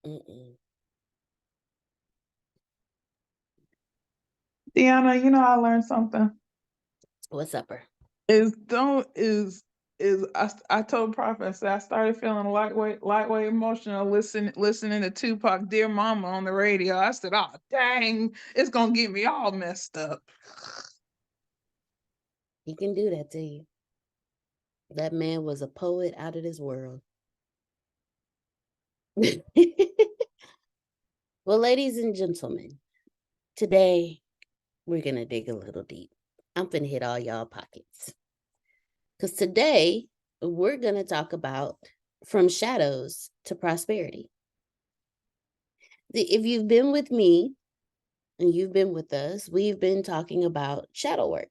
Mm-mm. Deanna, you know I learned something. What's up, her? Is don't is I told Prophet, I said I started feeling lightweight emotional listening to Tupac Dear Mama on the radio. I said, oh dang, it's gonna get me all messed up. He can do that to you. That man was a poet out of this world. Well, ladies and gentlemen, today we're going to dig a little deep. I'm finna hit all y'all pockets. Because today we're going to talk about from shadows to prosperity. If you've been with me and you've been with us, we've been talking about shadow work.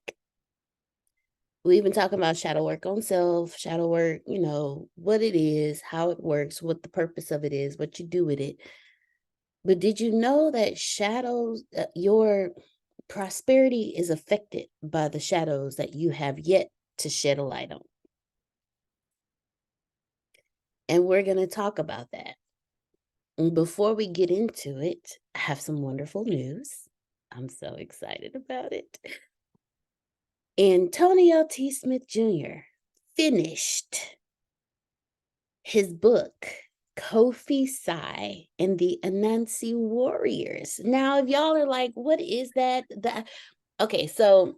We've been talking about shadow work on self, shadow work, what it is, how it works, what the purpose of it is, what you do with it. But did you know that shadows, your prosperity is affected by the shadows that you have yet to shed a light on? And we're going to talk about that. And before we get into it, I have some wonderful news. I'm so excited about it. Antonio T. Smith Jr. finished his book, Kofi Sai and the Anansi Warriors. Now, if y'all are like, what is that? Okay, so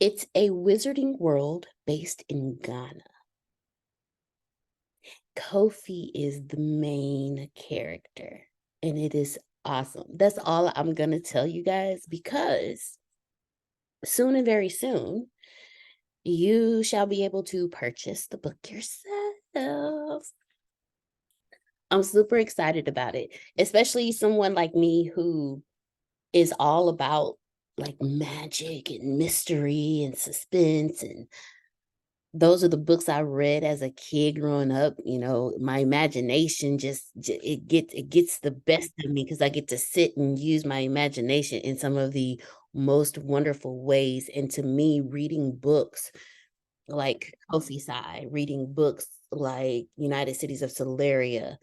it's a wizarding world based in Ghana. Kofi is the main character, and it is awesome. That's all I'm going to tell you guys, because soon and very soon, you shall be able to purchase the book yourself. I'm super excited about it, especially someone like me who is all about like magic and mystery and suspense, and those are the books I read as a kid growing up. My imagination just it gets the best of me, because I get to sit and use my imagination in some of the most wonderful ways. And to me, reading books like Kofi Sai, reading books like United Cities of Solaria,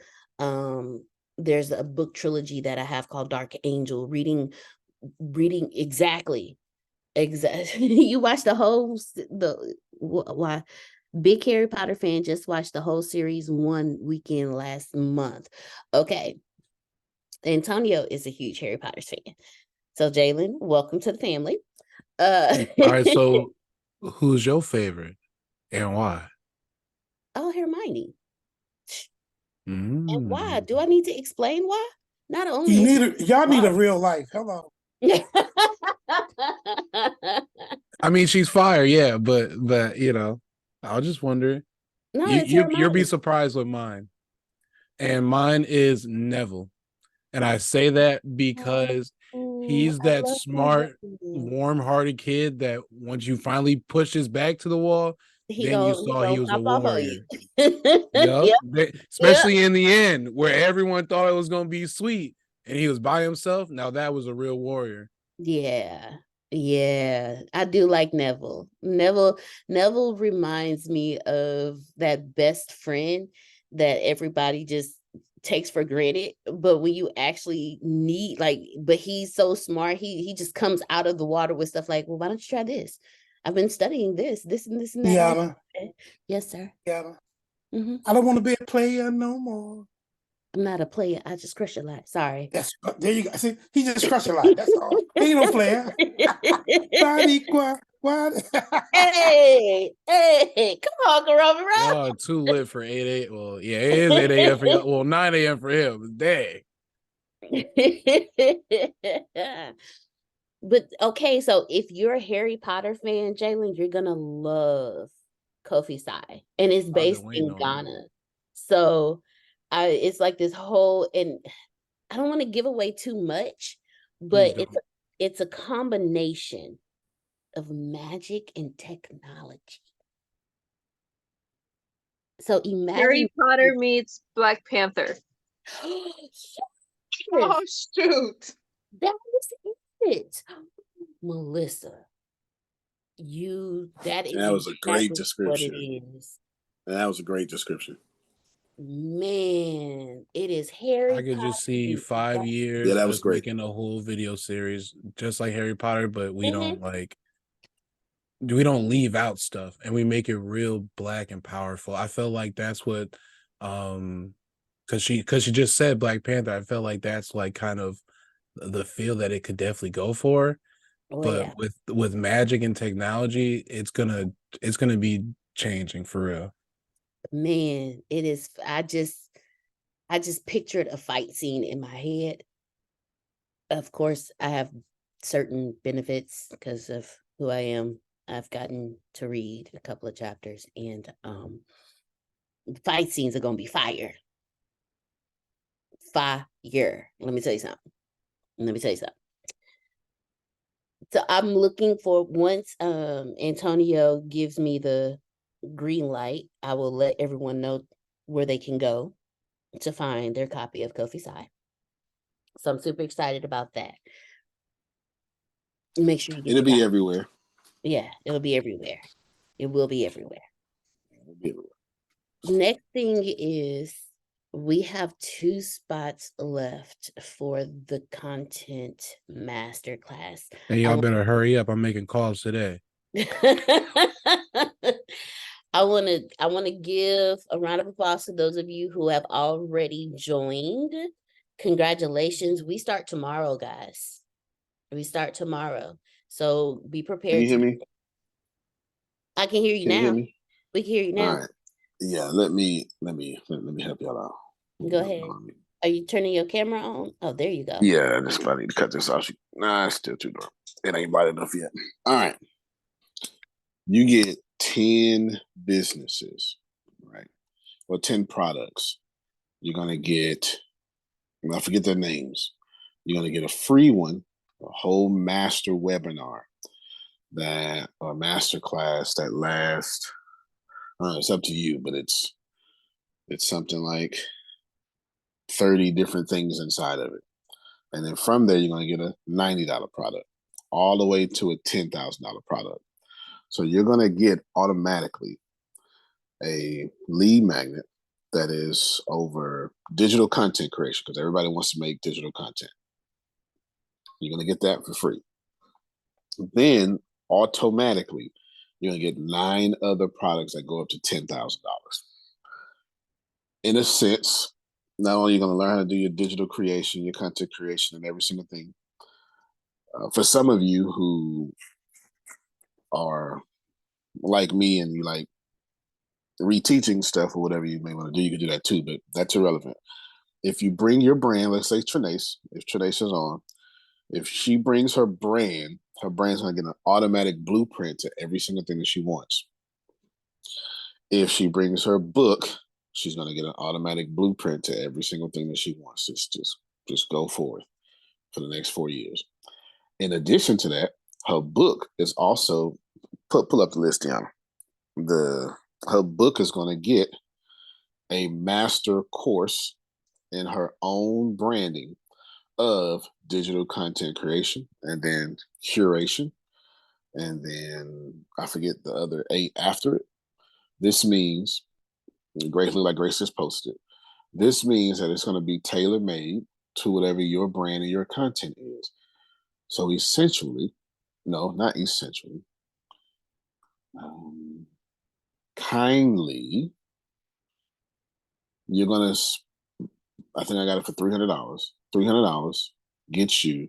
there's a book trilogy that I have called Dark Angel, reading exactly. You watched why big Harry Potter fan just watched the whole series one weekend last month. Okay. Antonio is a huge Harry Potter fan. So Jalen, welcome to the family. All right, so who's your favorite and why? Oh, Hermione. Mm. And why? Do I need to explain why? Not only y'all need a real life. Hello. I mean, she's fire, yeah, but I was just wondering. No, You'll be surprised with mine, and mine is Neville, and I say that because he's that smart, warm-hearted kid that once you finally push his back to the wall, then you saw he was a warrior. Yep. Especially in the end, where everyone thought it was gonna be sweet, and he was by himself. Now that was a real warrior. Yeah, I do like Neville. Neville reminds me of that best friend that everybody just takes for granted, but when you actually need, but he's so smart, he just comes out of the water with stuff like, well, why don't you try this? I've been studying this and this and that. Yana. Yes, sir. Yana. Mm-hmm. I don't want to be a player no more. I'm not a player. I just crush a lot. Sorry. There you go. See, he just crushed a lot. That's all. He ain't no player. Hey, come on, Corona. Y'all too lit for 8 Well, yeah, it is 8 a.m. for y'all. Well, 9 a.m. for him. Dang. But okay, so if you're a Harry Potter fan, Jalen, you're gonna love Kofi Sai, and it's based in Ghana. So, it's like this whole, and I don't want to give away too much, but it's a combination of magic and technology. So imagine Harry Potter meets Black Panther. Oh shoot! That was it, Melissa. That was a great description. What it is. That was a great description. Man, it is Harry I could Potter just see meets 5 Black. Yeah, years that was us great. making a whole video series just like Harry Potter, but we Mhm. don't leave out stuff and we make it real black and powerful. I felt like that's what because she just said Black Panther. I felt like that's like kind of the feel that it could definitely go for. Oh But yeah, with magic and technology, it's gonna be changing for real. man, it is. I just pictured a fight scene in my head. Of course, I have certain benefits because of who I am. I've gotten to read a couple of chapters, and the fight scenes are gonna be fire. Fire. Let me tell you something. Let me tell you something. So I'm looking for once Antonio gives me the green light, I will let everyone know where they can go to find their copy of Kofi Sai. So I'm super excited about that. Make sure you get It'll your be copy. everywhere. Yeah, it'll be everywhere. It will be everywhere. It'll be everywhere. Next thing is we have 2 spots left for the content masterclass. And y'all better hurry up. I'm making calls today. I want to give a round of applause to those of you who have already joined. Congratulations. We start tomorrow, guys. We start tomorrow. So be Can prepared you hear me? I can hear you Can you hear now. me? We can hear you All now. right. Yeah, let me help y'all out. Go ahead. Are you turning your camera on? Oh, there you go. Yeah, this probably need to cut this off. Nah, it's still too dark. It ain't bright enough yet. All right. You get 10 businesses, right? Or 10 products. You're gonna get, I forget their names. You're gonna get a free one, a whole master webinar that or master class that lasts. It's up to you, but it's something like 30 different things inside of it. And then from there, you're going to get a $90 product all the way to a $10,000 product. So you're going to get automatically a lead magnet that is over digital content creation because everybody wants to make digital content. You're going to get that for free. Then automatically, you're going to get 9 other products that go up to $10,000. In a sense, not only are you going to learn how to do your digital creation, your content creation, and every single thing. For some of you who are like me and you like reteaching stuff or whatever you may want to do, you can do that too, but that's irrelevant. If you bring your brand, let's say Trinace, if Trinace is on, if she brings her brand's going to get an automatic blueprint to every single thing that she wants. If she brings her book, she's going to get an automatic blueprint to every single thing that she wants. Just go forward for the next 4 years. In addition to that, her book is also pull up the list down. Her book is going to get a master course in her own branding of digital content creation and then curation. And then I forget the other 8 after it. This means, Grace, look like Grace just posted. This means that it's going to be tailor made to whatever your brand and your content is. So essentially, no, not essentially, kindly, you're going to, I think I got it for $300. $300 gets you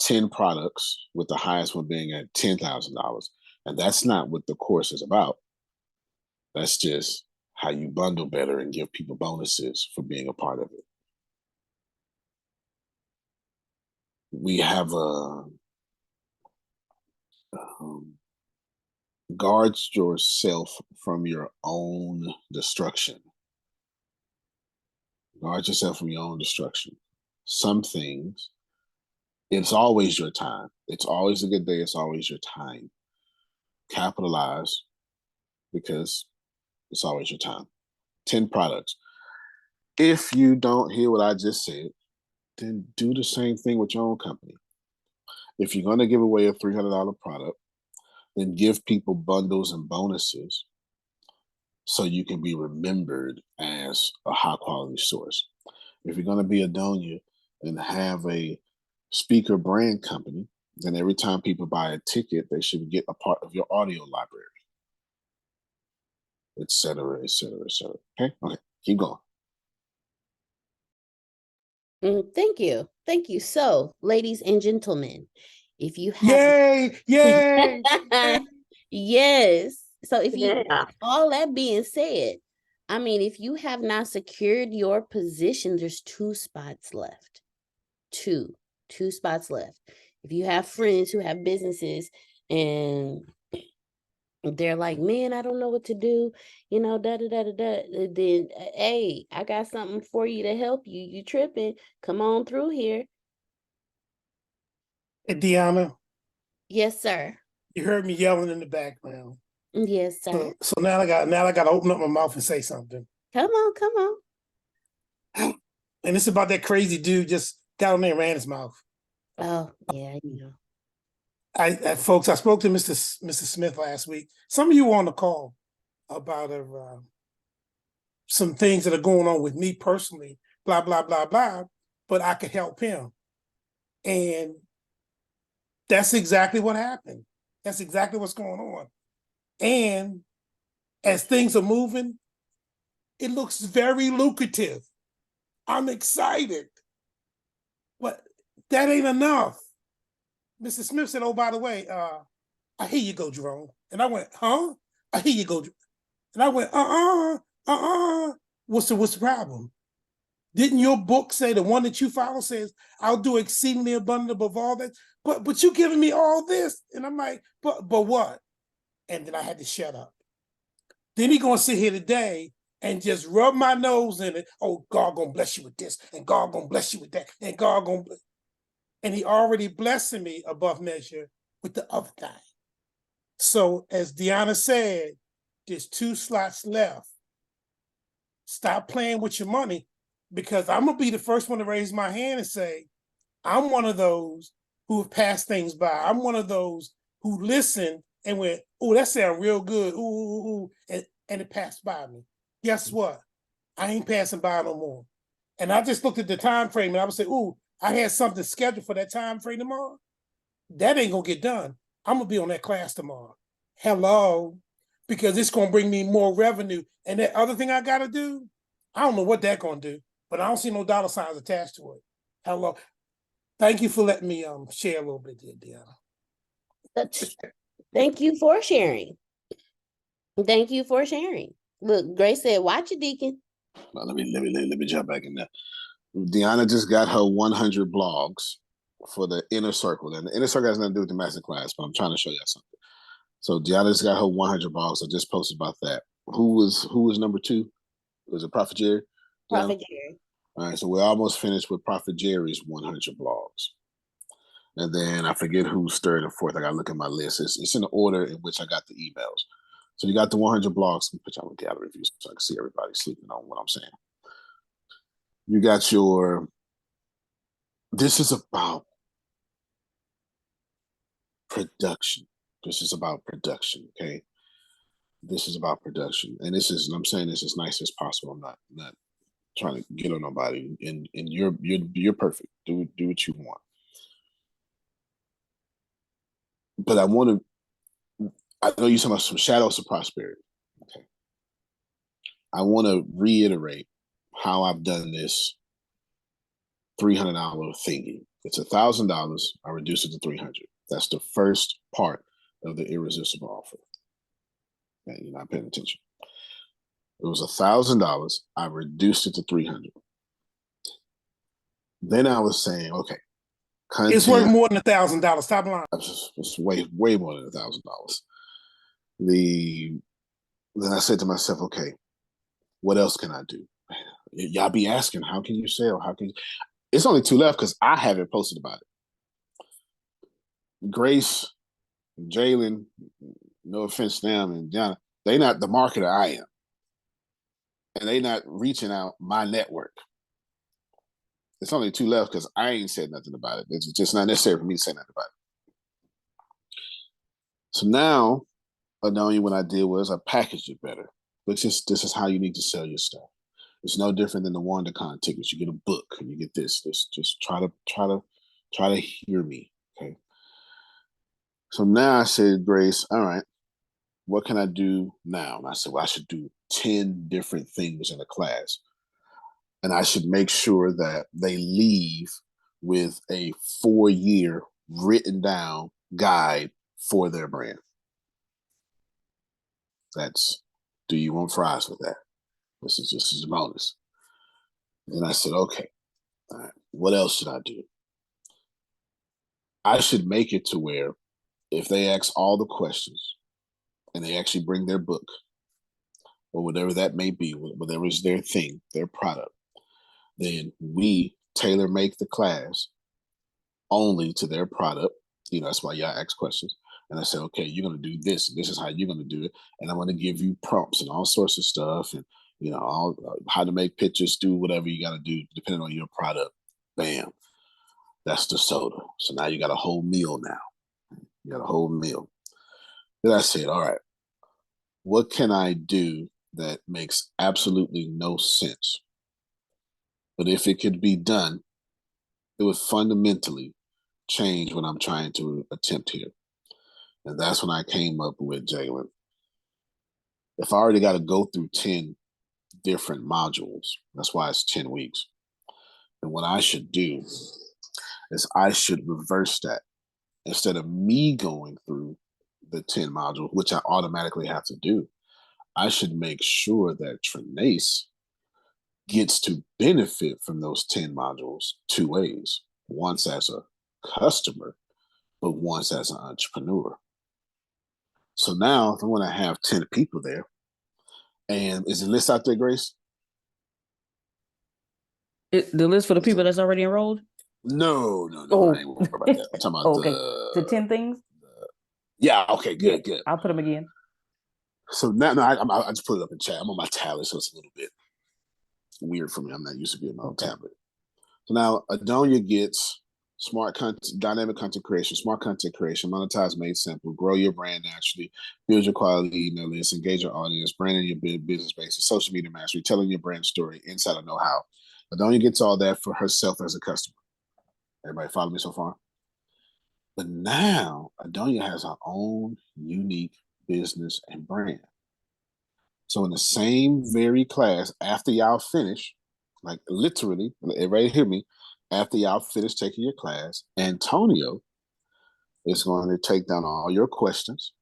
10 products, with the highest one being at $10,000. And that's not what the course is about. That's just how you bundle better and give people bonuses for being a part of it. We have a guard yourself from your own destruction. Guard yourself from your own destruction. Some things, it's always your time. It's always a good day. It's always your time. Capitalize because it's always your time. 10 products. If you don't hear what I just said, then do the same thing with your own company. If you're going to give away a $300 product, then give people bundles and bonuses so you can be remembered as a high quality source. If you're going to be Adonia and have a speaker brand company, then every time people buy a ticket, they should get a part of your audio library, et cetera, et cetera, et cetera. Okay, keep going. Thank you. Thank you. So, ladies and gentlemen, if you have Yay! Yay! yes. So if you Yeah. all that being said, I mean, if you have not secured your position, there's two spots left. Two spots left. If you have friends who have businesses and they're like, man, I don't know what to do, you know, da da da da da. Then, hey, I got something for you to help you. You tripping? Come on through here. Hey, Deanna, Yes, sir. you heard me yelling in the background. Yes, sir. So now I got to open up my mouth and say something. Come on, come on. And it's about that crazy dude just got on there and ran his mouth. Oh, yeah, you know. Folks, I spoke to Mr. Smith last week. Some of you were on the call about some things that are going on with me personally, blah, blah, blah, blah, but I could help him. And that's exactly what happened. That's exactly what's going on. And as things are moving, it looks very lucrative. I'm excited. But that ain't enough. Mr. Smith said, oh, by the way, I hear you go, Jerome. And I went, huh? I hear you go. And I went, What's the problem? Didn't your book say, the one that you follow says, I'll do exceedingly abundant above all that? But you giving me all this. And I'm like, but what? And then I had to shut up. Then he gonna sit here today and just rub my nose in it. Oh, God gonna bless you with this, and God gonna bless you with that, and God gonna bless. And he already blessing me above measure with the other guy. So as Deanna said, there's 2 slots left. Stop playing with your money, because I'm gonna be the first one to raise my hand and say, I'm one of those who have passed things by. I'm one of those who listened and went, oh, that sounds real good. Ooh, and it passed by me. Guess what? I ain't passing by no more. And I just looked at the time frame and I would say, ooh, I had something scheduled for that time frame tomorrow. That ain't gonna get done. I'm gonna be on that class tomorrow. Hello, because it's gonna bring me more revenue. And that other thing I gotta do, I don't know what that's gonna do, but I don't see no dollar signs attached to it. Hello. Thank you for letting me share a little bit there, Deanna. Thank you for sharing. Thank you for sharing. Look, Grace said, watch it, Deacon. Well, let me jump back in there. Deanna just got her 100 blogs for the inner circle. And the inner circle has nothing to do with the master class, but I'm trying to show you something. So Deanna just got her 100 blogs. I just posted about that. Who was number 2? Was it Prophet Jerry? Prophet Jerry. All right, so we're almost finished with Prophet Jerry's 100 blogs. And then I forget who's third and fourth. I got to look at my list. It's in the order in which I got the emails. So you got the 100 blogs. Let me put you on the gallery view so I can see everybody sleeping on what I'm saying. You got your, this is about production. This is about production, okay? This is about production. And this is, and I'm saying this as nice as possible. I'm not trying to get on nobody. And you're perfect. Do what you want. But I know you're talking about some shadows of prosperity. Okay. I want to reiterate how I've done this $300 thingy. It's $1,000. I reduce it to 300. That's the first part of the irresistible offer. And you're not paying attention. It was $1,000. I reduced it to 300. Then I was saying, okay, content, it's worth more than $1,000. Stop lying. It's way more than $1,000. Then I said to myself, okay, what else can I do? Y'all be asking, how can you sell? How can you? It's only 2 left because I haven't posted about it. Grace, Jalen, no offense to them, and John, they not the marketer I am. And they not reaching out my network. It's only 2 left because I ain't said nothing about it. It's just not necessary for me to say nothing about it. So now, what I did was I packaged it better. but just this is how you need to sell your stuff. It's no different than the WonderCon tickets. You get a book and you get this. Just try to hear me. Okay. So now I said, Grace, all right, what can I do now? And I said, well, I should do 10 different things in a class. And I should make sure that they leave with a 4-year written down guide for their brand. That's, do you want fries with that? This is a bonus. And I said, okay, all right, what else should I do? I should make it to where if they ask all the questions and they actually bring their book or whatever that may be, whatever is their thing, their product, then we tailor make the class only to their product. You know, that's why y'all ask questions. And I said, okay, you're going to do this. And this is how you're going to do it. And I'm going to give you prompts and all sorts of stuff. And, you know, all how to make pictures, do whatever you got to do, depending on your product. Bam. That's the soda. So now you got a whole meal now. You got a whole meal. Then I said, all right, what can I do that makes absolutely no sense? But if it could be done, it would fundamentally change what I'm trying to attempt here. And that's when I came up with, Jalen, if I already got to go through 10 different modules, that's why it's 10 weeks. And what I should do is I should reverse that. Instead of me going through the 10 modules, which I automatically have to do, I should make sure that Trinace gets to benefit from those 10 modules 2 ways. Once as a customer, but once as an entrepreneur. So now if I want to have 10 people there, and is the list out there, Grace? The list for the people that's already enrolled? No. Oh. I ain't worried about that. I'm talking about the 10 things? Yeah, okay, good. I'll put them again. So now, I just put it up in chat. I'm on my tablet, so it's a little bit weird for me. I'm not used to being on my tablet. So now Adonia gets smart content, dynamic content creation, smart content creation, monetize made simple, grow your brand naturally, build your quality email list, engage your audience, branding your business basis, social media mastery, telling your brand story, insider know-how. Adonia gets all that for herself as a customer. Everybody follow me so far? But now Adonia has her own unique business and brand. So in the same very class, after y'all finish, like literally, everybody hear me, after y'all finish taking your class, Antonio is going to take down all your questions.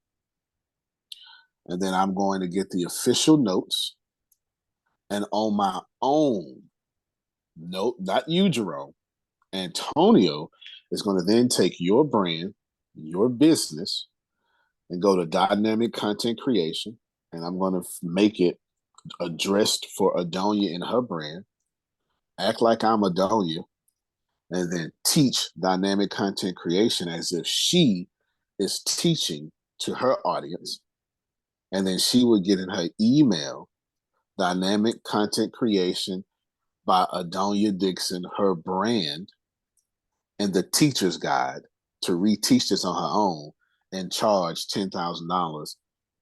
And then I'm going to get the official notes. And on my own note, not you, Jerome, Antonio is going to then take your brand, your business, and go to dynamic content creation. And I'm going to make it addressed for Adonia and her brand. Act like I'm Adonia, and then teach dynamic content creation as if she is teaching to her audience. And then she would get in her email dynamic content creation by Adonia Dixon, her brand, and the teacher's guide to reteach this on her own and charge $10,000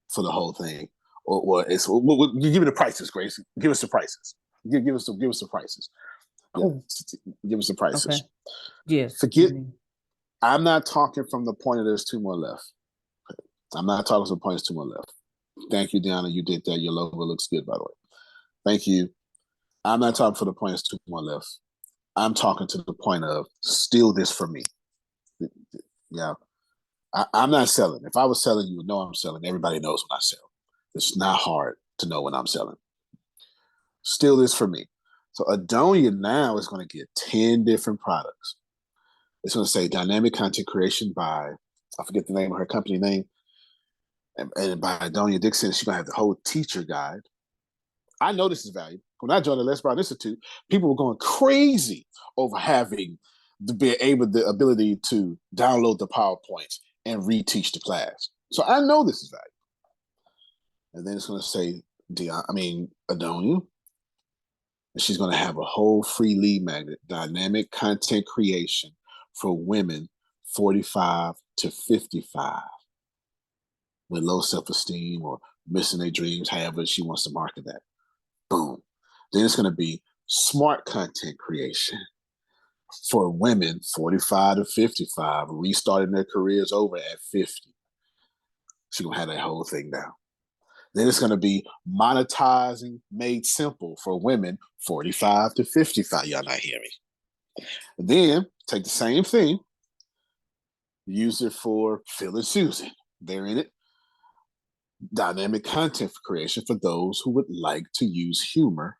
for the whole thing. Or it's give me the prices, Grace. Give us the prices. Give us the prices. Yeah, give us the prices. Okay. Yes. Forget. I'm not talking from the point of there's 2 more left. I'm not talking from the point there's 2 more left. Thank you, Deanna. You did that. Your logo looks good, by the way. Thank you. I'm not talking for the point there's 2 more left. I'm talking to the point of steal this from me. Yeah. I'm not selling. If I was selling, you would know I'm selling. Everybody knows when I sell. It's not hard to know when I'm selling. Steal this from me. So Adonia now is going to get 10 different products. It's going to say dynamic content creation by, I forget the name of her company name, and by Adonia Dixon. She's going to have the whole teacher guide. I know this is valuable. When I joined the Les Brown Institute, people were going crazy over having the ability to download the PowerPoints and reteach the class. So I know this is valuable. And then it's going to say, Adonia. And she's going to have a whole free lead magnet, dynamic content creation for women 45 to 55 with low self-esteem or missing their dreams, however she wants to market that. Boom. Then it's going to be smart content creation for women 45 to 55, restarting their careers over at 50. She's going to have that whole thing down. Then it's going to be monetizing made simple for women 45 to 55. Y'all not hearing me. Then take the same thing, use it for Phil and Susan. They're in it. Dynamic content creation for those who would like to use humor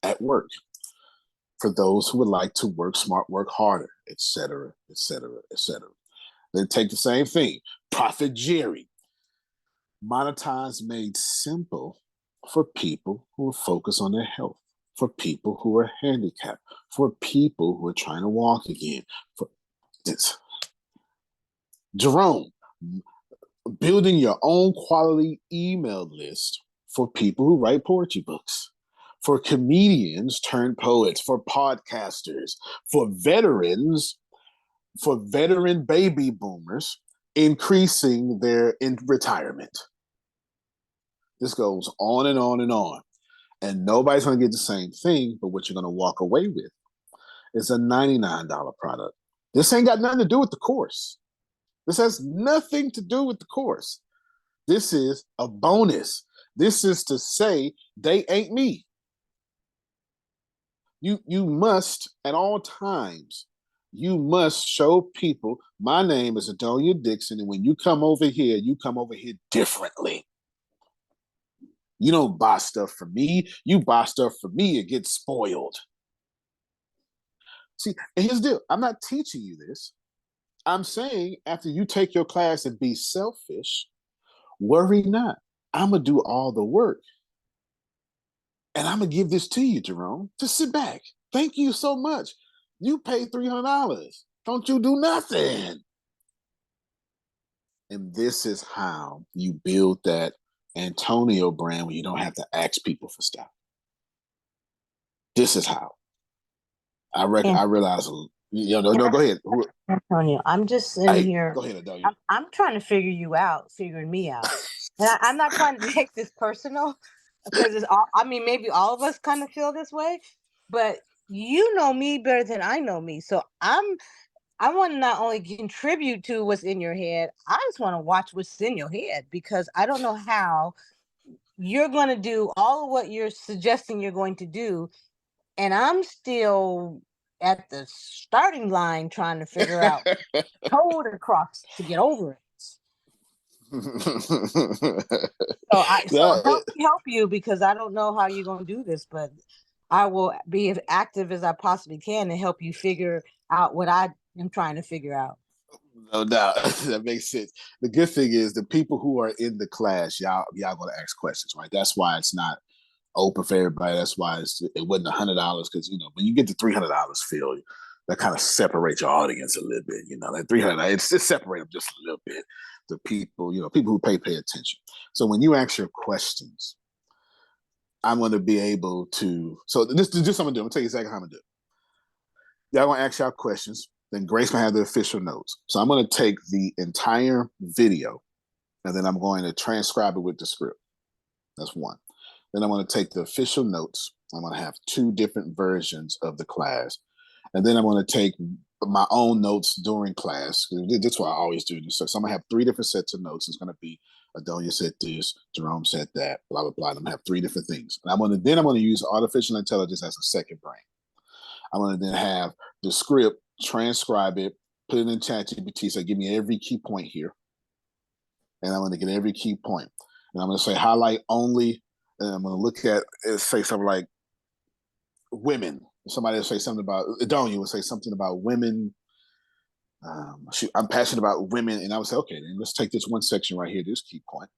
at work, for those who would like to work smart, work harder, etc., etc., etc. Then take the same thing, Prophet Jerry, monetize made simple for people who are focused on their health, for people who are handicapped, for people who are trying to walk again. For this, Jerome, building your own quality email list for people who write poetry books, for comedians turned poets, for podcasters, for veterans, for veteran baby boomers increasing their retirement. This goes on and on and on. And nobody's going to get the same thing, but what you're going to walk away with is a $99 product. This ain't got nothing to do with the course. This has nothing to do with the course. This is a bonus. This is to say they ain't me. You must, at all times, you must show people, my name is Adonia Dixon, and when you come over here differently. You don't buy stuff from me. You buy stuff from me, it gets spoiled. See, and here's the deal. I'm not teaching you this. I'm saying after you take your class and be selfish, worry not. I'm going to do all the work. And I'm going to give this to you, Jerome. Just sit back. Thank you so much. You paid $300. Don't you do nothing. And this is how you build that Antonio brand when you don't have to ask people for stuff. This is how. I realize, no, go ahead. Antonio, I'm just sitting here. Go ahead, Adonia. I'm trying to figure you out, figuring me out. And I'm not trying to take this personal because it's all, I mean, maybe all of us kind of feel this way, but you know me better than I know me. So I want to not only contribute to what's in your head, I just want to watch what's in your head because I don't know how you're going to do all of what you're suggesting you're going to do. And I'm still at the starting line trying to figure out code across to get over it. So help you because I don't know how you're going to do this, but I will be as active as I possibly can to help you figure out what I am trying to figure out. No doubt. That makes sense. The good thing is the people who are in the class, y'all going to ask questions, right? That's why it's not open for everybody. That's why it wasn't $100 because, when you get to $300, Phil, that kind of separates your audience a little bit. That $300, it's just separate them just a little bit. The people, people who pay attention. So when you ask your questions, I'm going to be able to. So this is just what I'm going to do. I'm going to tell you exactly how I'm going to do it. Y'all going to ask y'all questions. Then Grace going to have the official notes. So I'm going to take the entire video, and then I'm going to transcribe it with the script. That's one. Then I'm going to take the official notes. I'm going to have 2 different versions of the class. And then I'm going to take my own notes during class. That's what I always do. So I'm going to have 3 different sets of notes. It's going to be Adonia said this, Jerome said that, blah, blah, blah. I'm going to have 3 different things. And I'm going to use artificial intelligence as a second brain. I'm going to then have the script, transcribe it, put it in ChatGPT. So give me every key point here. And I'm going to get every key point. And I'm going to say highlight only. And I'm going to look at say something like women. Somebody will say something about Adonia will say something about women. I'm passionate about women, and I would say, okay, then let's take this one section right here, this key point,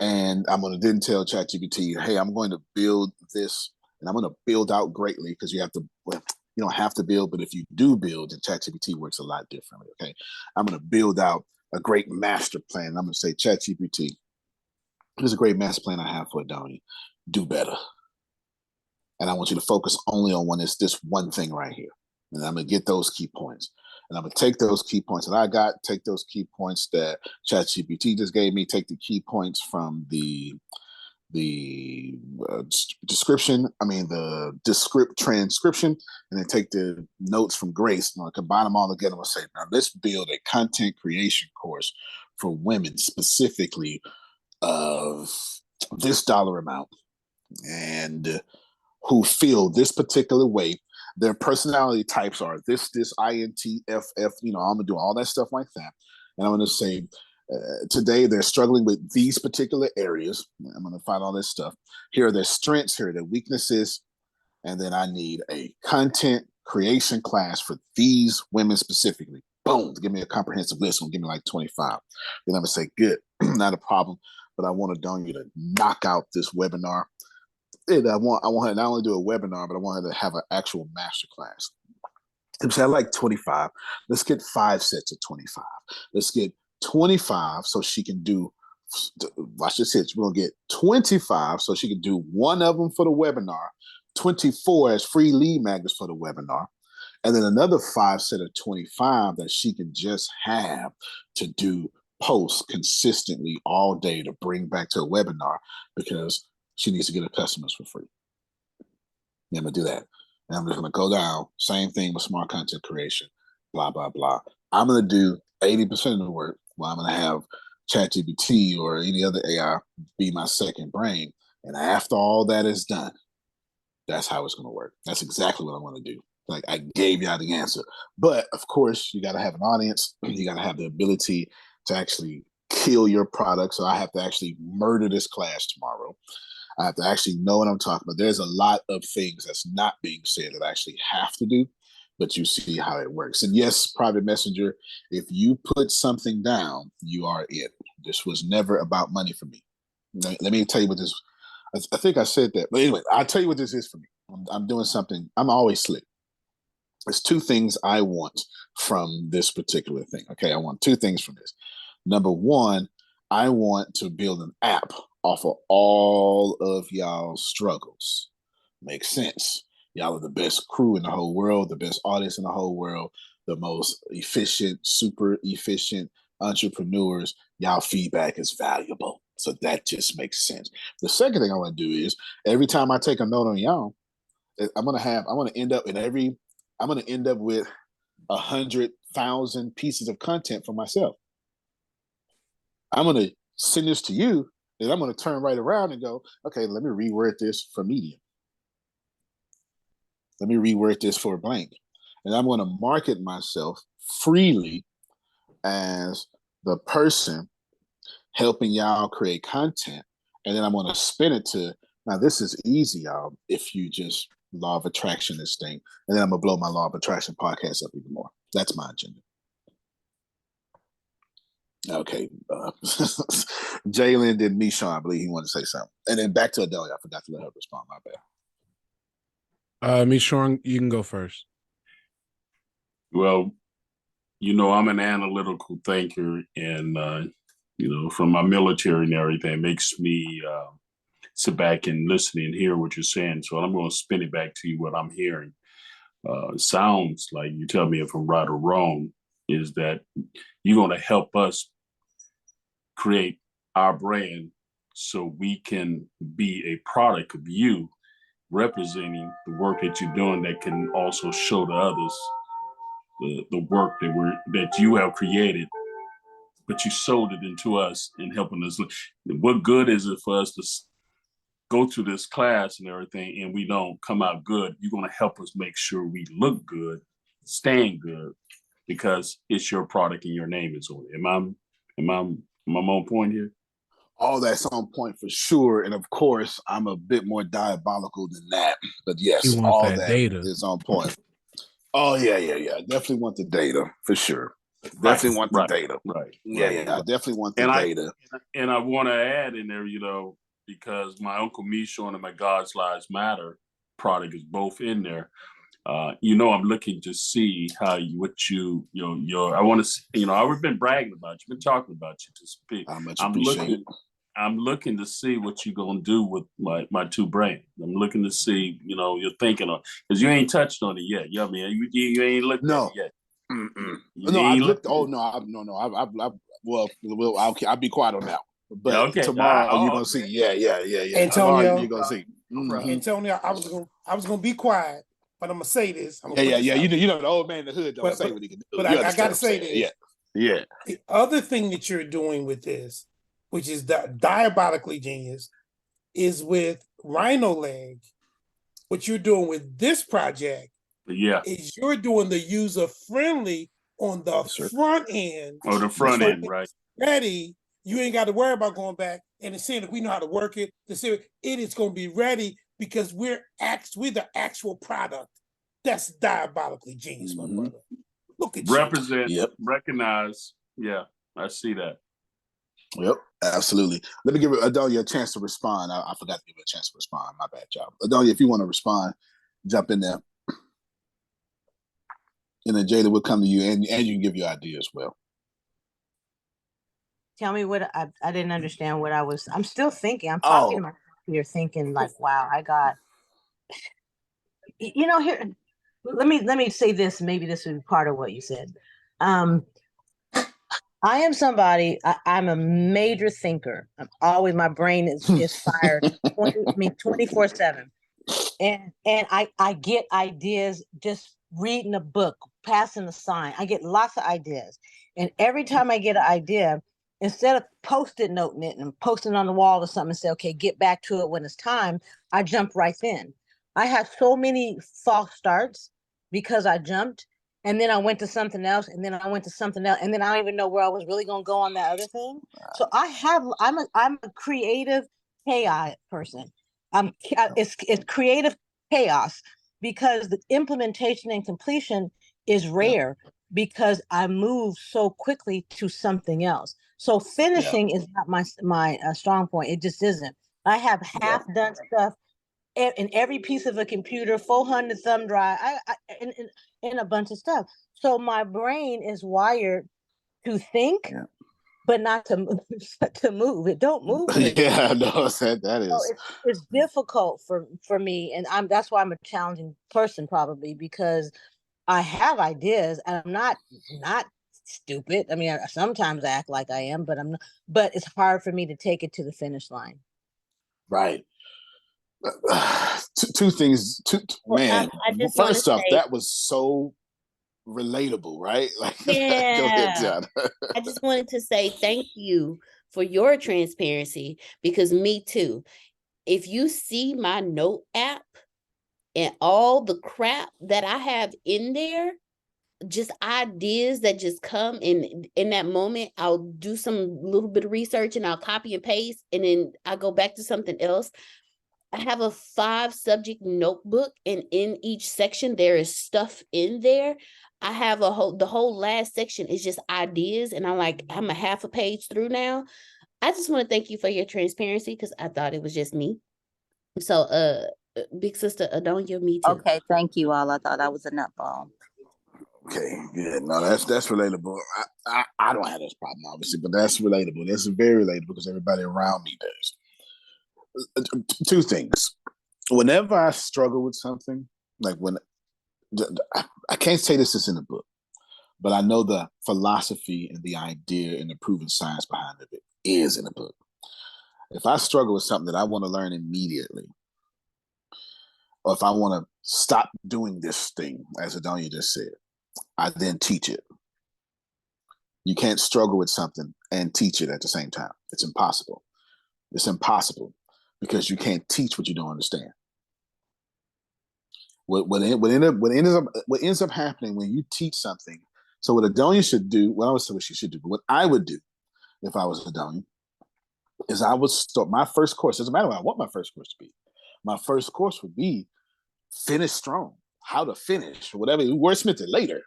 and I'm going to then tell ChatGPT, hey, I'm going to build this, and I'm going to build out greatly because you don't have to build, but if you do build, then ChatGPT works a lot differently. Okay, I'm going to build out a great master plan. And I'm going to say, ChatGPT, here's a great master plan I have for Adonia. Do better. And I want you to focus only on this one thing right here. And I'm going to get those key points. And And I'm gonna take those key points that I got, take those key points that ChatGPT just gave me, take the key points from the description, the descript transcription, and then take the notes from Grace, and I'll combine them all together and say, now let's build a content creation course for women specifically of this dollar amount and who feel this particular way. Their personality types are this, INTFF, I'm gonna do all that stuff like that. And I'm gonna say, today they're struggling with these particular areas. I'm gonna find all this stuff. Here are their strengths, here are their weaknesses. And then I need a content creation class for these women specifically. Boom, give me a comprehensive list. Give me like 25. Then I'm gonna say, good, not a problem, but I want you to knock out this webinar. And I want her to not only do a webinar, but I want her to have an actual master class. So I like 25. Let's get 5 sets of 25. Let's get 25 so she can do, watch this hit. We're going to get 25 so she can do one of them for the webinar, 24 as free lead magnets for the webinar, and then another 5 set of 25 that she can just have to do posts consistently all day to bring back to a webinar because she needs to get her customers for free. Yeah, I'm gonna do that. And I'm just gonna go down, same thing with smart content creation, blah, blah, blah. I'm gonna do 80% of the work while I'm gonna have ChatGPT or any other AI be my second brain. And after all that is done, that's how it's gonna work. That's exactly what I wanna do. Like I gave y'all the answer. But of course, you gotta have an audience. You gotta have the ability to actually kill your product. So I have to actually murder this class tomorrow. I have to actually know what I'm talking about. There's a lot of things that's not being said that I actually have to do, but you see how it works. And yes, private messenger, if you put something down, you are it. This was never about money for me. Let me tell you what this, I think I said that, but anyway, I'll tell you what this is for me. I'm doing something, I'm always slick. There's 2 things I want from this particular thing. Okay, I want 2 things from this. Number 1, I want to build an app off of all of y'all's struggles. Makes sense. Y'all are the best crew in the whole world, the best artists in the whole world, the most efficient, super efficient entrepreneurs. Y'all feedback is valuable. So that just makes sense. The second thing I want to do is every time I take a note on y'all, I'm gonna end up with 100,000 pieces of content for myself. I'm gonna send this to you, and I'm going to turn right around and go, okay, let me reword this for Medium. Let me reword this for blank. And I'm going to market myself freely as the person helping y'all create content. And then I'm going to spin it to, now this is easy, y'all, if you just law of attraction this thing. And then I'm going to blow my law of attraction podcast up even more. That's my agenda. Okay. Jalen did Michon, I believe he wanted to say something. And then back to Adelia. I forgot to let her respond. My bad. Michon, you can go first. Well, I'm an analytical thinker, and from my military and everything, it makes me sit back and listen and hear what you're saying. So I'm going to spin it back to you what I'm hearing. Sounds like, you tell me if I'm right or wrong, is that you're going to help us create our brand so we can be a product of you representing the work that you're doing that can also show to others the work that you have created, but you sold it into us and helping us. What good is it for us to go to this class and everything and we don't come out good? You're going to help us make sure we look good, staying good, because it's your product and your name is on it. Am I on point here? All that's on point for sure. And of course, I'm a bit more diabolical than that. But yes, all that data is on point. Oh, yeah. Definitely want the data for sure. Definitely want the data. Right. I definitely want the data. And I want to add in there, because my Uncle Michon and my God's Lives Matter product is both in there. I'm looking to see how I want to see, I've been bragging about you, been talking about you to speak. I much appreciate it. I'm looking to see what you're going to do with my 2 brands. I'm looking to see, you're thinking of, because you ain't touched on it yet. You ain't looked at it yet. No, I've looked. Oh no, I'll be quiet on that. But okay. tomorrow you're gonna see. Yeah. Antonio, You're gonna see. Antonio, I was gonna be quiet, but I'm gonna say this. I'm gonna Yeah. put this out. You know the old man in the hood don't say what he can do. But You I gotta understand say what I'm saying? this. Yeah. The other thing that you're doing with this, which is diabolically genius, is with Rhino Leg. What you're doing with this project is you're doing the user friendly on the front end. Oh, the front end, right? Ready, you ain't got to worry about going back and saying that we know how to work it. To say it is going to be ready because we're the actual product. That's diabolically genius, my brother. Look at Represent, you. recognize. Yeah, I see that. Yep, absolutely. Let me give Adonia a chance to respond. I forgot to give her a chance to respond. My bad, job. Adonia, if you want to respond, jump in there. And then Jada will come to you, and you can give your idea as well. Tell me what I didn't understand what I was. I'm still thinking. I'm talking to myself here, thinking like, wow, I got. Here. Let me say this. Maybe this would be part of what you said. I am somebody. I'm a major thinker. I'm always my brain is fired 24/7, and I get ideas just reading a book, passing a sign. I get lots of ideas, and every time I get an idea, instead of post-it noting it and posting on the wall or something and say, okay, get back to it when it's time, I jump right in. I have so many false starts because I jumped, and then I went to something else, and then I went to something else, and then I don't even know where I was really going to go on that other thing. So I'm a creative chaos person. It's creative chaos because the implementation and completion is rare because I move so quickly to something else. So finishing is not my strong point. It just isn't. I have half done stuff in every piece of a computer, 400 thumb drive, and a bunch of stuff. So my brain is wired to think, but not to move. To move. It don't move. Yeah, no, that is. So it's difficult for me, and that's why I'm a challenging person probably because I have ideas and I'm not stupid. I mean, I sometimes act like I am, but I'm not. But it's hard for me to take it to the finish line. Right. Two things. Man, first off, that was so relatable, right? Like, yeah. Go ahead, John. I just wanted to say thank you for your transparency because me too. If you see my note app and all the crap that I have in there, just ideas that just come in that moment, I'll do some little bit of research and I'll copy and paste, and then I go back to something else. I have a 5-subject notebook, and in each section there is stuff in there. I have the whole last section is just ideas, and I'm a half a page through now. I just want to thank you for your transparency because I thought it was just me. So big sister Adonia, me too. Okay, thank you all. I thought I was a nutball. Okay, good. No, that's relatable. I don't have this problem, obviously, but that's relatable. That's very relatable because everybody around me does. Two things. Whenever I struggle with something, like when I can't say this is in the book, but I know the philosophy and the idea and the proven science behind it is in the book. If I struggle with something that I want to learn immediately, or if I want to stop doing this thing, as Adonia just said, I then teach it. You can't struggle with something and teach it at the same time. It's impossible. It's impossible because you can't teach what you don't understand. What ends up happening when you teach something. So what Adonia should do, well, I would say what she should do, but what I would do if I was Adonia is I would start my first course. Doesn't matter what I want my first course to be. My first course would be finish strong, how to finish, or whatever. Wordsmith it later.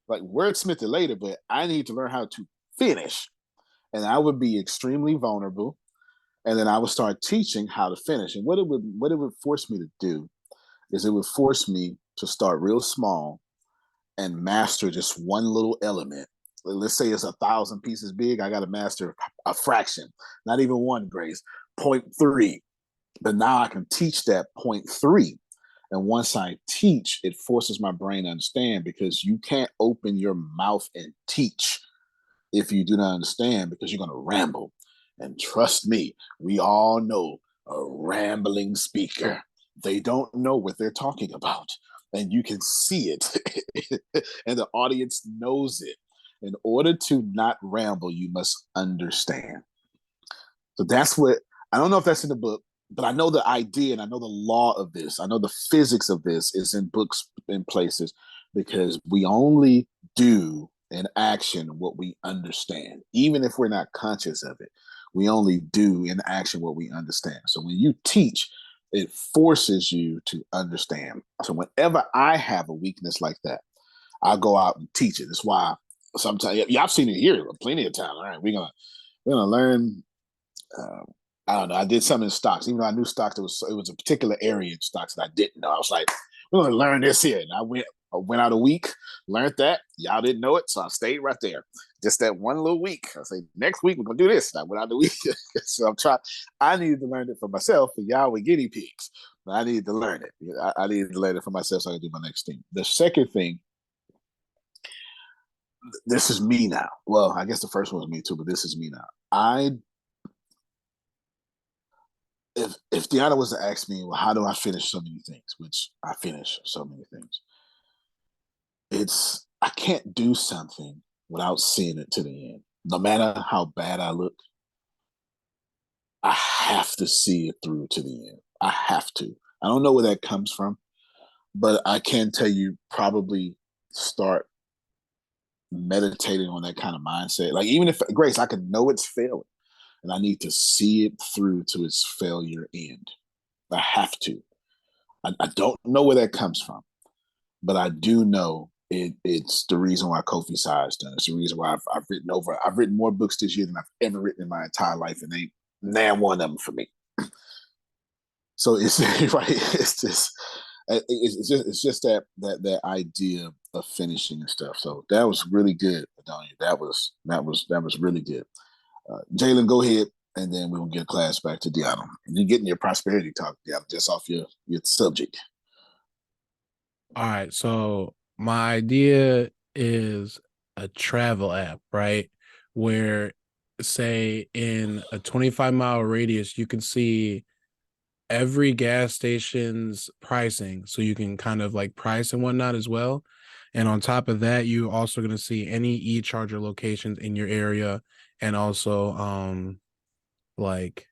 Like wordsmith it later, but I need to learn how to finish. And I would be extremely vulnerable. And then I would start teaching how to finish. And what it would force me to do is it would force me to start real small and master just one little element. Let's say it's 1,000 pieces big. I got to master a fraction, not even one, Grace, 0.3. But now I can teach that 0.3. And once I teach, it forces my brain to understand, because you can't open your mouth and teach if you do not understand, because you're going to ramble. And trust me, we all know a rambling speaker. They don't know what they're talking about. And you can see it. And the audience knows it. In order to not ramble, you must understand. So that's what, I don't know if that's in the book, but I know the idea and I know the law of this. I know the physics of this is in books in places, because we only do in action what we understand. Even if we're not conscious of it, we only do in action what we understand. So when you teach, it forces you to understand. So whenever I have a weakness like that, I go out and teach it. That's why sometimes, yeah, I've seen it here plenty of times. All right, we're gonna learn. I don't know. I did some in stocks, even though I knew stocks. It was a particular area in stocks that I didn't know. I was like, we're gonna learn this here, and I went out a week, learned that. Y'all didn't know it, so I stayed right there. Just that one little week. I say next week we're gonna do this. And I went out the week, so I'm trying. I needed to learn it for myself, and y'all were guinea pigs. But I needed to learn it. I needed to learn it for myself, so I could do my next thing. The second thing. This is me now. Well, I guess the first one was me too, but this is me now. If Deanna was to ask me, well, how do I finish so many things, which I finish so many things, I can't do something without seeing it to the end. No matter how bad I look, I have to see it through to the end. I have to. I don't know where that comes from, but I can tell you, probably start meditating on that kind of mindset. Like, even if, Grace, I can know it's failing, and I need to see it through to its failure end. I have to. I don't know where that comes from, but I do know it's the reason why Kofi Side's done. It's the reason why I've written more books this year than I've ever written in my entire life, and ain't nan one of them for me. So it's right. It's just that idea of finishing and stuff. So that was really good, Adonia. That was really good. Jalen, go ahead, and then we will get class back to Deanna. You're getting your prosperity talk, Deanna, just off your subject. All right. So my idea is a travel app, right? Where, say, in a 25-mile radius, you can see every gas station's pricing. So you can kind of like price and whatnot as well. And on top of that, you're also going to see any e-charger locations in your area. And also, like,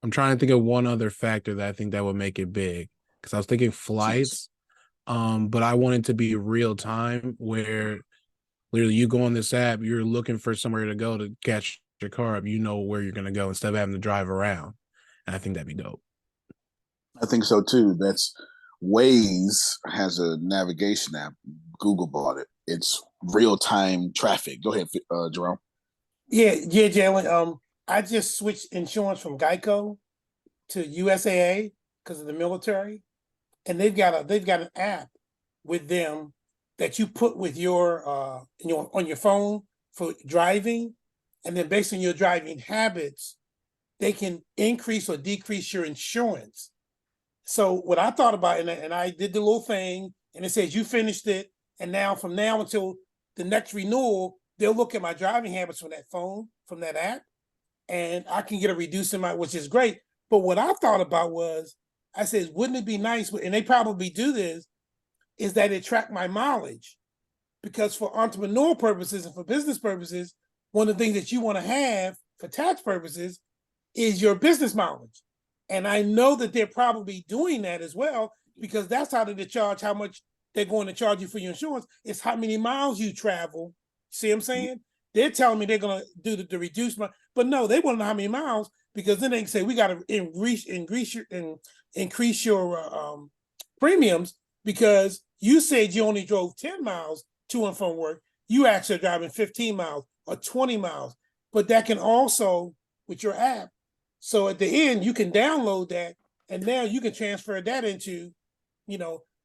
I'm trying to think of one other factor that I think that would make it big. Because I was thinking flights, but I want it to be real time, where literally you go on this app, you're looking for somewhere to go to catch your car up, you know where you're going to go instead of having to drive around. And I think that'd be dope. I think so too. That's Waze has a navigation app. Google bought it. It's real time traffic. Go ahead, Jerome. Yeah, Jalen. I just switched insurance from Geico to USAA because of the military, and they've got an app with them that you put with your on your phone for driving, and then based on your driving habits, they can increase or decrease your insurance. So what I thought about, and I did the little thing, and it says you finished it, and now from now until the next renewal, they'll look at my driving habits from that phone, from that app, and I can get a reduced amount, which is great. But what I thought about was, I said, wouldn't it be nice, and they probably do this, is that it track my mileage. Because for entrepreneurial purposes and for business purposes, one of the things that you want to have for tax purposes is your business mileage. And I know that they're probably doing that as well, because that's how they charge, how much they're going to charge you for your insurance. It's how many miles you travel. See what I'm saying? They're telling me they're going to do the reduced, but no, they want to know how many miles, because then they can say, we got to increase your premiums, because you said you only drove 10 miles to and from work. You actually are driving 15 miles or 20 miles. But that can also, with your app, so at the end, you can download that, and now you can transfer that into,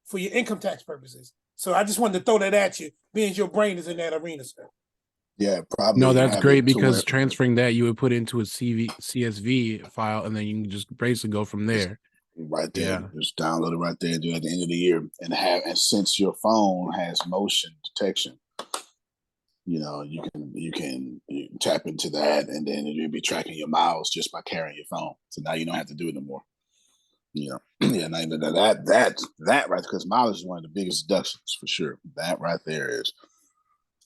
for your income tax purposes. So I just wanted to throw that at you, being your brain is in that arena, sir. Yeah, probably. No, that's great, because transferring that, you would put into a CSV file, and then you can just basically go from there. right there. Yeah. Just download it right there and do it at the end of the year. And since your phone has motion detection, you can tap into that, and then you'll be tracking your miles just by carrying your phone. So now you don't have to do it no more. Yeah, that right, because mileage is one of the biggest deductions for sure. That right there is,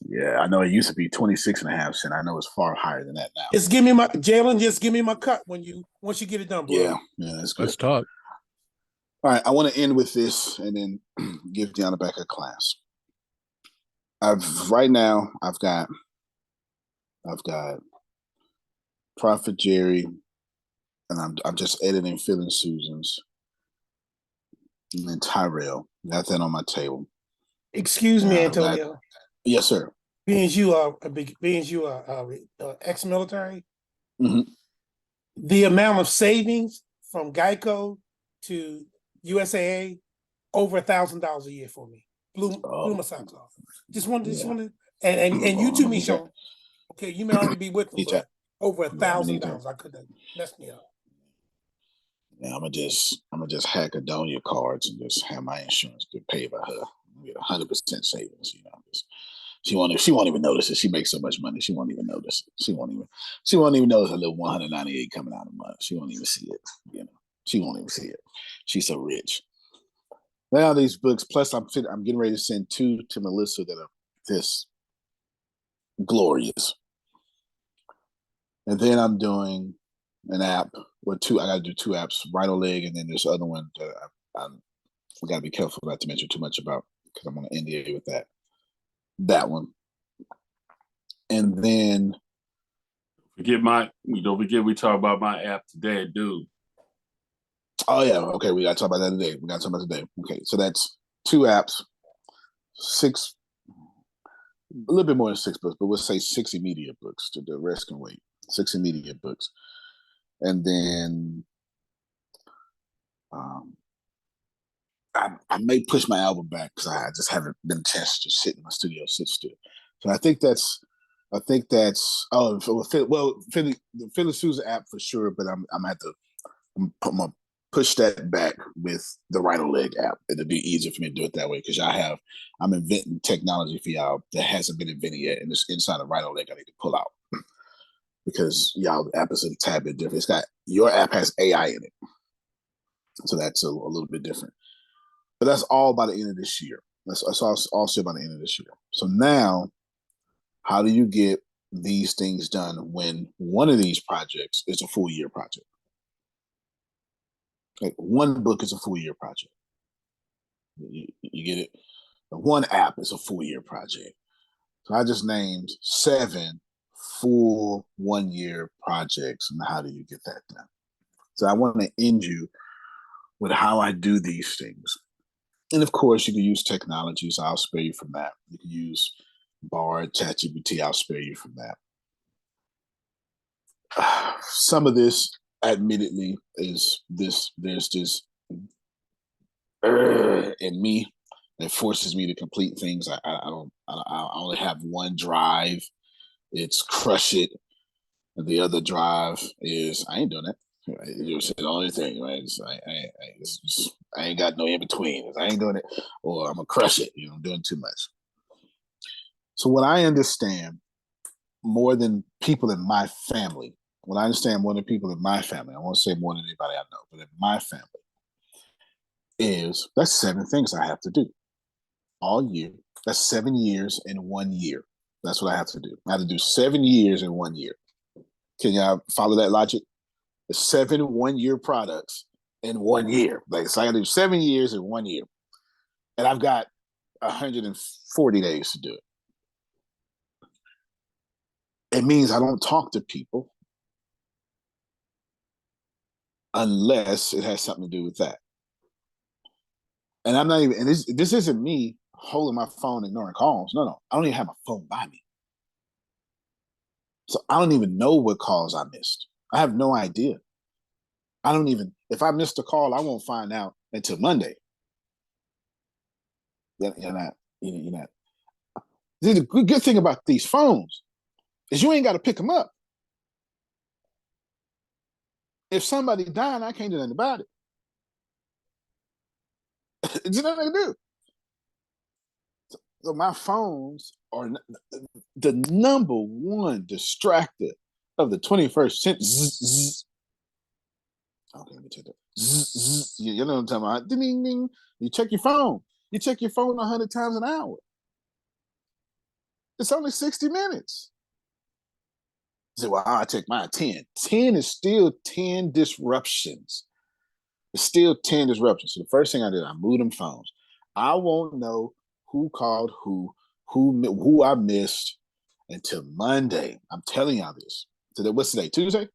yeah. I know it used to be 26.5 cents. I know it's far higher than that now. Just give me my Jalen. Just give me my cut once you get it done, bro. Yeah, that's good. Let's talk. All right, I want to end with this and then give Deanna back a class. I've got Prophet Jerry, and I'm just editing Feeling Susan's, and then Tyrell. Got that on my table. Excuse me, Antonio. Yes, sir. Being you are ex-military, the amount of savings from Geico to USAA over $1,000 a year for me. Blew my socks off. Just wanted, and you too, Michon. Okay, you may already be with them, but over $1,000, I could have messed me up. Yeah, I'm gonna just hack Adonia cards and just have my insurance get paid by her. Get 100% savings. She won't even notice it. She makes so much money, she won't even notice it. She won't even notice a little 198 coming out a month. She won't even see it. She won't even see it. She's so rich. Now these books, plus I'm getting ready to send 2 to Melissa that are this glorious. And then I'm doing an app or 2. I got to do 2 apps, Right O Leg, and then this other one that we got to be careful not to mention too much about because I'm going to NDA with that one. And then don't forget we talk about my app today, dude. Oh yeah, okay, we got to talk about that today. Okay, so that's 2 apps, 6, a little bit more than 6 books, but we'll say 6 immediate books. The rest can wait. 6 immediate books, and then I may push my album back because I just haven't been a chance to sit in my studio, sit still. So I think that's the Philly Susan app for sure, but I'm gonna push that back with the Right O Leg app. It'll be easier for me to do it that way because I'm inventing technology for y'all that hasn't been invented yet, and it's inside of Right O Leg I need to pull out because y'all app is a tad bit different. Your app has AI in it, so that's a little bit different. But that's all by the end of this year. That's also by the end of this year. So now, how do you get these things done when one of these projects is a full year project? Like one book is a full year project. You get it? One app is a full year project. So I just named 7 full 1 year projects. And how do you get that done? So I want to end you with how I do these things. And of course, you can use technology, so I'll spare you from that. You can use Bard, ChatGPT, I'll spare you from that. Some of this, admittedly, is there's this in me that forces me to complete things. I only have one drive. It's crush it. And the other drive is I ain't doing that. It's the only thing, right? I ain't got no in between. I ain't doing it, or I'm gonna crush it. I'm doing too much. So what I understand more than people in my family, I won't say more than anybody I know, but in my family, is that's 7 things I have to do all year. That's 7 years in 1 year. That's what I have to do. I have to do 7 years in 1 year. Can y'all follow that logic? 7 1-year products in 1 year. So I got to do 7 years in 1 year. And I've got 140 days to do it. It means I don't talk to people unless it has something to do with that. And I'm not even, and this isn't me holding my phone, ignoring calls. No. I don't even have my phone by me. So I don't even know what calls I missed. I have no idea. If I missed a call, I won't find out until Monday. You're not. The good thing about these phones is you ain't got to pick them up. If somebody died, I can't do nothing about it. It's nothing I can do. So my phones are the number one distractor of the 21st century. Okay, let me check that. You know what I'm talking about? Ding, ding, ding. You check your phone. You check your phone 100 times an hour. It's only 60 minutes. You say, well, I take mine 10. 10 is still 10 disruptions. It's still 10 disruptions. So the first thing I did, I moved them phones. I won't know who called who I missed until Monday. I'm telling y'all this. So what's today? Tuesday?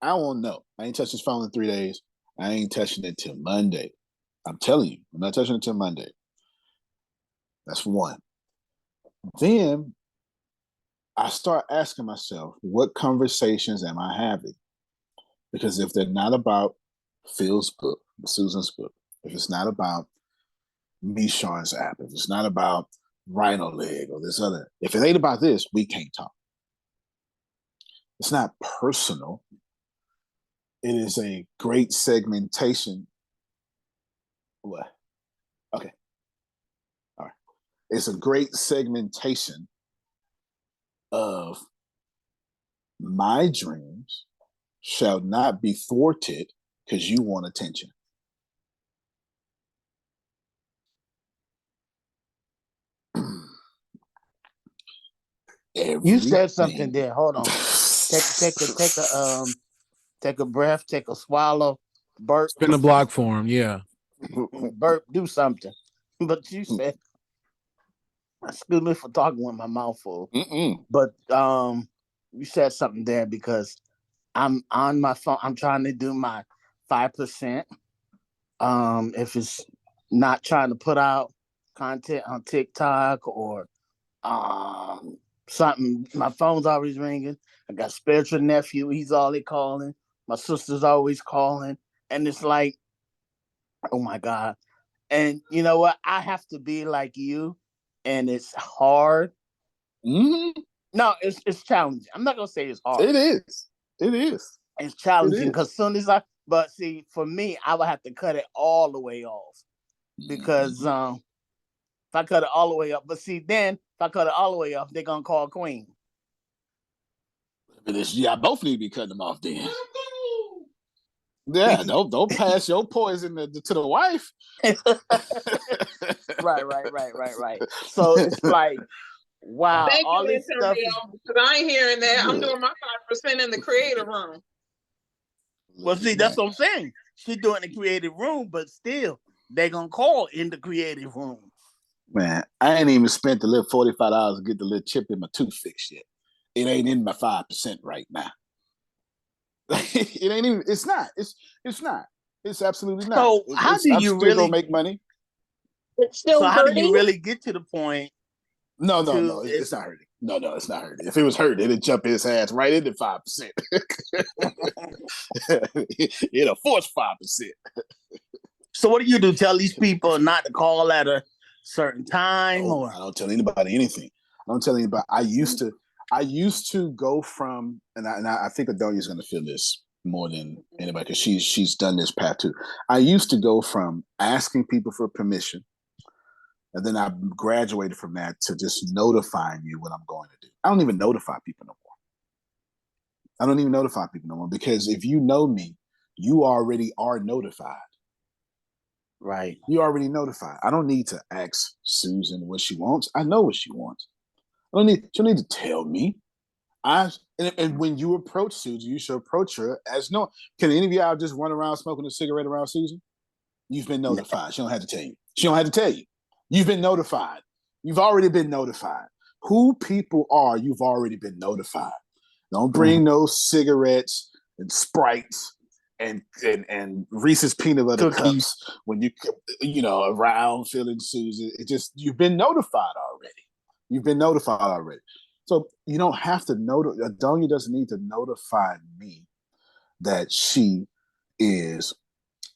I won't know. I ain't touched his phone in 3 days. I ain't touching it till Monday. I'm telling you, I'm not touching it till Monday. That's one. Then I start asking myself, what conversations am I having? Because if they're not about Phil's book, Susan's book, if it's not about Mishon's app, if it's not about Rhino Leg or this other, if it ain't about this, we can't talk. It's not personal. It is a great segmentation. What? Okay. All right. It's a great segmentation of my dreams shall not be thwarted because you want attention. You said something there. Hold on. Take a breath, take a swallow, burp. Spin the block for him, yeah. Burp, do something. But you said, excuse me for talking with my mouth full. But you said something there because I'm on my phone. I'm trying to do my 5%. If it's not trying to put out content on TikTok or something, my phone's always ringing. I got spiritual nephew, he's always calling. My sister's always calling. And it's like, oh my God. And you know what? I have to be like you, and it's hard. No, it's challenging. I'm not gonna say it's hard. It is. It is. It's challenging because soon as but see, for me, I would have to cut it all the way off because if I cut it all the way off, but see, then if I cut it all the way off, they're gonna call Queen. Yeah, both need to be cutting them off then. Yeah, don't pass your poison to the wife. Right. So it's like, wow, Thank all you, this stuff. because I ain't hearing that. I'm doing my 5% in the creative room. Well, see, that's what I'm saying. She's doing the creative room, but still, they're gonna call in the creative room. Man, I ain't even spent the little $45 to get the little chip in my tooth fixed yet. It ain't in my 5% right now. It ain't even. It's not. It's not. It's absolutely not. So how do you really gonna make money? It's still so hurting. How do you really get to the point? No, it's not hurting. No, it's not hurting. If it was hurting, it'd jump his ass right into 5%. It'll force 5%. So what do you do? Tell these people not to call at a certain time, or I don't tell anybody anything. I don't tell anybody. I used to go from, and I think Adonia's going to feel this more than anybody because she's done this path too. I used to go from asking people for permission, and then I graduated from that to just notifying you what I'm going to do. I don't even notify people no more. I don't even notify people no more because if you know me, you already are notified. Right. You already notified. I don't need to ask Susan what she wants. I know what she wants. She don't need to tell me. And when you approach Susan, you should approach her as no. Can any of y'all just run around smoking a cigarette around Susan? You've been notified. She don't have to tell you. She don't have to tell you. You've been notified. You've already been notified. Who people are, you've already been notified. Don't bring no cigarettes and Sprites and Reese's peanut butter cups when you around feeling Susan. It just you've been notified already. You've been notified already. So you don't have to notify. Adonia doesn't need to notify me that she is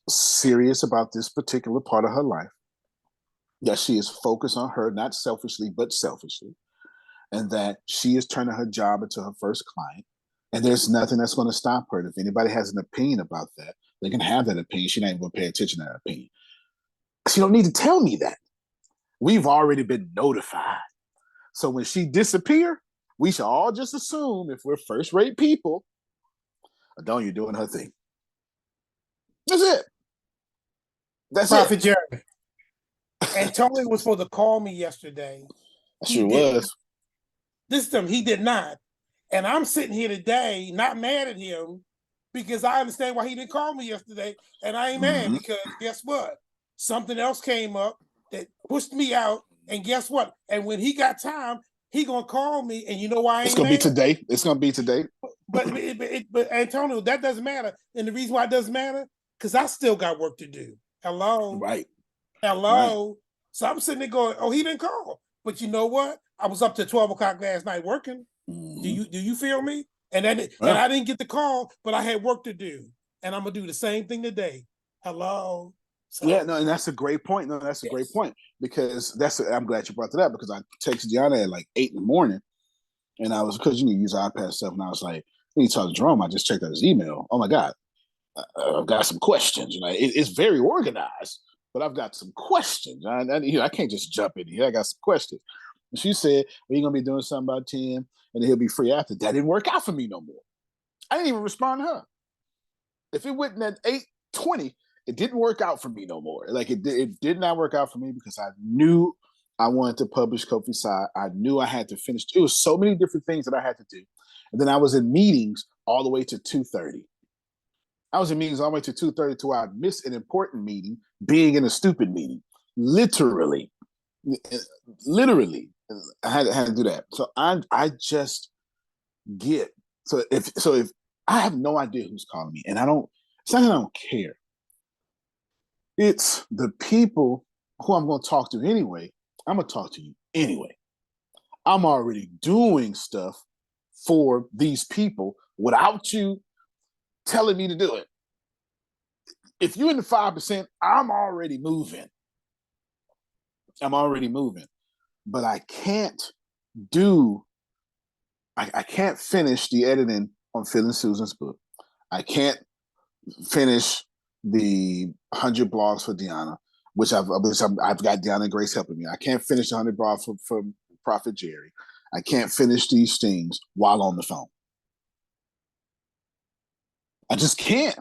serious about this particular part of her life, that she is focused on her, not selfishly, but selfishly, and that she is turning her job into her first client. And there's nothing that's going to stop her. If anybody has an opinion about that, They can have that opinion. She's not even going to pay attention to that opinion. She don't need to tell me that. We've already been notified. So when she disappear, we should all just assume, if we're first-rate people, Adonia doing her thing. That's it. That's Prophet it. Jeremy. And Tony was supposed to call me yesterday. I sure was. This time he did not. And I'm sitting here today not mad at him because I understand why he didn't call me yesterday. And I ain't mad because guess what? Something else came up that pushed me out. And guess what? And when he got time, he gonna call me. And you know why I ain't It's gonna mad? be today. It's gonna be today. But Antonio, that doesn't matter. And the reason why it doesn't matter, because I still got work to do. Hello. Right. Hello. Right. So I'm sitting there going, oh, he didn't call. But you know what? I was up to 12 o'clock last night working. Do you feel me? And then and I didn't get the call, but I had work to do. And I'm gonna do the same thing today. Hello. So, yeah, no, and that's a great point. No, that's a great point, because I'm glad you brought that up, because I texted Deanna at like 8 in the morning, and I was, because you need to use iPad stuff, and I was like, I need to talk to Jerome. I just checked out his email. Oh my God, I've got some questions. You know, it's very organized, but I've got some questions. I can't just jump in here. I got some questions. And she said, well, you're gonna be doing something by 10, and then he'll be free after. That didn't work out for me no more. I didn't even respond to her. If it went at 8:20. It didn't work out for me no more. Like it did not work out for me, because I knew I wanted to publish Kofi Side. I knew I had to finish. It was so many different things that I had to do. And then I was in meetings all the way to 2:30. I was in meetings all the way to 2:30 till I missed an important meeting, being in a stupid meeting. Literally, I had to do that. So I just get, so if I have no idea who's calling me, and it's not that I don't care. It's the people who I'm going to talk to anyway. I'm going to talk to you anyway. I'm already doing stuff for these people without you telling me to do it. If you're in the 5%, I'm already moving. But I can't finish the editing on Phil and Susan's book. I can't finish the 100 blogs for Deanna, which I've got Deanna and Grace helping me. I can't finish the 100 blogs for Prophet Jerry. I can't finish these things while on the phone. I just can't.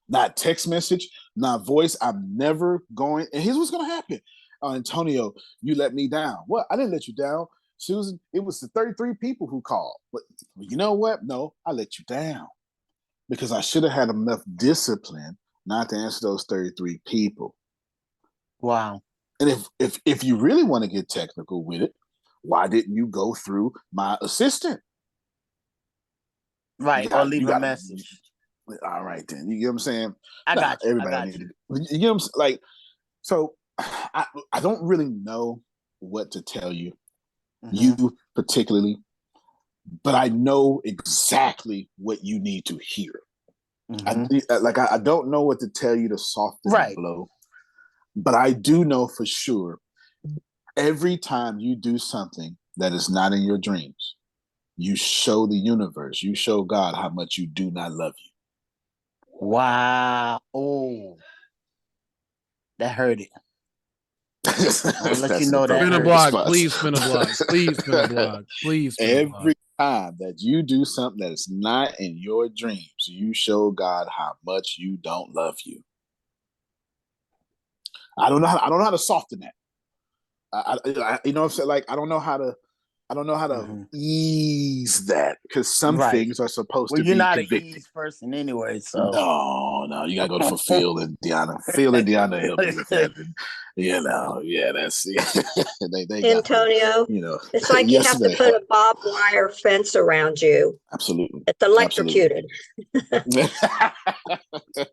Not text message, not voice. I'm never going. And here's what's going to happen. Antonio, you let me down. What? I didn't let you down. Susan, it was the 33 people who called. But you know what? No, I let you down, because I should have had enough discipline not to answer those 33 people. Wow. And if you really want to get technical with it, why didn't you go through my assistant? Right, or leave a message. All right, then. You get what I'm saying? I got you. Everybody needed it. You get what I'm saying? Like, so I don't really know what to tell you, you particularly, but I know exactly what you need to hear. I don't know what to tell you to soften the blow, but I do know for sure, every time you do something that is not in your dreams, you show the universe, you show God how much you do not love you. Wow. Oh, that hurt it. I'll let you know that. Spin a block, please spin a block. Please spin a block. Please spin a block. Every time that you do something that is not in your dreams, you show God how much you don't love you. I don't know how to soften that. You know what I'm saying? Like, I don't know how to ease that, because some things are supposed to be not convicting. an ease person anyway, so no, you gotta go for Phil and Deanna. Phil and Deanna help you with that. That's they Antonio. Got, it's like you have to put a barbed wire fence around you. Absolutely, it's electrocuted.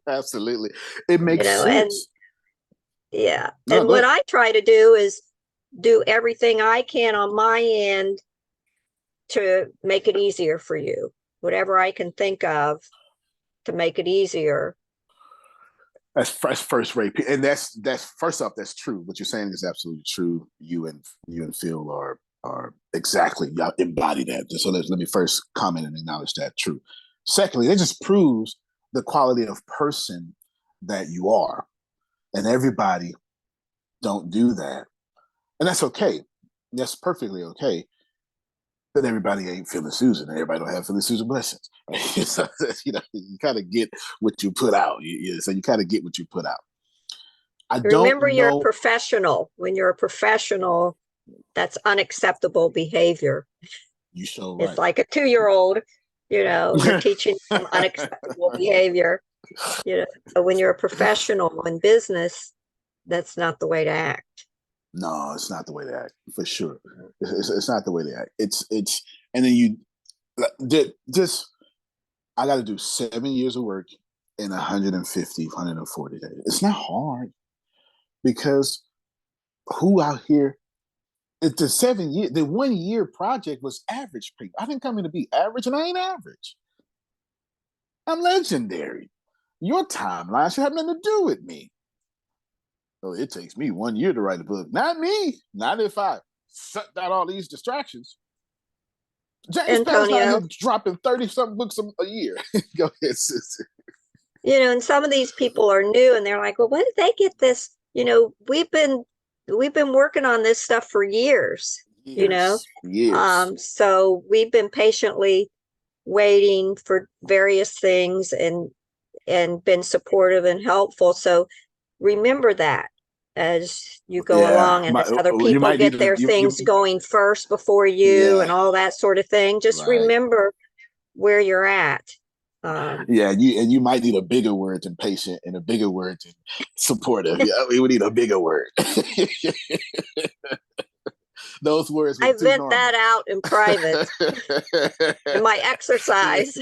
Absolutely, it makes sense. And what I try to do is do everything I can on my end to make it easier for you. Whatever I can think of to make it easier. That's first rate, and that's first off, that's true. What you're saying is absolutely true. You and Phil are exactly, y'all embody that. So let me first comment and acknowledge that true. Secondly, it just proves the quality of person that you are. And everybody don't do that. And that's okay. That's perfectly okay. But everybody ain't Philly Susan. Everybody don't have Philly Susan blessings. Right? So, you know, you kind of get what you put out. So you kind of get what you put out. I Remember, don't you're a know. professional. When you're a professional, that's unacceptable behavior. You so right. It's like a 2-year-old, you know, you're teaching them unacceptable behavior. You know, so when you're a professional in business, that's not the way to act. No, it's not the way to act, for sure. It's not the way to act. It's and then you just I got to do 7 years of work in 150, 140 days. It's not hard because who out here? It's the 7 year, the 1 year project was average people. I didn't come in to be average, and I ain't average. I'm legendary. Your timeline should have nothing to do with me. So it takes me 1 year to write a book. Not me. Not if I sucked out all these distractions. James Bell's not here dropping 30-something books a year. Go ahead, sister. You know, and some of these people are new and they're like, well, when did they get this? You know, we've been working on this stuff for years. You know? Years. So we've been patiently waiting for various things and been supportive and helpful. So remember that as you go along, and as other people get their things going first before you and all that sort of thing, just remember where you're at. You might need a bigger word than patient and a bigger word than supportive. Yeah, we would need a bigger word. Those words. I vent that out in private in my exercise.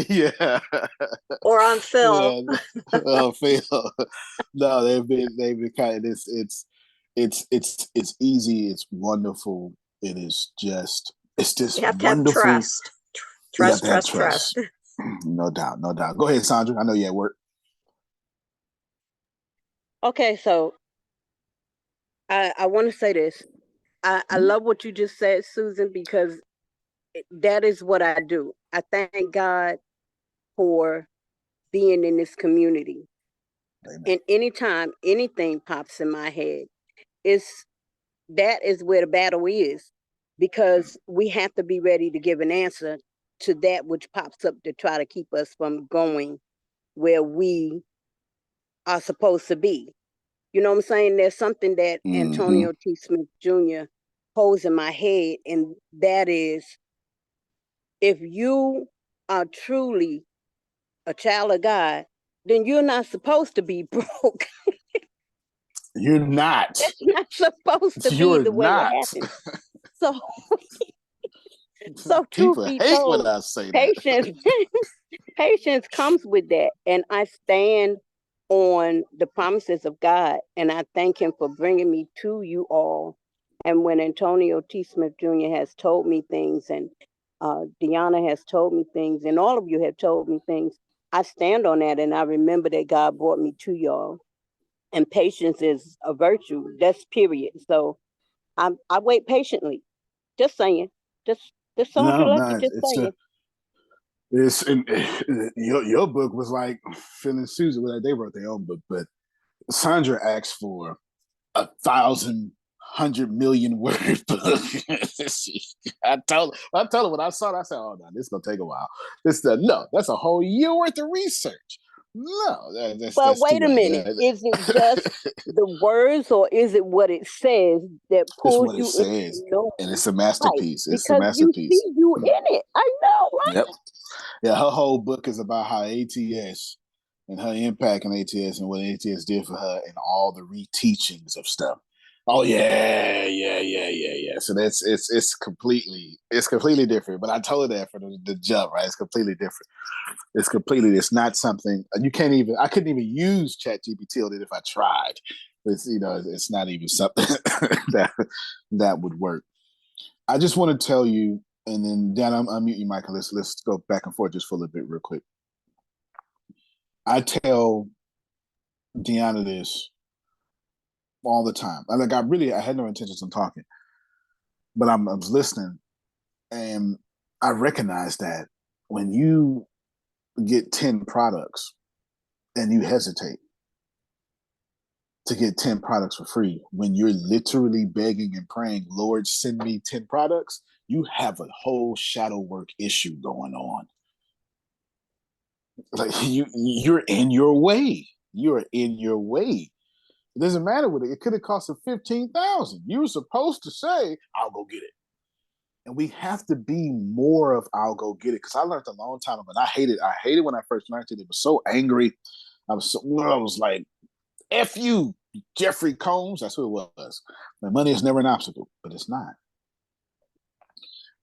Yeah. Or on film. Yeah. Film. No, they've been kind of it's easy. It's wonderful. It's just you have to wonderful. Have trust. Trust. No doubt. Go ahead, Sandra. I know you're at work. Okay, so I want to say this. I love what you just said, Susan, because that is what I do. I thank God for being in this community. Amen. And anytime anything pops in my head, that is where the battle is, because we have to be ready to give an answer to that which pops up to try to keep us from going where we are supposed to be. You know what I'm saying? There's something that Antonio T. Smith Jr. holds in my head, and that is, if you are truly a child of God, then you're not supposed to be broke. You're not. It's not supposed to be the way it happens. So truth be told, when I say patience, patience comes with that. And I stand on the promises of God, and I thank him for bringing me to you all. And when Antonio T. Smith Jr. has told me things, and Deanna has told me things, and all of you have told me things, I stand on that, and I remember that God brought me to y'all. And patience is a virtue. That's period. So I wait patiently. Just saying. Just Sandra Lucky, just saying. Your book was like Phil and Susan. Well, they wrote their own book, but Sandra asked for 1,100,000,000 word book. I told her when I saw it, I said, "Oh no, this is gonna take a while." That's a whole year worth of research. No, that's wait a minute. Is it just the words, or is it what it says that pulls you in? And it's a masterpiece. Right. It's a masterpiece. You see you in it. I know, right? Yep. Yeah, her whole book is about how ATS and her impact on ATS and what ATS did for her and all the reteachings of stuff. Oh yeah. So it's completely different. But I told her that for the jump, right? It's completely different. It's not something you can't even. I couldn't even use ChatGPT on it if I tried. It's not even something that would work. I just want to tell you, and then Dan, I'll mute you, Michael. Let's go back and forth just for a little bit, real quick. I tell Deanna this all the time. I had no intentions of talking, but I was listening, and I recognize that when you get 10 products and you hesitate, to get 10 products for free when you're literally begging and praying, Lord, send me 10 products. You have a whole shadow work issue going on. Like you're in your way. You're in your way. It doesn't matter what it could have cost of $15,000. You were supposed to say, I'll go get it. And we have to be more of I'll go get it. Because I learned a long time ago. And I hated when I first learned it. It was so angry. I was like, F you, Jeffrey Combs. That's who it was. My money is never an obstacle, but it's not.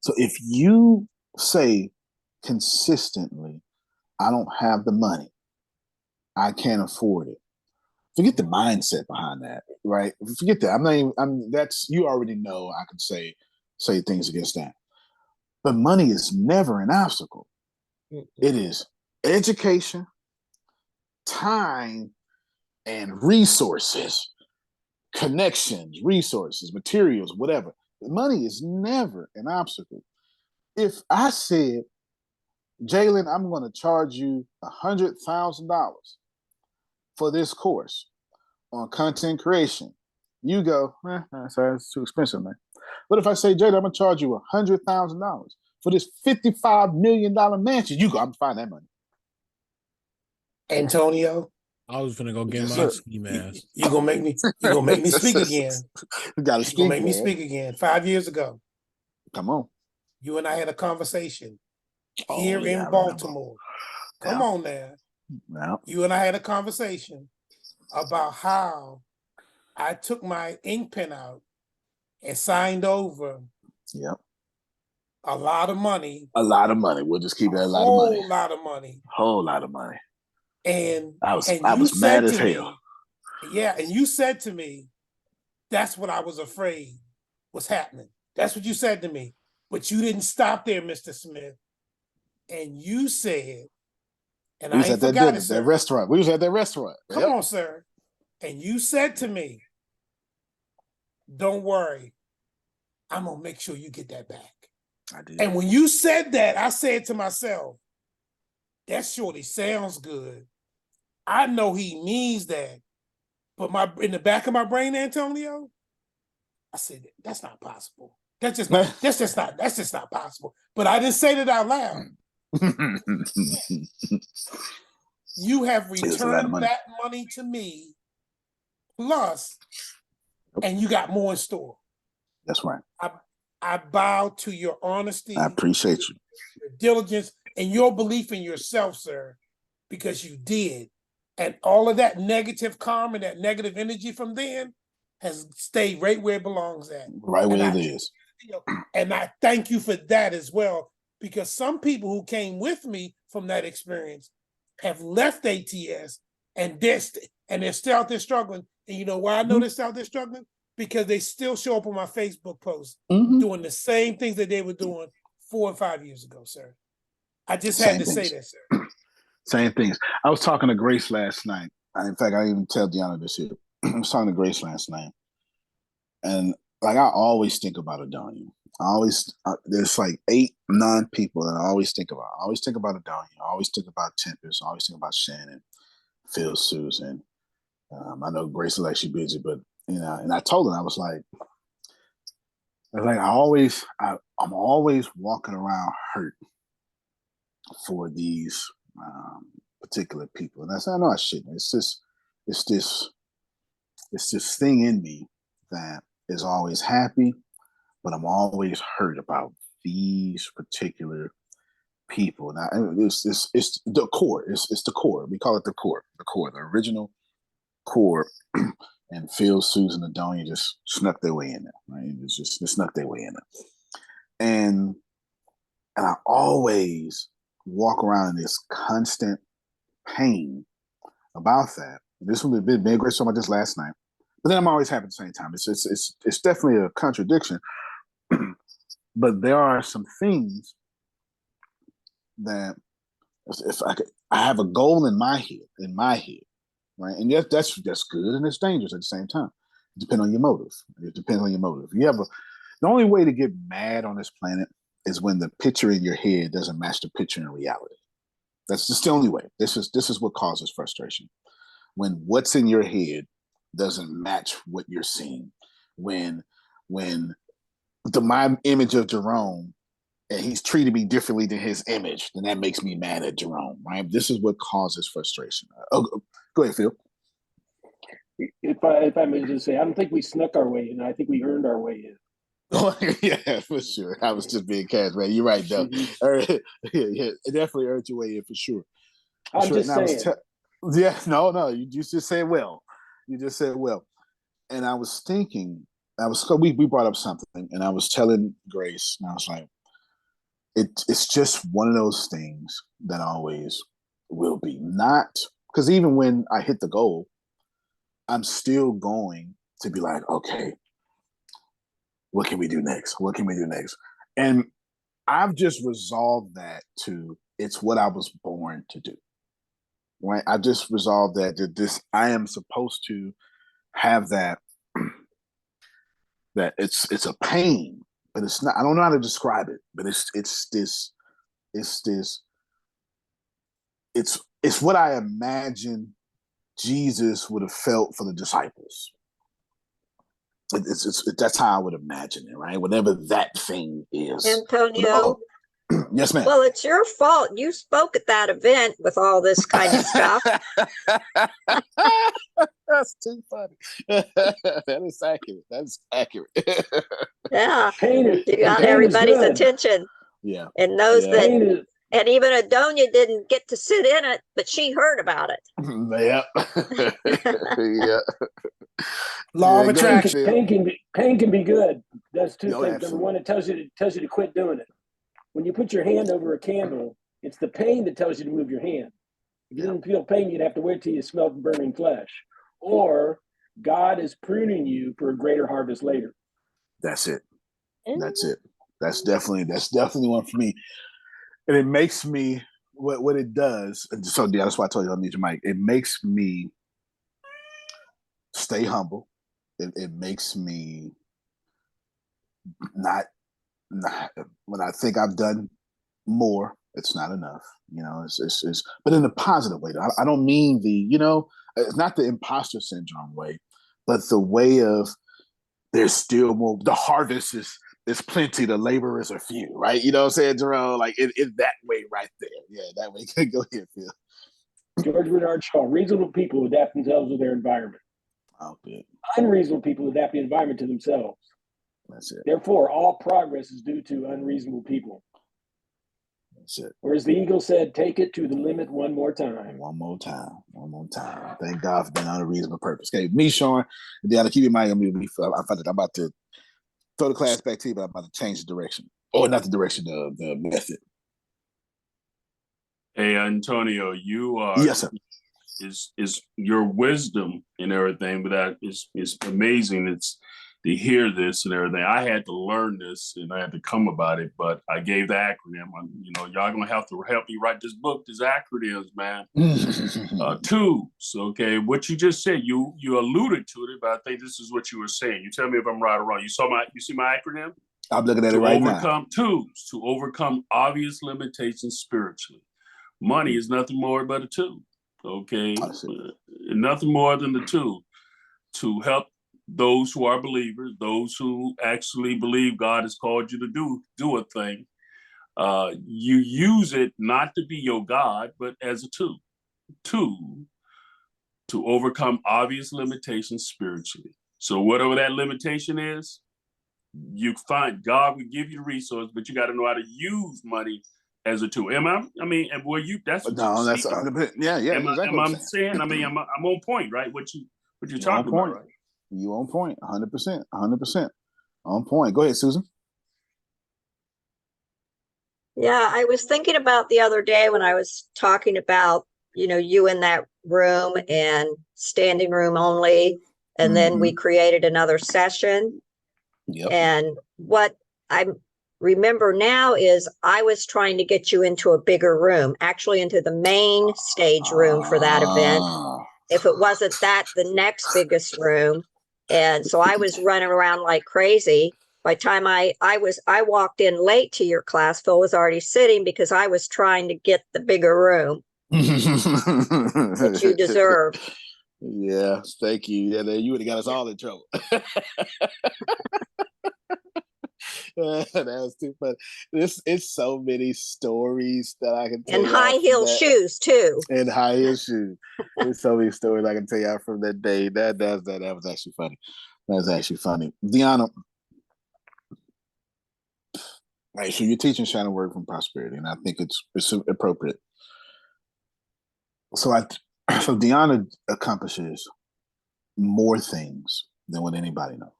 So if you say consistently, I don't have the money, I can't afford it. Forget the mindset behind that, right? Forget that. That's, you already know I can say things against that. But money is never an obstacle. It is education, time, and resources, connections, resources, materials, whatever. Money is never an obstacle. If I said, Jalen, I'm going to charge you $100,000 for this course on content creation, you go, sorry, it's too expensive, man. But if I say, Jalen, I'm going to charge you $100,000 for this $55 million mansion, you go, I'm fine that money. Antonio, I was gonna go get my ski mask. You gonna make me speak again. You gotta speak. Make me speak again. 5 years ago. Come on. You and I had a conversation here in Baltimore. Come on now. Yeah. You and I had a conversation about how I took my ink pen out and signed over a lot of money. A lot of money. We'll just keep that a lot of money. Whole lot of money. And I was mad as hell. And you said to me, that's what I was afraid was happening. That's what you said to me. But you didn't stop there, Mr. Smith. And you said, and I ain't forgot it, sir. That restaurant. We was at that restaurant. Come on, sir. And you said to me, don't worry. I'm going to make sure you get that back. I did. And when you said that, I said to myself, that surely sounds good. I know he means that. But in the back of my brain, Antonio, I said, that's not possible. That's just not possible. But I didn't say that out loud. You have returned that money to me, plus, and you got more in store. That's right. I bow to your honesty. I appreciate you. Your diligence and your belief in yourself, sir, because you did. And all of that negative karma, that negative energy from then has stayed right where it belongs at. Right where it is. And I thank you for that as well, because some people who came with me from that experience have left ATS and they're still out there struggling. And you know why I know they're still out there struggling? Because they still show up on my Facebook posts doing the same things that they were doing 4 and 5 years ago, sir. I just had to say that, sir. Same things. I was talking to Grace last night. In fact, I didn't even tell Deanna this here. I was talking to Grace last night. And like, I always think about Adonia. There's like 8, 9 people that I always think about. I always think about Adonia. I always think about Tempest. I always think about Shannon, Phil, Susan. I know Grace is actually busy, but and I told her, I was like I'm always walking around hurt for these particular people. And I said, I know I shouldn't. It's this thing in me that is always happy, but I'm always hurt about these particular people. Now, it's the core. It's the core. We call it the core. The core, the original core. And Phil, Susan, and Adonia just snuck their way in there. Right? They snuck their way in there. And I always walk around in this constant pain about that. This was a big great talking about this last night. But then I'm always happy at the same time. It's definitely a contradiction. But there are some things that if I have a goal in my head, right? And that's good and it's dangerous at the same time. It depends on your motive. It depends on your motive. The only way to get mad on this planet is when the picture in your head doesn't match the picture in reality. That's just the only way. This is what causes frustration. When what's in your head doesn't match what you're seeing. When my image of Jerome, and he's treated me differently than his image, then that makes me mad at Jerome, right? This is what causes frustration. Oh, go ahead, Phil. If I may just say, I don't think we snuck our way in. I think we earned our way in. Oh, yeah, for sure. I was just being cast, man. You're right, though. Yeah, it definitely earned your way in for sure. I'm just saying. No, you just said well. You just said well. And I was thinking, we brought up something, and I was telling Grace, and I was like, it's just one of those things that always will be. Not because even when I hit the goal, I'm still going to be like, okay, what can we do next? What can we do next? And I've just resolved that to it's what I was born to do. Right? I just resolved that I am supposed to have that it's a pain, but it's not. I don't know how to describe it, but it's what I imagine Jesus would have felt for the disciples. That's how I would imagine it, right? Whatever that thing is. Antonio. Yes, ma'am. Well, it's your fault. You spoke at that event with all this kind of stuff. That's too funny. That is accurate. That's accurate. Yeah. You got everybody's attention. Yeah. And knows that. And even Adonia didn't get to sit in it, but she heard about it. Yep. Yeah. Law of attraction. Pain can be good. That's two things. Absolutely. Number one, it tells you to quit doing it. When you put your hand over a candle, it's the pain that tells you to move your hand. If you didn't feel pain, you'd have to wait till you smelled burning flesh. Or God is pruning you for a greater harvest later. That's it. That's it. That's definitely one for me. And it makes me what it does. And so yeah, that's why I told you I need your mic. It makes me stay humble. It makes me not when I think I've done more, it's not enough. You know, it's but in a positive way. I don't mean it's not the imposter syndrome way, but the way of there's still more. The harvest is plenty, the laborers are few, right? You know what I'm saying, Jerome? Like in that way right there. Yeah, that way. Go ahead, Phil. George Bernard Shaw, reasonable people adapt themselves to their environment. Oh, good. Unreasonable people adapt the environment to themselves. That's it. Therefore, all progress is due to unreasonable people. That's it. Or as the eagle said, take it to the limit one more time. One more time. Thank God for being on a reasonable purpose. Okay, me, Sean, Deanna, keep your mind on me. I'm about to throw the class back to you, but I'm about to change the direction. Or not the direction, the method. Hey, Antonio, you are... Yes, sir. Is your wisdom and everything, but that is amazing. It's to hear this and everything. I had to learn this and I had to come about it, but I gave the acronym. Y'all gonna have to help me write this book. These acronyms, man. Twos. Okay, what you just said, you alluded to it, but I think this is what you were saying. You tell me if I'm right or wrong. You see my acronym? I'm looking at it right now. To overcome obvious limitations spiritually. Money is nothing more but a tool. Okay, nothing more than the tool to help those who are believers, those who actually believe God has called you to do a thing. You use it not to be your God, but as a tool to overcome obvious limitations spiritually. So whatever that limitation is, you find God will give you the resource, but you got to know how to use money as a tool. That's what that's 100%. Yeah. Am I saying? I mean, I'm on point, right? What you're talking about, right? You on point, 100%, on point. Go ahead, Susan. Yeah, I was thinking about the other day when I was talking about, you in that room and standing room only, and then we created another session. Yep. And what I remember now is I was trying to get you into a bigger room, actually into the main stage room for that event. If it wasn't that, the next biggest room. And so I was running around like crazy. By the time I walked in late to your class, Phil was already sitting because I was trying to get the bigger room that you deserve. Yeah, thank you. Yeah, you would have got us all in trouble. That was too funny. It's so many stories that I can tell And y'all high from heel that. shoes too. And high heel shoes. There's so many stories I can tell y'all from that day. That was actually funny. That was actually funny. Deanna, right, so you're teaching Shannon Word from Prosperity, and I think it's appropriate. So so Deanna accomplishes more things than what anybody knows.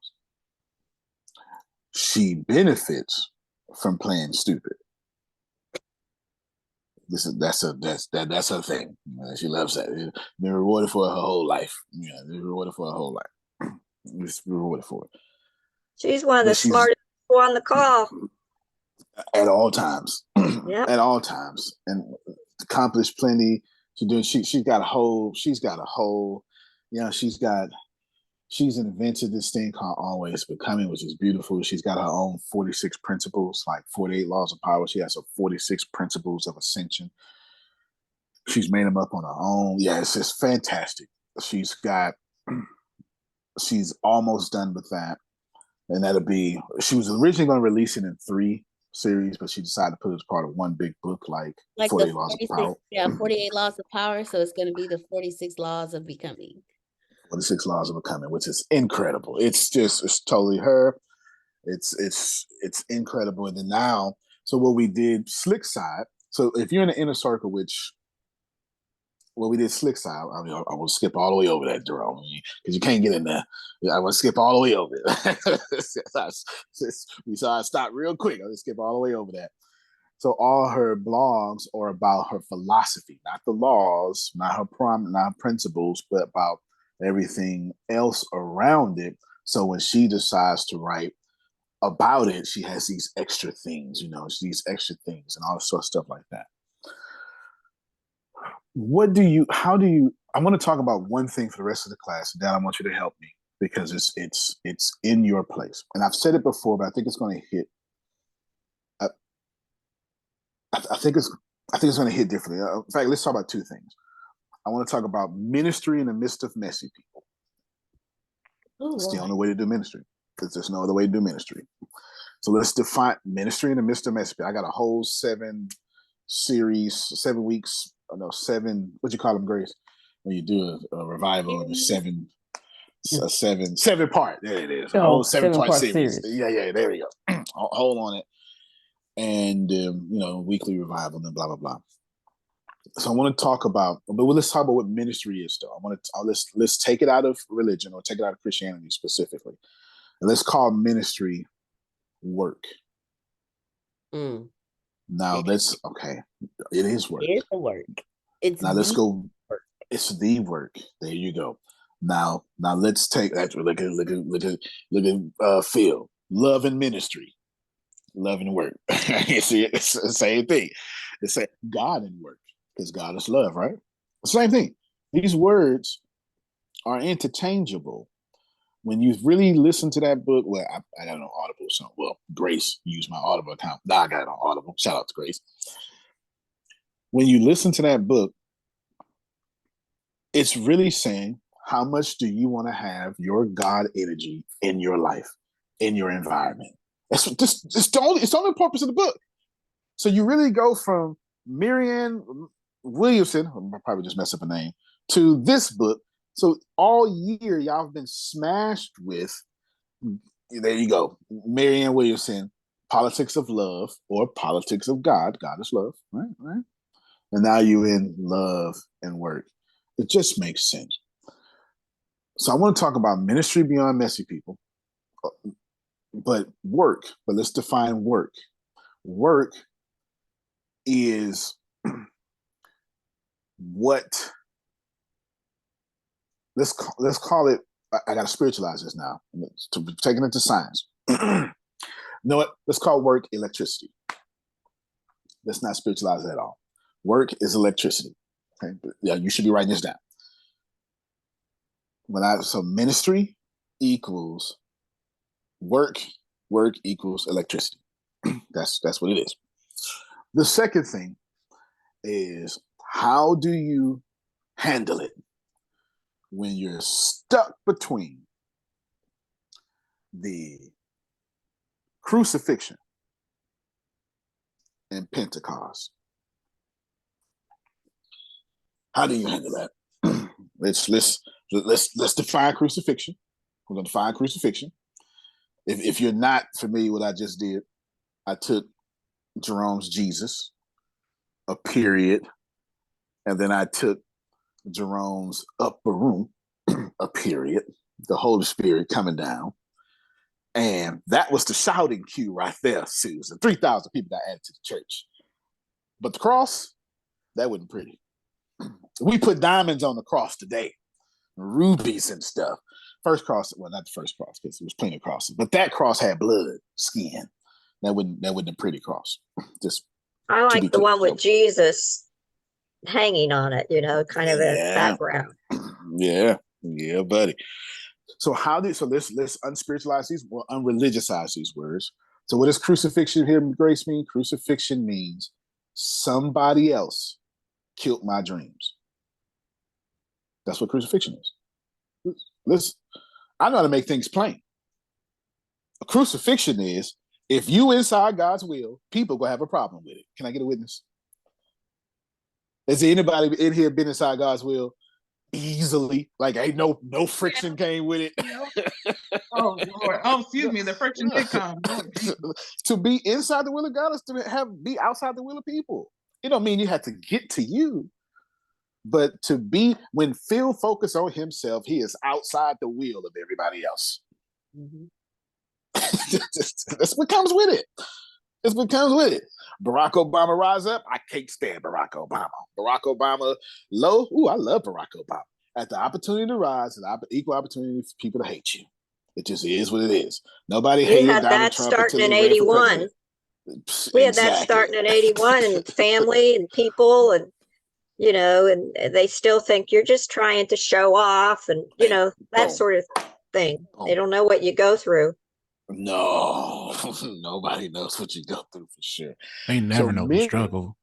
She benefits from playing stupid. That's her thing. She loves that. Been rewarded for her whole life. Yeah, been rewarded for her whole life. Just rewarded for it. She's one of the smartest people on the call. At all times. Yep. At all times. And accomplished plenty. She's got a whole, she's invented this thing called Always Becoming, which is beautiful. She's got her own 46 principles, like 48 laws of power. She has her 46 principles of ascension. She's made them up on her own. Yeah, it's just fantastic. She's almost done with that. And she was originally going to release it in 3 series, but she decided to put it as part of one big book, like 48 Laws of Power. Yeah, 48 Laws of Power. So it's going to be the 46 Laws of Becoming. 46 Laws of Becoming, which is incredible. It's totally her. It's incredible. And then now, so what we did, Slick Side. So if you're in the inner circle, what we did Slick Side, I mean, I will skip all the way over that, Jerome, because you can't get in there. I will skip all the way over it. So I stopped real quick. I'll skip all the way over that. So all her blogs are about her philosophy, not the laws, not her principles, but about everything else around it. So when she decides to write about it, she has these extra things, these extra things and all sorts of stuff like that. I want to talk about one thing for the rest of the class, and then I want you to help me because it's in your place. And I've said it before, but I think it's going to hit. I think it's going to hit differently. In fact, let's talk about 2 things. I want to talk about ministry in the midst of messy people. It's the only way to do ministry because there's no other way to do ministry. So let's define ministry in the midst of messy people. I got a whole 7 weeks. No, 7. What you call them, Grace? When you do a revival, the 7 part. There it is. A whole 7-part series. Yeah. There we go. Hold on it, and weekly revival, and blah blah blah. So I want to talk about, but let's talk about what ministry is, though. Let's take it out of religion or take it out of Christianity specifically, and let's call ministry work. Now let's it is work. It's the work. Let's go. Work. It's the work. There you go. Now let's take that. Look at Phil. Love and ministry. Love and work. You see, it's the same thing. It's God and work because God is love, right? Same thing. These words are interchangeable. When you really listen to that book, well, I got it on Audible, so Grace used my Audible account. Now I got it on Audible. Shout out to Grace. When you listen to that book, it's really saying, how much do you want to have your God energy in your life, in your environment? It's the only purpose of the book. So you really go from Marianne Williamson, I'll probably just mess up a name, to this book. So all year y'all have been smashed with, there you go, Marianne Williamson, Politics of Love or Politics of God. God is love, right? And now you're in love and work. It just makes sense. So I want to talk about ministry beyond messy people, but work. But let's define work. Work is what, let's call it, I got to spiritualize this now, taking it to science. You know what? Let's call work electricity. Let's not spiritualize it at all. Work is electricity. Okay? Yeah, you should be writing this down. So ministry equals work equals electricity. That's what it is. The second thing is, how do you handle it? when you're stuck between the crucifixion and Pentecost. How do you handle that? Let's define crucifixion. We're going to define crucifixion. If you're not familiar with what I just did, I took Jerome's Jesus, a period, and then I took Jerome's upper room, a period, the Holy Spirit coming down. And that was the shouting cue right there, Susan. 3,000 people got added to the church. But the cross, that wasn't pretty. We put diamonds on the cross today, rubies and stuff. First cross, well, not the first cross, because it was plenty of crosses, but that cross had blood, skin. That wasn't a pretty cross. Just I like the one with Jesus hanging on it, kind of a background. Yeah, buddy. So let's unspiritualize these, or unreligiousize these words. So what does crucifixion here, Grace, mean? Crucifixion means somebody else killed my dreams. That's what crucifixion is. I know how to make things plain. A crucifixion is, if you inside God's will, people gonna have a problem with it. Can I get a witness? Has anybody in here been inside God's will easily? Like, ain't no friction came with it. Oh Lord! Oh, excuse me. The friction did come. To be inside the will of God is to be outside the will of people. It don't mean you have to get to you, but to be, when Phil focused on himself, he is outside the will of everybody else. Mm-hmm. That's what comes with it. That's what comes with it. Barack Obama rise up. I can't stand Barack Obama. Barack Obama low. Ooh, I love Barack Obama. At the opportunity to rise, and equal opportunity for people to hate you. It just is what it is. Nobody hated Donald Trump. We had that starting in 81. We had that starting in 81, and family and people, and and they still think you're just trying to show off, and that sort of thing. They don't know what you go through. No, nobody knows what you go through for sure. They never know the struggle.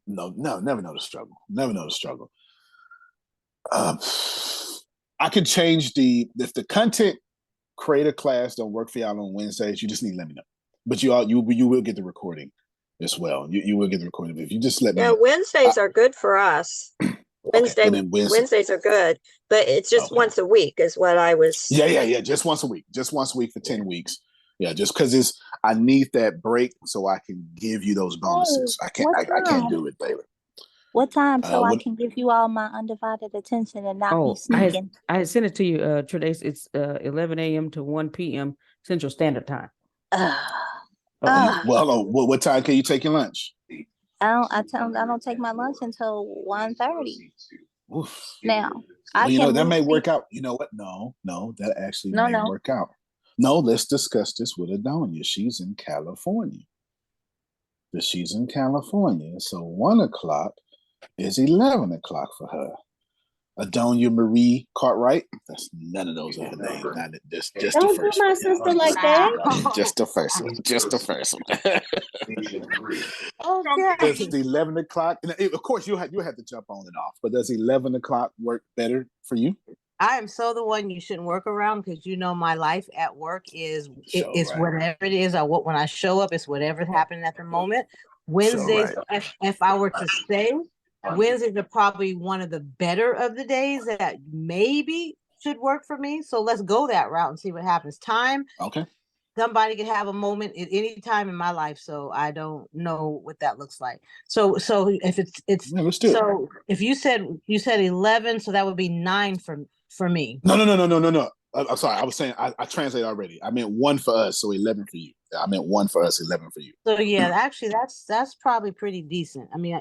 No, never know the struggle. Never know the struggle. I could change if the content creator class don't work for y'all on Wednesdays, you just need to let me know. But you will get the recording as well. You will get the recording if you just let me know. Wednesdays are good for us. Wednesdays are good, but it's just once a week is what I was. Yeah. Just once a week for 10 weeks. Yeah, just because I need that break so I can give you those bonuses. I can't do it, Taylor. What time so I can give you all my undivided attention and not be sneaking? I had sent it to you, Trades. It's 11 a.m. to 1 p.m. Central Standard Time. What time can you take your lunch? I don't take my lunch until 1:30. Now, that may work out. You know what? No, that actually may work out. No, let's discuss this with Adonia. She's in California. So 1 o'clock is 11 o'clock for her. Adonia Marie Cartwright. That's none of those other names. Not just don't the first do my one. sister like that. Just the first one. Okay. Does 11 o'clock? And of course, you have to jump on and off. But does 11 o'clock work better for you? I am so the one you shouldn't work around, because my life at work is whatever it is. When I show up, it's whatever's happening at the moment. Wednesdays, if I were to say, Wednesdays are probably one of the better of the days that maybe should work for me. So let's go that route and see what happens. Time. Okay. Somebody can have a moment at any time in my life, so I don't know what that looks like. So if if you said 11, so that would be 9 for me. No. I'm sorry. I was saying I translated already. I meant 1 for us, so 11 for you. I meant 1 for us, 11 for you. So actually, that's probably pretty decent. I mean,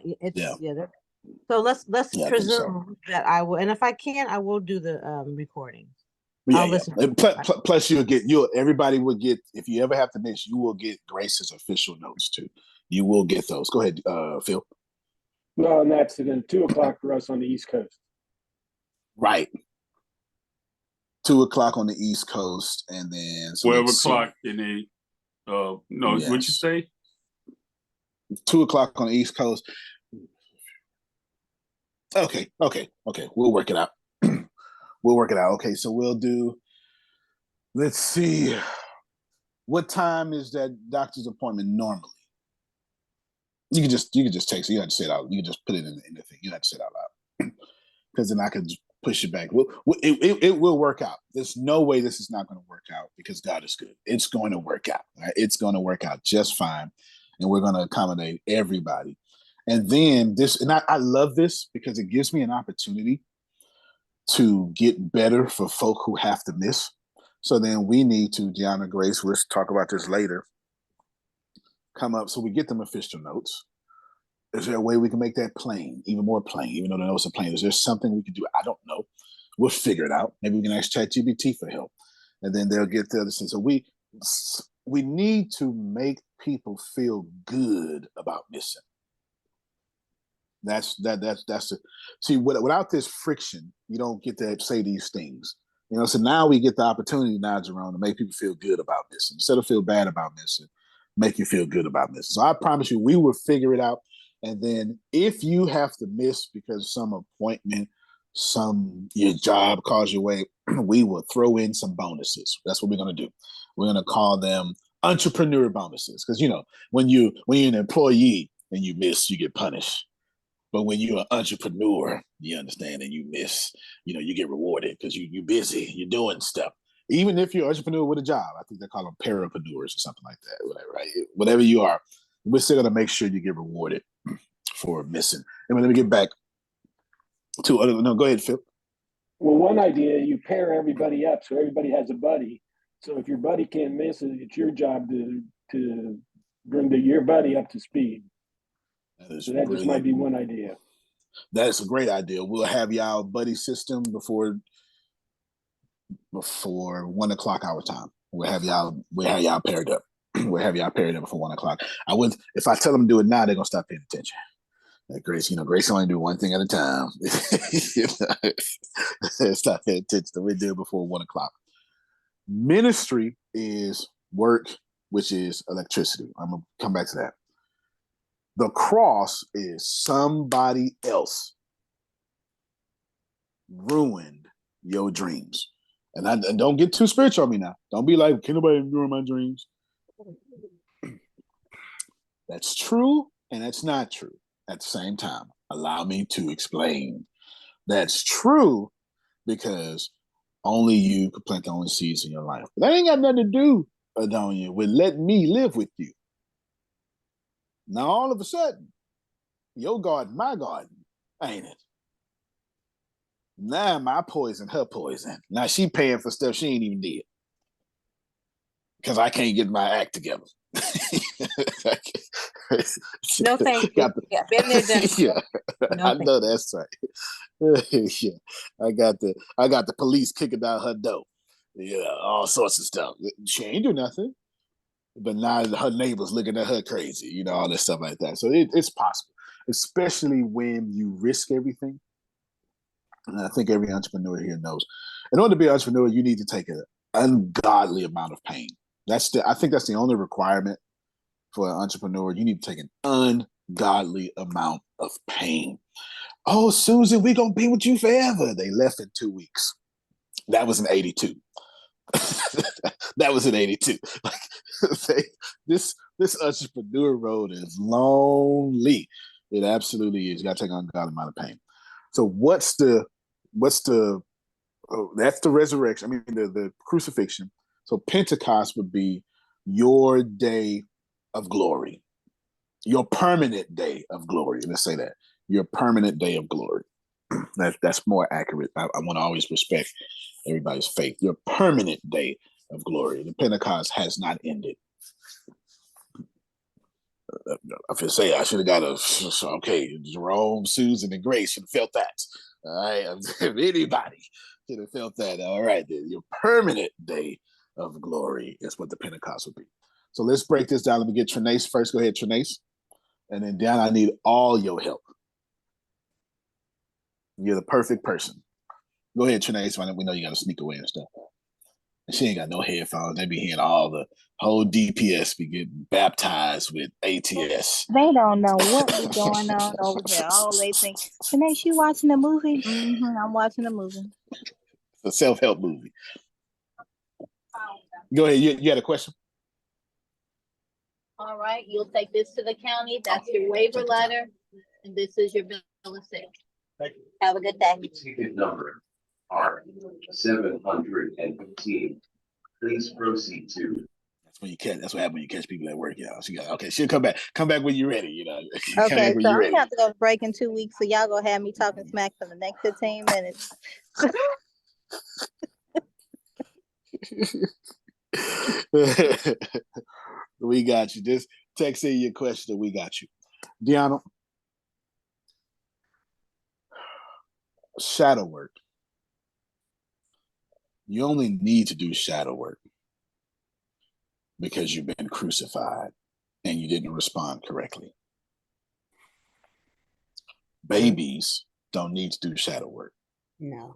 so let's presume that I will, and if I can, I will do the recording. Plus, everybody will get, if you ever have to miss, you will get Grace's official notes too. You will get those. Go ahead, Phil. No, and that's then 2 o'clock for us on the East Coast. Right. 2 o'clock on the East Coast, and then 12 o'clock in the. What'd you say? 2 o'clock on the East Coast. Okay. We'll work it out. We'll work it out. Okay, so we'll do. Let's see. What time is that doctor's appointment normally? You can just text it. You don't have to say it out. You can just put it in the thing. You don't have to say it out loud. Because then I can push it back. It will work out. There's no way this is not going to work out because God is good. It's going to work out. Right? It's going to work out just fine. And we're going to accommodate everybody. And then this, and I love this because it gives me an opportunity to get better for folk who have to miss. So then we need to, Deanna Grace, we'll talk about this later, come up so we get them official notes. Is there a way we can make that plain, even more plain, even though the notes are plain? Is there something we can do? I don't know. We'll figure it out. Maybe we can ask ChatGPT for help. And then they'll get the other thing. So we need to make people feel good about missing. That's the see, without this friction, you don't get to say these things. You know, so now we get the opportunity now, Jerome, to make people feel good about missing. Instead of feel bad about missing, make you feel good about missing. So I promise you, we will figure it out. And then if you have to miss because some appointment, your job calls you away, we will throw in some bonuses. That's what we're going to do. We're going to call them entrepreneur bonuses. Because, you know, when you're an employee and you miss, you get punished. But when you're an entrepreneur, you understand, and you miss, you know, you get rewarded because you're busy, you're doing stuff. Even if you're an entrepreneur with a job, I think they call them parapreneurs or something like that, whatever, right? Whatever you are, we're still going to make sure you get rewarded for missing. And let me get back to, no, go ahead, Phil. Well, one idea, you pair everybody up so everybody has a buddy. So if your buddy can't miss it, it's your job to bring your buddy up to speed. So that just might be one idea. That's a great idea. We'll have y'all buddy system before 1 o'clock our time. We'll have y'all paired up. We'll have y'all paired up before 1 o'clock. If I tell them to do it now, they're gonna stop paying attention. Like Grace, Grace only do one thing at a time. Stop paying attention. We do it before 1 o'clock. Ministry is work, which is electricity. I'm gonna come back to that. The cross is somebody else ruined your dreams. And don't get too spiritual on me now. Don't be like, can nobody ruin my dreams? That's true and that's not true at the same time. Allow me to explain. That's true because only you can plant the only seeds in your life. But that ain't got nothing to do, Adonia, with letting me live with you. Now, all of a sudden, your garden, my garden, ain't it? Now my poison, her poison. Now she paying for stuff she ain't even did. Because I can't get my act together. No, thank you. Yeah, been there, done. Yeah, no, I know that's right. Yeah, I got the police kicking down her door. Yeah, all sorts of stuff. She ain't do nothing. But now her neighbors looking at her crazy, all this stuff like that. So it's possible, especially when you risk everything. And I think every entrepreneur here knows. In order to be an entrepreneur, you need to take an ungodly amount of pain. I think that's the only requirement for an entrepreneur. You need to take an ungodly amount of pain. Oh, Susan, we're going to be with you forever. They left in 2 weeks. That was in 82. That was in 82. This entrepreneur road is lonely. It absolutely is. You got to take an ungodly amount of pain. So that's the resurrection. I mean, the crucifixion. So Pentecost would be your day of glory, your permanent day of glory. Let's say that, your permanent day of glory. That's more accurate. I want to always respect everybody's faith. Your permanent day of glory. The Pentecost has not ended. I should have got Jerome, Susan, and Grace should have felt that. All right, if anybody should have felt that. All right, your permanent day of glory is what the Pentecost would be. So let's break this down. Let me get Trinace first. Go ahead, Trinace. And then Dan, I need all your help. You're the perfect person. Go ahead, Trinace. We know you got to sneak away and stuff. And she ain't got no headphones. They be hearing all the whole DPS be getting baptized with ATS. They don't know what be going on over here. All they think, Janae, you watching a movie? I'm watching a movie. It's a self-help movie. Go ahead. You had a question? All right, you'll take this to the county. That's your waiver letter, and this is your bill of sale. Thank you. Have a good day. Ticket number R715. Please proceed to. That's when you catch. That's what happens when you catch people at work, y'all. She'll come back. Come back when you're ready. You know. Okay, so I'm gonna have to go to break in 2 weeks. So y'all gonna have me talking smack for the next 15 minutes. We got you. Just text in your question. We got you, Deanna. Shadow work. You only need to do shadow work because you've been crucified and you didn't respond correctly. Babies don't need to do shadow work. No.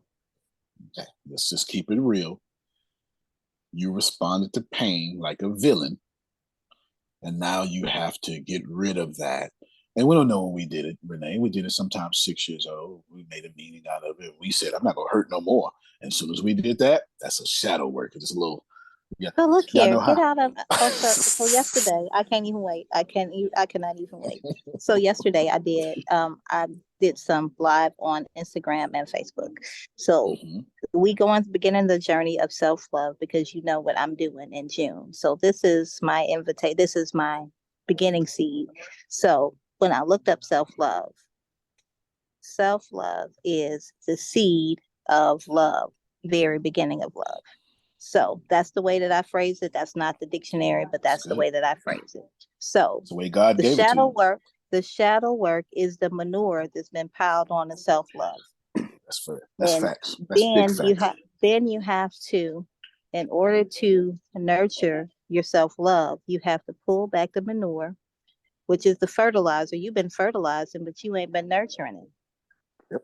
Okay, let's just keep it real. You responded to pain like a villain, and now you have to get rid of that. And we don't know when we did it, Renee. We did it sometimes 6 years old. We made a meaning out of it. We said, I'm not going to hurt no more. And as soon as we did that, that's a shadow work. It's a little, yeah. So look here, get out of so yesterday, I can't even wait. I cannot even wait. So yesterday I did some live on Instagram and Facebook. So we go on the beginning of the journey of self-love because you know what I'm doing in June. So this is my invitation. This is my beginning seed. So when I looked up self-love is the seed of love, very beginning of love. So that's the way that I phrase it. That's not the dictionary, but that's the way that I phrase it. So that's the way God gave it to you. The shadow work is the manure that's been piled on the self-love. That's fair. That's facts. That's then you have to, in order to nurture your self-love, you have to pull back the manure, which is the fertilizer. You've been fertilizing, but you ain't been nurturing it. Yep.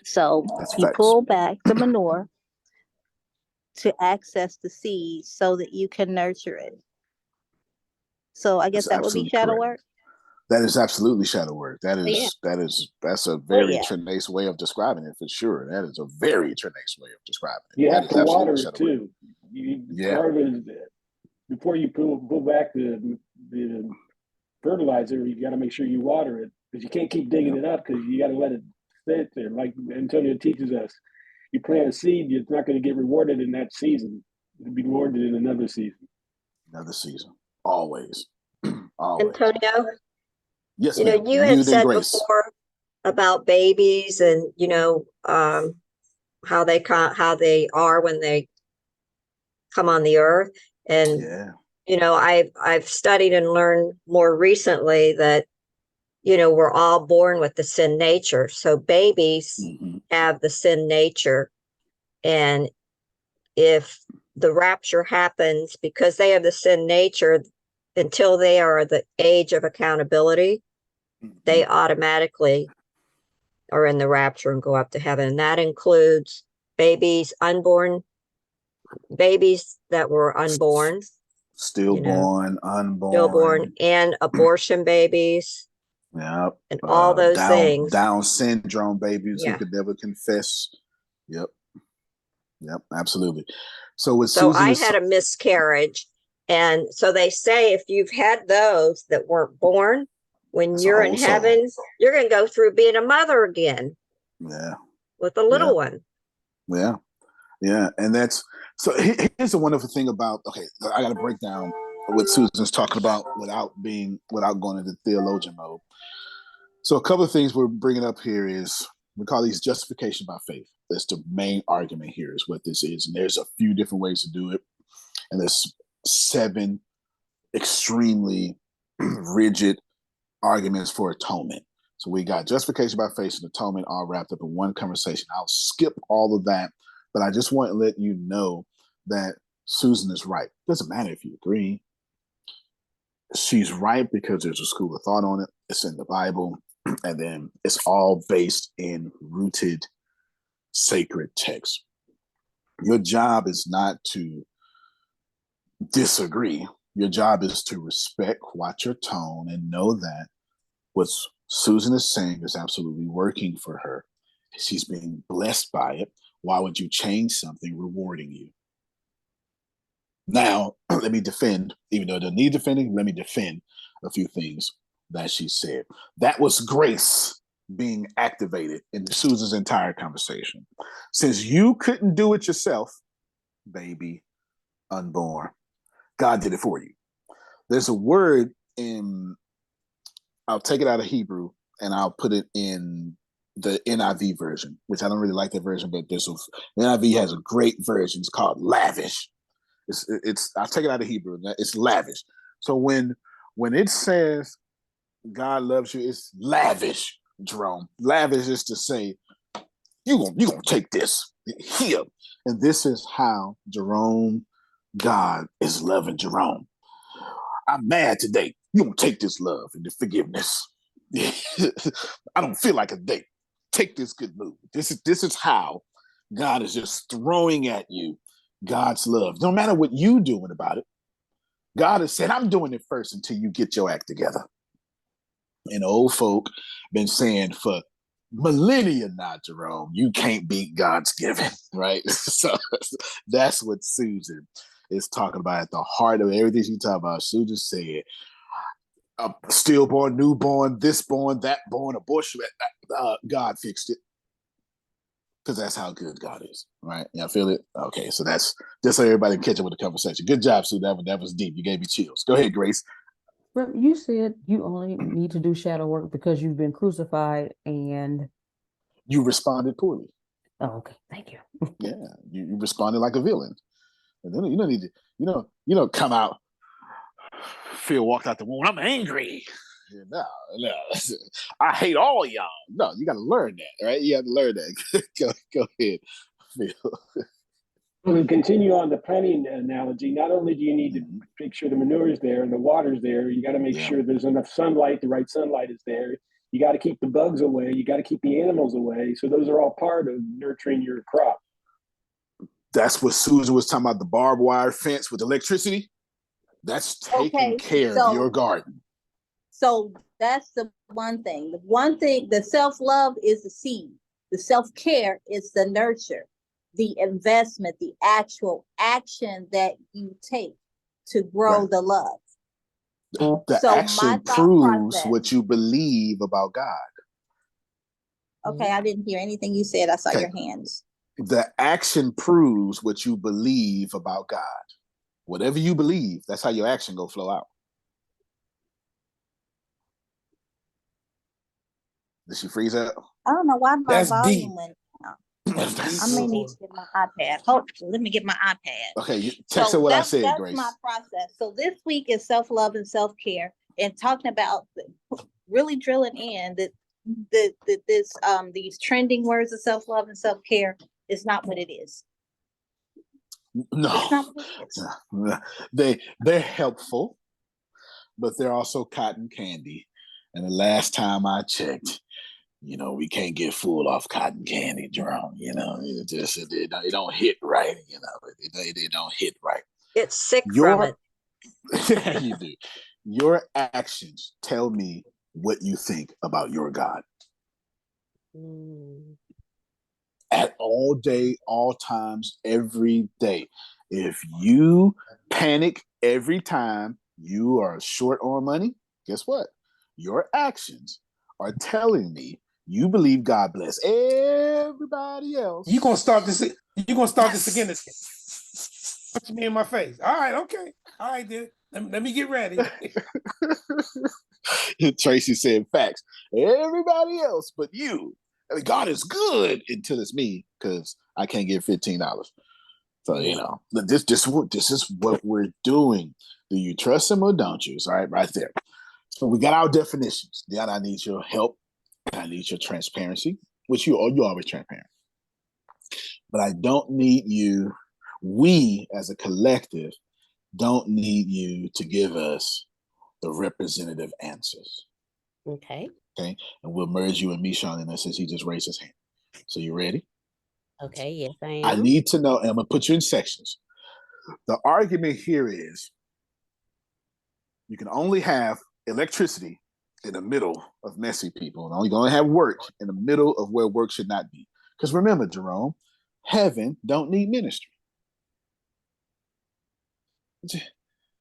So you pull back the manure to access the seed so that you can nurture it. So I guess that would be shadow work. That is absolutely shadow work. That's a very Trinace way of describing it for sure. That is a very Trinace way of describing it. You have to water it too. Part of it is before you pull back the fertilizer, you got to make sure you water it because you can't keep digging it up because you got to let it sit there. Like Antonio teaches us, you plant a seed, it's not going to get rewarded in that season. It'll be rewarded in another season. Another season, always. Always. Antonio. Yes, you know, you had said before about babies and how they are when they come on the earth, and I've studied and learned more recently that we're all born with the sin nature. So babies have the sin nature, and if the rapture happens because they have the sin nature, until they are the age of accountability, they automatically are in the rapture and go up to heaven. And that includes babies that were unborn, stillborn, unborn, and abortion babies. Yep. And all those things. Down syndrome babies who could never confess. Yep. Absolutely. So I had a miscarriage. And so they say if you've had those that weren't born, when you're in heaven, you're going to go through being a mother again. Yeah. With a little one. Yeah. Yeah. And here's the wonderful thing about, I got to break down what Susan's talking about without going into theologian mode. So a couple of things we're bringing up here is, we call these justification by faith. That's the main argument here is what this is. And there's a few different ways to do it. And there's 7 extremely rigid arguments for atonement. So we got justification by faith and atonement all wrapped up in one conversation. I'll skip all of that, but I just want to let you know that Susan is right. Doesn't matter if you agree. She's right because there's a school of thought on it. It's in the Bible, and then it's all based in rooted sacred text. Your job is not to disagree. Your job is to respect, watch your tone, and know that what Susan is saying is absolutely working for her. She's being blessed by it. Why would you change something rewarding you? Now, let me defend, even though it doesn't need defending, let me defend a few things that she said. That was grace being activated in Susan's entire conversation. Since you couldn't do it yourself, baby, unborn, God did it for you. There's a word in, I'll take it out of Hebrew and I'll put it in the NIV version, which I don't really like that version, but the NIV has a great version. It's called lavish. I'll take it out of Hebrew. It's lavish. So when it says God loves you, it's lavish, Jerome. Lavish is to say, you gonna take this here. And this is how Jerome, God is loving Jerome. I'm mad today. You gonna take this love and the forgiveness. I don't feel like a date. Take this good mood. This is how God is just throwing at you God's love. No matter what you doing about it, God has said, I'm doing it first until you get your act together. And old folk been saying for millennia now, Jerome, you can't beat God's giving, right? So that's what Susan is talking about at the heart of everything she talking about. Susan said, stillborn, newborn, this born, that born, abortion, God fixed it. Because that's how good God is, right? Y'all feel it? Okay, so that's just so everybody can catch up with the conversation. Good job, Sue. That was deep. You gave me chills. Go ahead, Grace. Well, you said you only need to do shadow work because you've been crucified and you responded poorly. Oh, okay. Thank you. Yeah, you responded like a villain. And then you don't need to, you don't come out, Phil walked out the womb, I'm angry. No, I hate all y'all. No, you got to learn that, right? You have to learn that. go ahead, Phil. To continue on the planting analogy, not only do you need to make sure the manure is there and the water's there, you got to make sure there's enough sunlight, the right sunlight is there. You got to keep the bugs away. You got to keep the animals away. So those are all part of nurturing your crop. That's what Susan was talking about, the barbed wire fence with electricity. That's taking care of your garden. So that's the one thing. The one thing, the self-love is the seed. The self-care is the nurture, the investment, the actual action that you take to grow the love. The action proves what you believe about God. Okay, I didn't hear anything you said. I saw your hands. The action proves what you believe about God. Whatever you believe, that's how your action go flow out. Did she freeze up? I don't know why my volume deep. went down. I may need to get my iPad. Hold, let me get my iPad. Okay, text her what I said, Grace. That's my process. So this week is self-love and self-care, and talking about really drilling in that these trending words of self-love and self-care is not what it is. No, it's not what it is. They're helpful, but they're also cotton candy. And the last time I checked, we can't get full off cotton candy, Jerome. It don't hit right. It don't hit right. It's sick from it. Yeah, you do. Your actions tell me what you think about your God. At all day, all times, every day. If you panic every time you are short on money, guess what? Your actions are telling me you believe God bless everybody else. You're gonna start this again. Punch me in my face. All right, okay. All right, then. Let me get ready. Tracy said facts. Everybody else but you. I mean, God is good until it's me, because I can't get $15. So, this is what we're doing. Do you trust him or don't you? All right there. So we got our definitions. Then I need your help. I need your transparency, which you're always transparent. But I don't need you, we as a collective, don't need you to give us the representative answers. Okay. Okay. And we'll merge you and Mishan in this since he just raised his hand. So you ready? Okay, yes, I am. I need to know, and I'm going to put you in sections. The argument here is you can only have electricity in the middle of messy people, and only going to have work in the middle of where work should not be. Because remember, Jerome, Heaven don't need ministry.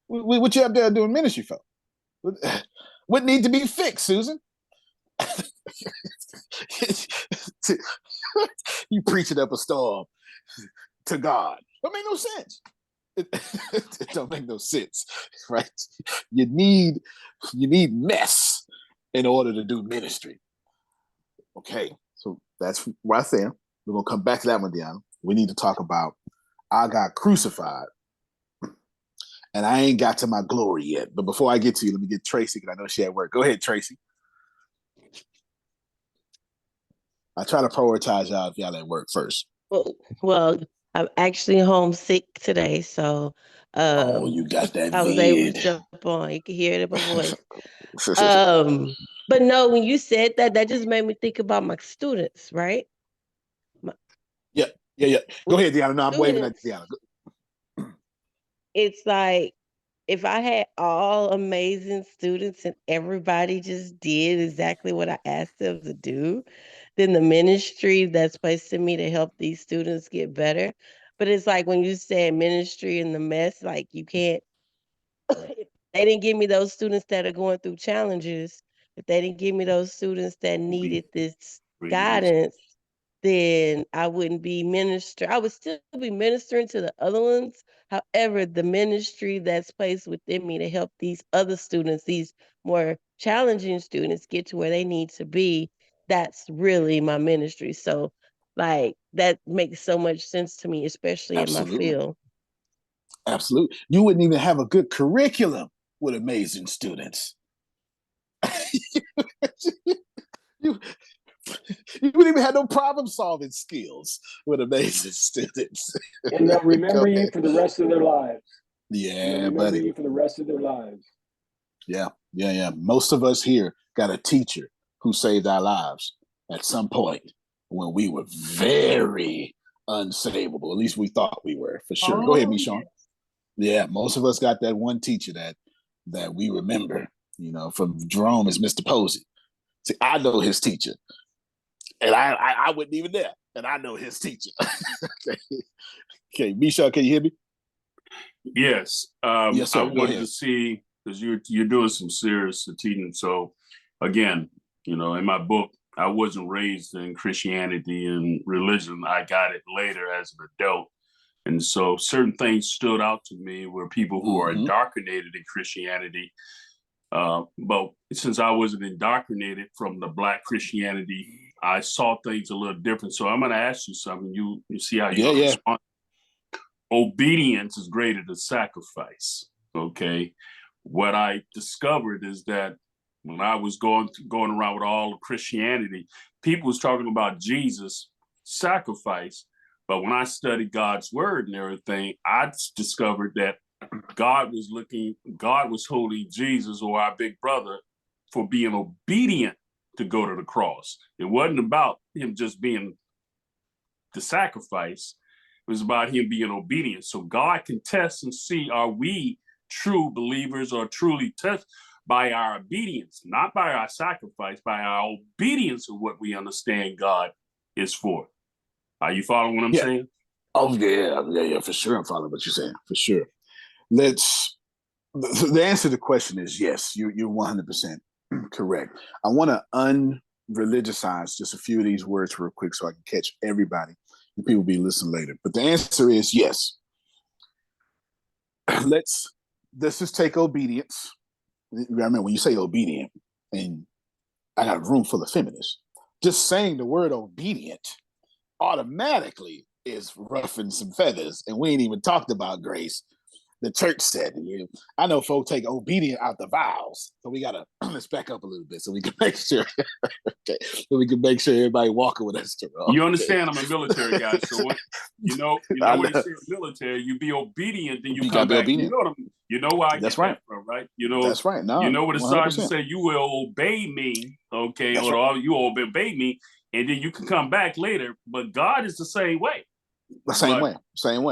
What you up there doing ministry for? What need to be fixed, Susan? You preaching up a storm to God. That make no sense. It don't make no sense, right? You need mess in order to do ministry. Okay, so that's right there. We're gonna come back to that one, Deanna. We need to talk about I got crucified, and I ain't got to my glory yet. But before I get to you, let me get Tracy because I know she at work. Go ahead, Tracy. I try to prioritize y'all if y'all at work first. Well, I'm actually homesick today, so oh, you got that I was able to jump on. You can hear it in my voice. But no, when you said that, that just made me think about my students, right? Yeah. Go ahead, Deanna. No, I'm waving at Deanna. It's like if I had all amazing students and everybody just did exactly what I asked them to do, then the ministry that's placed in me to help these students get better. But it's like when you said ministry in the mess, like you can't, if they didn't give me those students that are going through challenges, if they didn't give me those students that needed this guidance, then I wouldn't be I would still be ministering to the other ones. However, the ministry that's placed within me to help these other students, these more challenging students, get to where they need to be, that's really my ministry. So, like, that makes so much sense to me, especially in my field. Absolutely. You wouldn't even have a good curriculum with amazing students. you wouldn't even have no problem solving skills with amazing students. And they'll remember you for the rest of their lives. Yeah, buddy. You for the rest of their lives. Yeah. Most of us here got a teacher who saved our lives at some point when we were very unsavable. At least we thought we were, for sure. Go ahead, Michon. Yeah, most of us got that one teacher that we remember, from Jerome is Mr. Posey. See, I know his teacher. And I wasn't even there. And I know his teacher. Okay, Michon, can you hear me? Yes. Yes, sir. I wanted to see, because you're doing some serious teaching. So again, in my book, I wasn't raised in Christianity and religion. I got it later as an adult. And so certain things stood out to me were people who are indoctrinated in Christianity. But since I wasn't indoctrinated from the Black Christianity, I saw things a little different. So I'm going to ask you something. You see how you respond. Obedience is greater than sacrifice. Okay. What I discovered is that when I was going around with all of Christianity, people was talking about Jesus' sacrifice. But when I studied God's word and everything, I discovered that God was holding Jesus, or our big brother, for being obedient to go to the cross. It wasn't about him just being the sacrifice. It was about him being obedient. So God can test and see, are we true believers or truly test by our obedience, not by our sacrifice, by our obedience of what we understand God is for. Are you following what I'm saying? Oh, yeah, for sure. I'm following what you're saying, for sure. The answer to the question is yes, you're 100% correct. I want to unreligiousize just a few of these words real quick so I can catch everybody and people will be listening later. But the answer is yes. Let's just take obedience. Remember, when you say obedient, and I got a room full of feminists, just saying the word obedient automatically is ruffling some feathers, and we ain't even talked about grace. The church said, I know folk take obedient out the vows, so we gotta let's back up a little bit so we can make sure, so we can make sure everybody walking with us. You understand? I'm a military guy, so when you know when you say military, you be obedient, then you come back. Obedient. You know where I get that from, right? That's right. No, you know what the 100%. sergeant say? You will obey me, okay, That's or right. you will obey me, and then you can come back later. But God is the same way. Same way.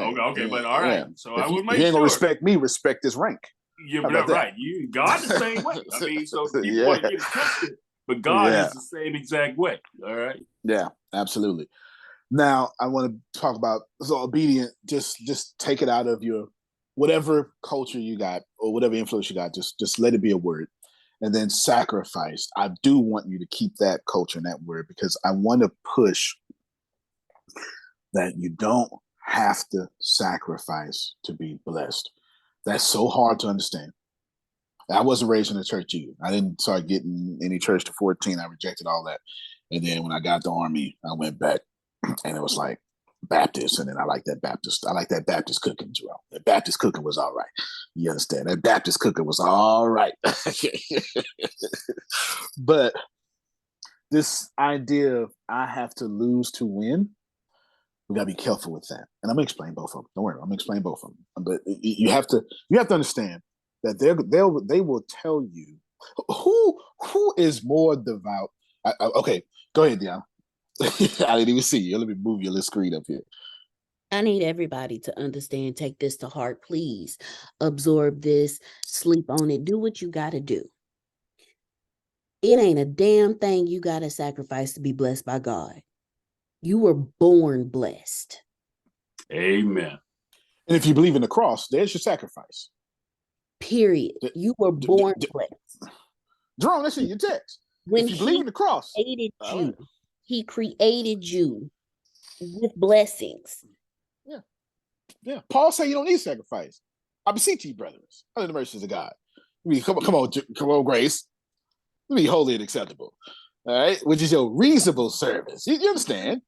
Okay, but all right. So I would make you ain't sure. Gonna respect me, respect this rank. You're right. God the same way. I mean, so people want to get it twisted, but God is the same exact way. All right. Yeah, absolutely. Now I want to talk about so obedient. Just take it out of your whatever culture you got or whatever influence you got. Just let it be a word, and then sacrifice. I do want you to keep that culture and that word because I want to push that you don't have to sacrifice to be blessed. That's so hard to understand. I wasn't raised in a church either. I didn't start getting any church to 14. I rejected all that. And then when I got the Army, I went back and it was like Baptist. And then I like that Baptist cooking, Joel. That Baptist cooking was all right. You understand? That Baptist cooking was all right. But this idea of I have to lose to win, we gotta be careful with that. And I'm gonna explain both of them. Don't worry, I'm gonna explain both of them. But you have to understand that they will tell you who is more devout. Okay, go ahead, Dion. I didn't even see you. Let me move your little screen up here. I need everybody to understand, take this to heart, please. Absorb this, sleep on it, do what you got to do. It ain't a damn thing you got to sacrifice to be blessed by God. You were born blessed. Amen. And if you believe in the cross, there's your sacrifice. Period. You were born blessed. Jerome, that's in your text. When if you believe in the cross, he created you with blessings. Yeah. Paul said you don't need sacrifice. I beseech you, brethren, under the mercies of God. I mean, come on, Grace. Be holy and acceptable. All right, which is your reasonable service. You understand?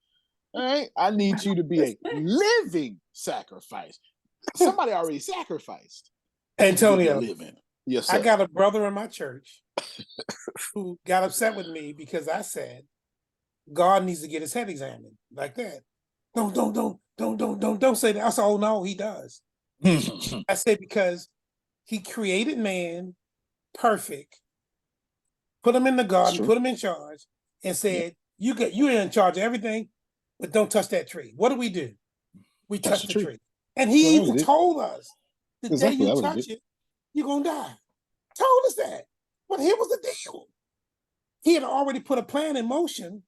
All right, I need you to be a living sacrifice. Somebody already sacrificed. Antonio, living. Yes, sir. I got a brother in my church who got upset with me because I said God needs to get his head examined like that. Don't say that. I said, oh no, he does. I said because he created man perfect, put him in the garden, put him in charge, and said, you're in charge of everything, but don't touch that tree. What do? We touch the tree. And he even told us the day you touch it, you're gonna die. Told us that. But here was the deal. He had already put a plan in motion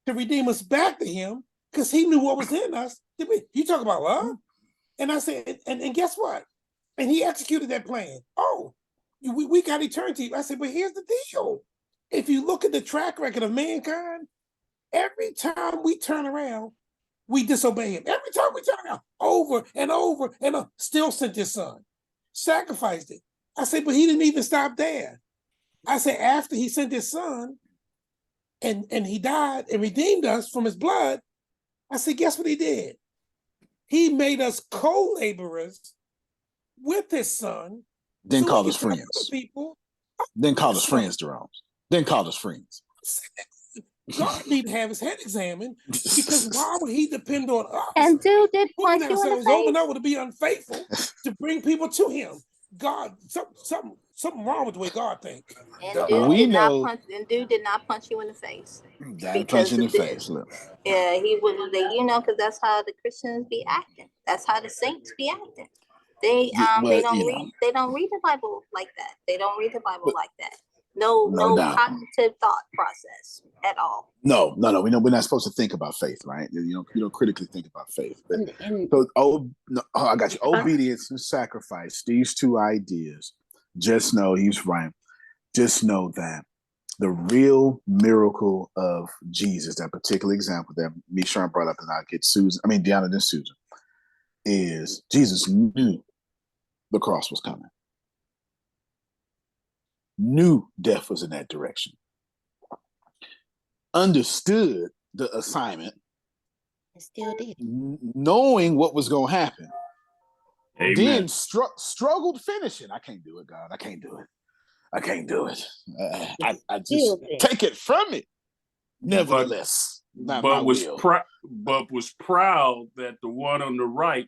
to redeem us back to him because he knew what was in us. You talk about love? And I said, and guess what? And he executed that plan. Oh, we got eternity. I said, but here's the deal. If you look at the track record of mankind, every time we turn around, we disobey him. Every time we turn around, over and over and over, still sent his son, sacrificed it. I said, but he didn't even stop there. I said, after he sent his son and he died and redeemed us from his blood, I said, guess what he did? He made us co-laborers with his son. Then call us friends. Then call us friends, Jerome. Then call us friends. God need to have his head examined because why would he depend on us? And dude did punch you in the face over and over to be unfaithful to bring people to him. God, something wrong with the way God thinks. And dude did not punch you in the face. Punch in the face. Look. Yeah, he wouldn't. Because that's how the Christians be acting. That's how the saints be acting. They don't read the Bible like that. They don't read the Bible like that. No cognitive thought process at all. No. We know we're not supposed to think about faith, right? You don't critically think about faith. But I got you. Obedience and sacrifice. These two ideas. Just know he's right. Just know that the real miracle of Jesus, that particular example that Michon brought up, and I'll get Deanna and Susan, is Jesus knew the cross was coming. Knew death was in that direction. Understood the assignment. Still did. Knowing what was going to happen. Amen. Then struggled finishing. I can't do it, God. I can't do it. I just take it from me. Nevertheless, but was proud that the one on the right,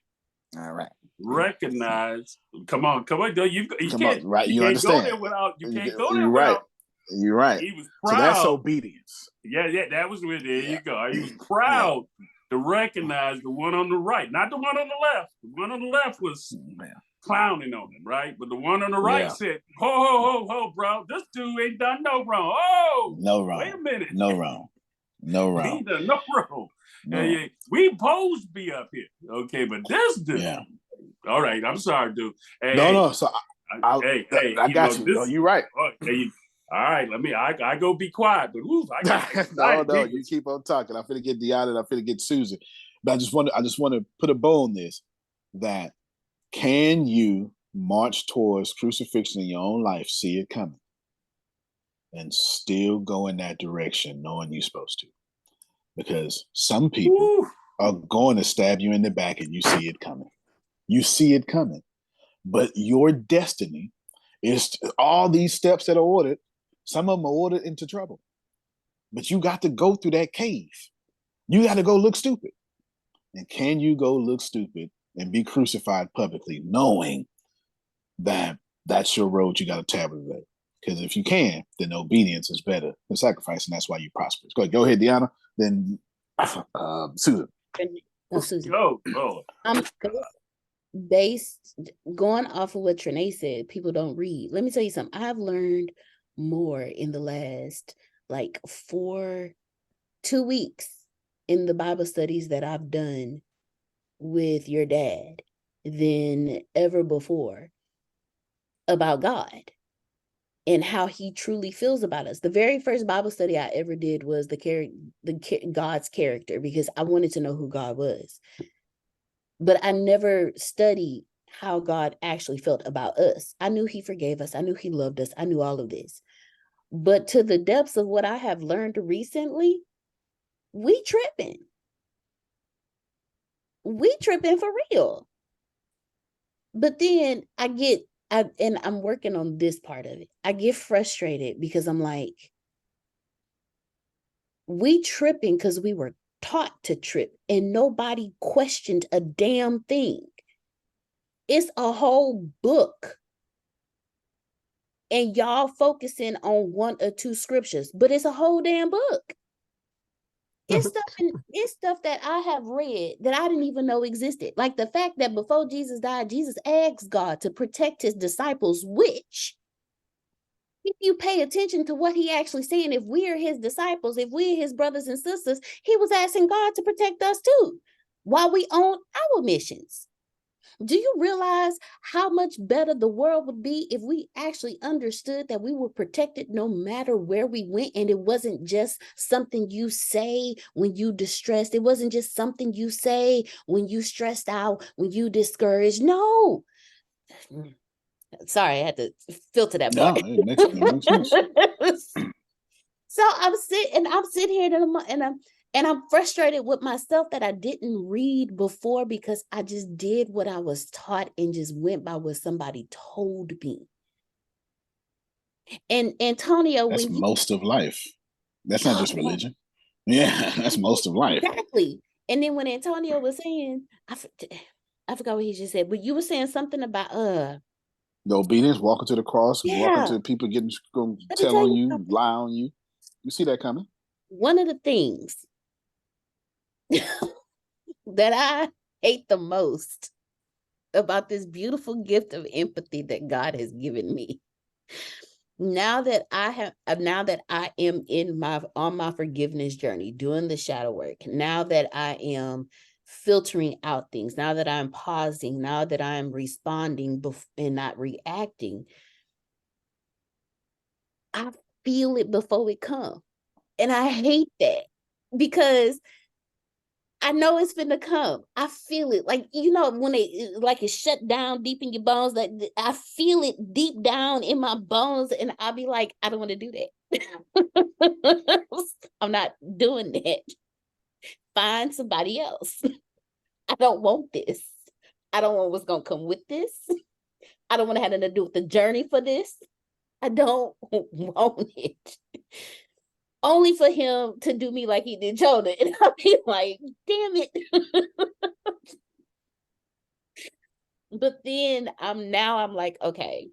all right, recognized. Come on, you can't understand. Go there without. You can't go there right. without. You're right. He was proud. So that's obedience. Yeah, that was where. There you go. He was proud to recognize the one on the right, not the one on the left. The one on the left was clowning on him, right? But the one on the right said, "Ho, bro, this dude ain't done no wrong. Oh, no wrong. Wait a minute, no wrong. No We room. done no room. No. Hey, we supposed to be up here. Okay, but this dude. Yeah. All right, I'm sorry, dude. Hey, no. So I got you. No, you're right. All right, I go be quiet, but I got no, you keep on talking. I'm finna get Deanna and I'm finna get Susan. But I just want to put a bow on this, that can you march towards crucifixion in your own life, see it coming, and still go in that direction knowing you're supposed to? Because some people are going to stab you in the back and you see it coming. You see it coming. But your destiny is all these steps that are ordered. Some of them are ordered into trouble. But you got to go through that cave. You got to go look stupid. And can you go look stupid and be crucified publicly, knowing that that's your road you got to tabulate? Because if you can, then obedience is better than sacrifice, and that's why you prosper. Go ahead, Deanna. Then Susan. Susan. Go. Based going off of what Trinae said, people don't read. Let me tell you something. I've learned more in the last 2 weeks in the Bible studies that I've done with your dad than ever before about God and how he truly feels about us. The very first Bible study I ever did was God's character, because I wanted to know who God was. But I never studied how God actually felt about us. I knew he forgave us. I knew he loved us. I knew all of this. But to the depths of what I have learned recently, we tripping. We tripping for real. But then and I'm working on this part of it. I get frustrated because I'm like, we tripping because we were taught to trip and nobody questioned a damn thing. It's a whole book. And y'all focusing on 1 or 2 scriptures, but it's a whole damn book. It's stuff that I have read that I didn't even know existed. Like the fact that before Jesus died, Jesus asked God to protect his disciples, which, if you pay attention to what he actually saying, if we're his disciples, if we're his brothers and sisters, he was asking God to protect us too, while we on our missions. Do you realize how much better the world would be if we actually understood that we were protected no matter where we went, and it wasn't just something you say when you distressed. It wasn't just something you say when you stressed out, when you discouraged. No. Sorry, I had to filter that part. No, it makes sense. So I'm sitting here and I'm frustrated with myself that I didn't read before, because I just did what I was taught and just went by what somebody told me. And Antonio, that's most of life. That's not just religion. Yeah, that's most of life. Exactly. And then when Antonio was saying, I forgot what he just said, but you were saying something about the obedience, walking to the cross, walking to people tell on you, lie on you. You see that coming. One of the things that I hate the most about this beautiful gift of empathy that God has given me, now that I am on my forgiveness journey, doing the shadow work, now that I am filtering out things, now that I'm pausing, now that I'm responding and not reacting, I feel it before it comes. And I hate that, because I know it's finna come. I feel it. Like, when it's shut down deep in your bones, like I feel it deep down in my bones, and I'll be like, I don't want to do that. I'm not doing that. Find somebody else. I don't want this. I don't want what's gonna come with this. I don't want to have nothing to do with the journey for this. I don't want it. Only for him to do me like he did Jonah. And I'll be like, damn it. But then I'm like, okay,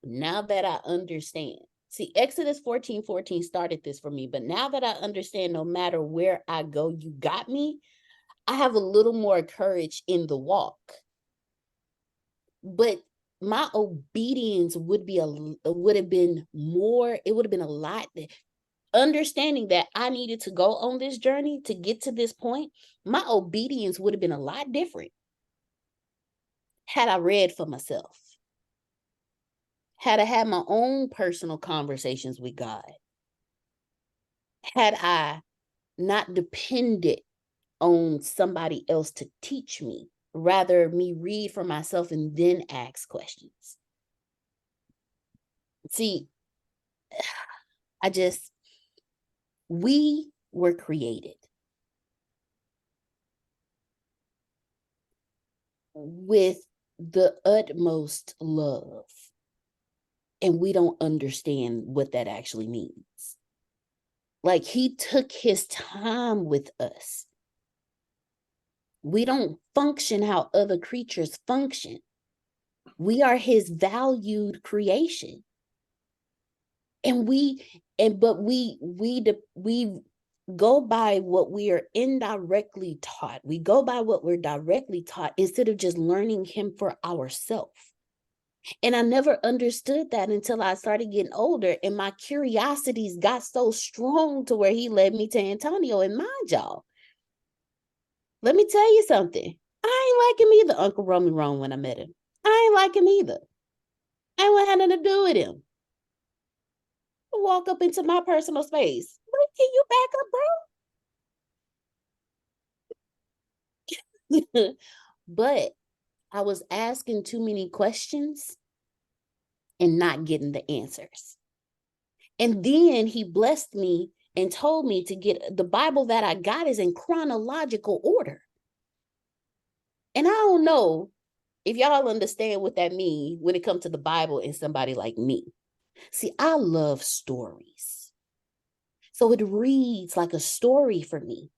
now that I understand. See, Exodus 14:14 started this for me, but now that I understand, no matter where I go, you got me, I have a little more courage in the walk. But my obedience would have been a lot. understanding that I needed to go on this journey to get to this point, my obedience would have been a lot different had I read for myself, had I had my own personal conversations with God, had I not depended on somebody else to teach me, rather me read for myself and then ask questions. See, we were created with the utmost love, and we don't understand what that actually means. Like, he took his time with us. We don't function how other creatures function. We are his valued creation. And we go by what we are indirectly taught. We go by what we're directly taught instead of just learning him for ourselves. And I never understood that until I started getting older, and my curiosities got so strong to where he led me to Antonio. And mind y'all, let me tell you something. I ain't like him either, Uncle Romy Rome, when I met him. I ain't like him either. I ain't want nothing to do with him. Walk up into my personal space. Wait, can you back up, bro? But I was asking too many questions and not getting the answers. And then he blessed me and told me to get the Bible that I got is in chronological order. And I don't know if y'all understand what that means when it comes to the Bible and somebody like me. See, I love stories. So it reads like a story for me.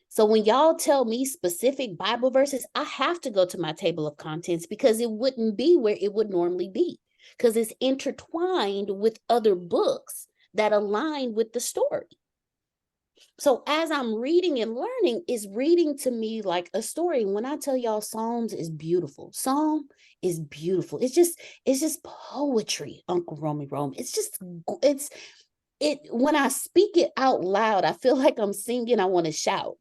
So when y'all tell me specific Bible verses, I have to go to my table of contents because it wouldn't be where it would normally be, because it's intertwined with other books that align with the story. So as I'm reading and learning, it's reading to me like a story. When I tell y'all Psalms is beautiful, Psalm is beautiful. It's just poetry, Uncle Romy Rome. When I speak it out loud, I feel like I'm singing, I want to shout.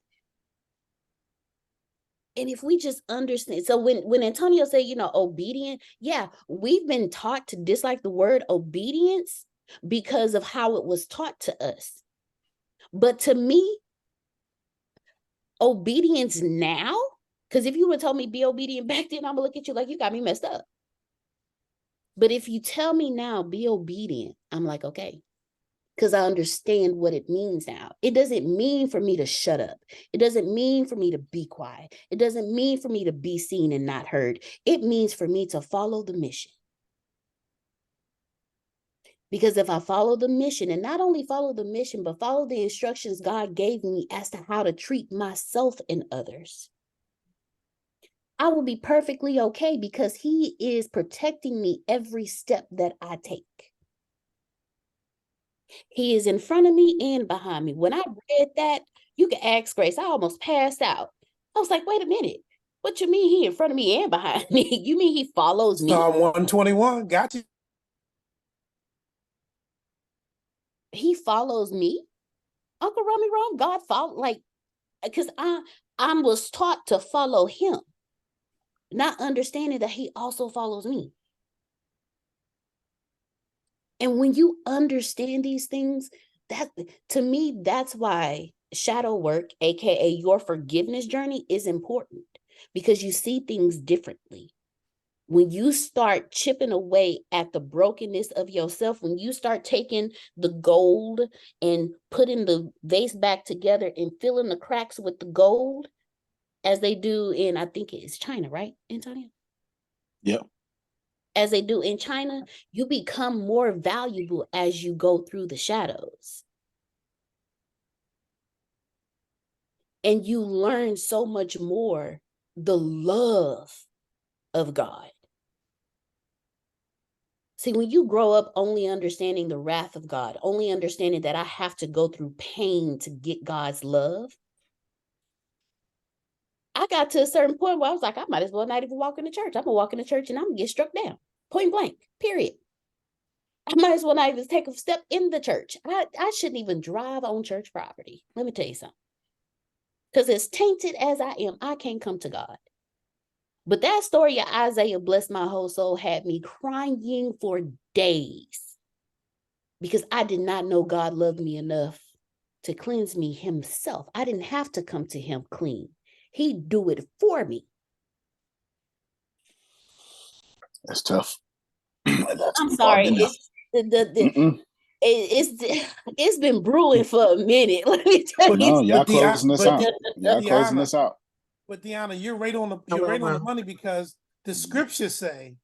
And if we just understand, so when Antonio said, obedient, yeah, we've been taught to dislike the word obedience because of how it was taught to us. But to me, obedience now, because if you would told me be obedient back then, I'm gonna look at you like you got me messed up. But if you tell me now, be obedient, I'm like, okay, because I understand what it means now. It doesn't mean for me to shut up. It doesn't mean for me to be quiet. It doesn't mean for me to be seen and not heard. It means for me to follow the mission. Because if I follow the mission, and not only follow the mission, but follow the instructions God gave me as to how to treat myself and others, I will be perfectly okay because he is protecting me every step that I take. He is in front of me and behind me. When I read that, you can ask Grace, I almost passed out. I was like, wait a minute. What you mean he in front of me and behind me? You mean he follows me? Psalm 121, got you. He follows me? Uncle Romy Rome, God follow, because I was taught to follow him, not understanding that he also follows me. And when you understand these things, that to me, that's why shadow work, aka your forgiveness journey, is important, because you see things differently. When you start chipping away at the brokenness of yourself, when you start taking the gold and putting the vase back together and filling the cracks with the gold, as they do in, I think it's China, right, Antonio? Yep. As they do in China, you become more valuable as you go through the shadows. And you learn so much more the love of God. See, when you grow up only understanding the wrath of God, only understanding that I have to go through pain to get God's love, I got to a certain point where I was like, I might as well not even walk into church. I'm going to walk into church and I'm going to get struck down. Point blank, period. I might as well not even take a step in the church. I shouldn't even drive on church property. Let me tell you something. Because as tainted as I am, I can't come to God. But that story of Isaiah, bless my whole soul, had me crying for days because I did not know God loved me enough to cleanse me himself. I didn't have to come to him clean. He'd do it for me. That's tough. I'm sorry. It's been brewing for a minute. Let me tell you. No, y'all closing this out. Y'all closing this out. But Deanna, you're right on the money, because the scriptures say,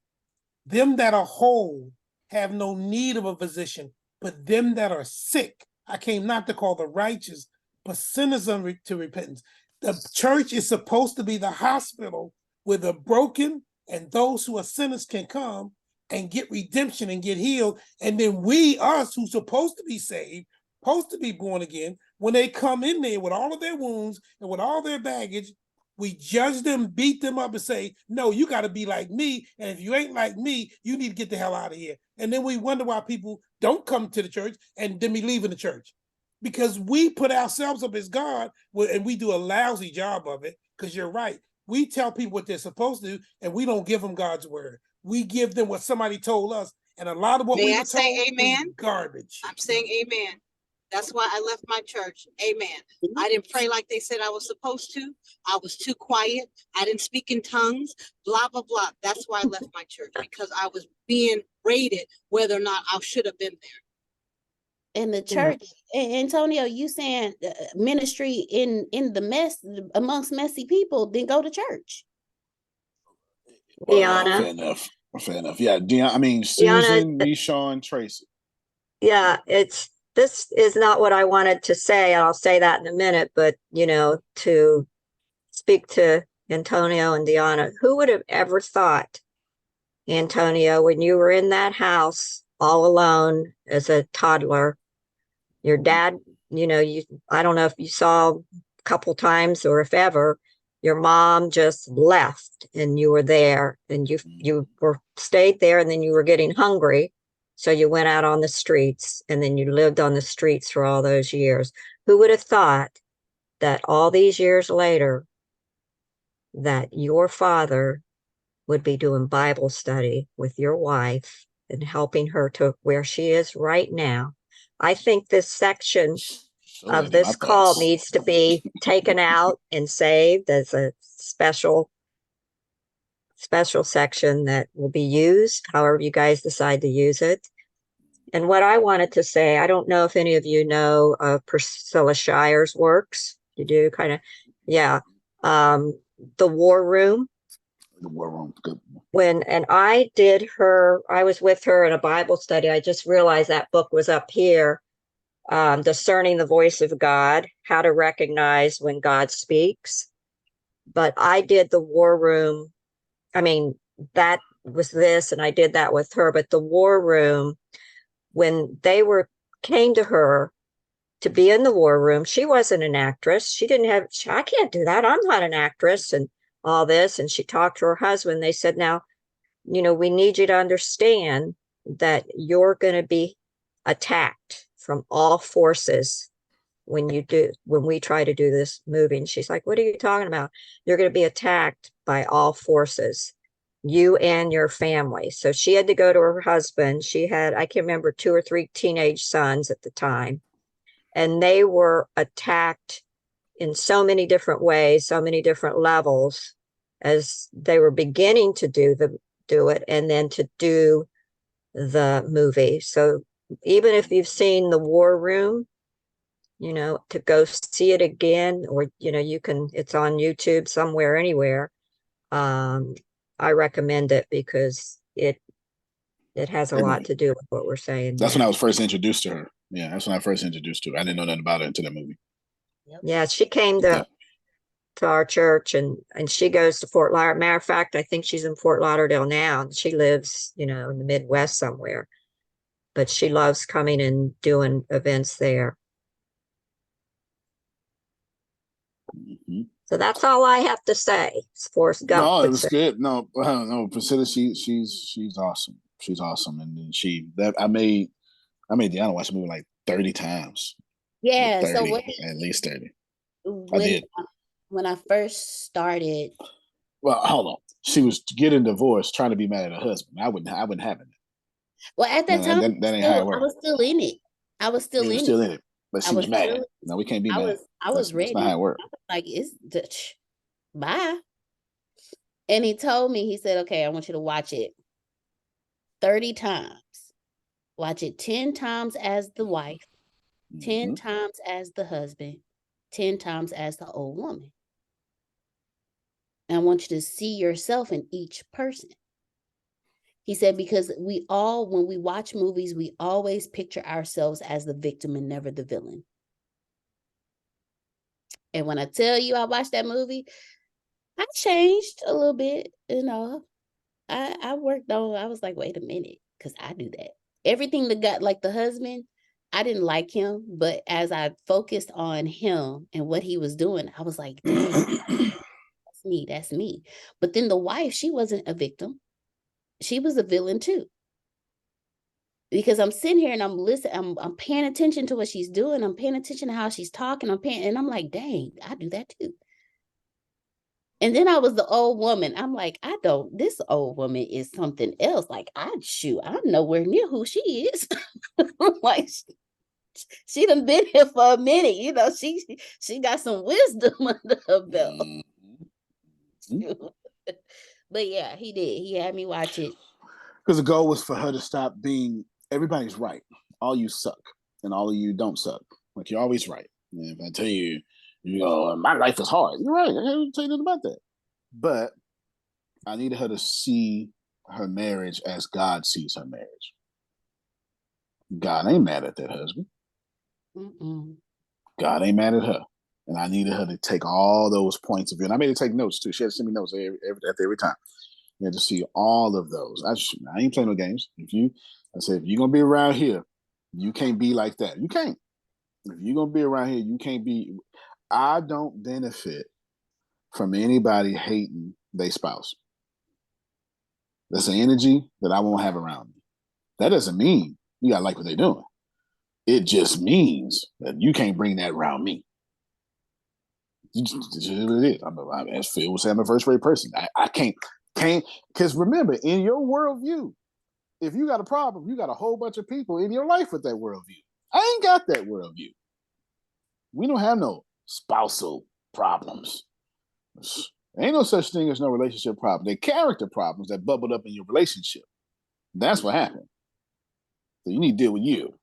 them that are whole have no need of a physician, but them that are sick, I came not to call the righteous, but sinners to repentance. The church is supposed to be the hospital where the broken and those who are sinners can come and get redemption and get healed. And then us who's supposed to be saved, supposed to be born again, when they come in there with all of their wounds and with all their baggage, we judge them, beat them up, and say, no, you got to be like me. And if you ain't like me, you need to get the hell out of here. And then we wonder why people don't come to the church and then we leave in the church. Because we put ourselves up as God, and we do a lousy job of it, because you're right. We tell people what they're supposed to do, and we don't give them God's word. We give them what somebody told us. And a lot of what we were told is garbage. I'm saying amen. That's why I left my church. Amen. I didn't pray like they said I was supposed to. I was too quiet. I didn't speak in tongues, blah, blah, blah. That's why I left my church, because I was being rated whether or not I should have been there. In the church, Antonio, you saying ministry in the mess amongst messy people, then go to church. Well, yeah, fair enough. Fair enough. Yeah, Susan, Deshawn, Tracy. Yeah, this is not what I wanted to say. I'll say that in a minute, but to speak to Antonio and Deanna, who would have ever thought, Antonio, when you were in that house all alone as a toddler, your dad, I don't know if you saw a couple times or if ever, your mom just left and you were there and you were stayed there, and then you were getting hungry. So you went out on the streets, and then you lived on the streets for all those years. Who would have thought that all these years later that your father would be doing Bible study with your wife and helping her to where she is right now? I think this section of this call needs to be taken out and saved as a special section that will be used however you guys decide to use it. And what I wanted to say, I don't know if any of you know Priscilla Shire's works. You do, kind of, yeah. The War Room. The War Room, good. And I was with her in a Bible study. I just realized that book was up here. Discerning the Voice of God, How to Recognize When God Speaks. But I did the War Room. I mean, that was this, and I did that with her. But the War Room, when they came to her to be in the War Room, she wasn't an actress. She didn't have, I can't do that. I'm not an actress and all this. And she talked to her husband. They said, now, we need you to understand that you're going to be attacked from all forces when we try to do this movie. And she's like, what are you talking about? You're going to be attacked by all forces, you and your family. So she had to go to her husband. She had, I can't remember, 2 or 3 teenage sons at the time. And they were attacked in so many different ways, so many different levels, as they were beginning to do it and then to do the movie. So even if you've seen The War Room, to go see it again, or it's on YouTube somewhere, anywhere. I recommend it because it has a lot to do with what we're saying. That's when I was first introduced to her. Yeah, that's when I first introduced to her. I didn't know nothing about her until that movie. Yeah, she came to our church, and she goes to Fort Lauderdale. Matter of fact, I think she's in Fort Lauderdale now, and she lives, in the Midwest somewhere. But she loves coming and doing events there. Mm-hmm. So that's all I have to say. Forrest Gump. No, it was good. No, Priscilla, she's awesome. She's awesome, and then I made Deanna watch the movie like 30 times. Yeah. 30, So at least 30. I when did. when I first started. Well, hold on. She was getting divorced, trying to be mad at her husband. I wouldn't have it. Well, at that time, that ain't how it I worked. was still in it. I was still You were in still it. in it, but I she was was mad. still. No, we can't be mad. I was That's not ready. how it worked. I was like, it's bye. And he told me, he said, okay, I want you to watch it 30 times. Watch it 10 times as the wife, 10 times as the husband, 10 times as the old woman. And I want you to see yourself in each person. He said, because when we watch movies, we always picture ourselves as the victim and never the villain. And when I tell you I watched that movie, I changed a little bit, I worked on, I was like, wait a minute, because I do that. Everything that got like the husband, I didn't like him, but as I focused on him and what he was doing, I was like, dang, that's me. But then the wife, she wasn't a victim. She was a villain too. Because I'm sitting here and I'm listening, I'm paying attention to what she's doing. I'm paying attention to how she's talking. And I'm like, dang, I do that too. And then I was the old woman. I'm like, this old woman is something else. Like, I'm nowhere near who she is. Like, she done been here for a minute. She got some wisdom under her belt. But yeah, he did. He had me watch it. Because the goal was for her to stop being, everybody's right. All you suck. And all of you don't suck. Like, you're always right. And if I tell you, my life is hard. You're right. I can't tell you nothing about that. But I needed her to see her marriage as God sees her marriage. God ain't mad at that husband. God ain't mad at her. And I needed her to take all those points of view. And I made her take notes too. She had to send me notes every time. You had to see all of those. I ain't playing no games. I said, if you're going to be around here, you can't be like that. You can't. If you're going to be around here, you can't be. I don't benefit from anybody hating their spouse. That's an energy that I won't have around me. That doesn't mean you got to like what they're doing. It just means that you can't bring that around me. It's just what it is. As Phil would say, I'm a first-rate person. I can't, because remember, in your worldview, if you got a problem, you got a whole bunch of people in your life with that worldview. I ain't got that worldview. We don't have no spousal problems. There ain't no such thing as no relationship problem. They're character problems that bubbled up in your relationship. That's what happened. So you need to deal with you.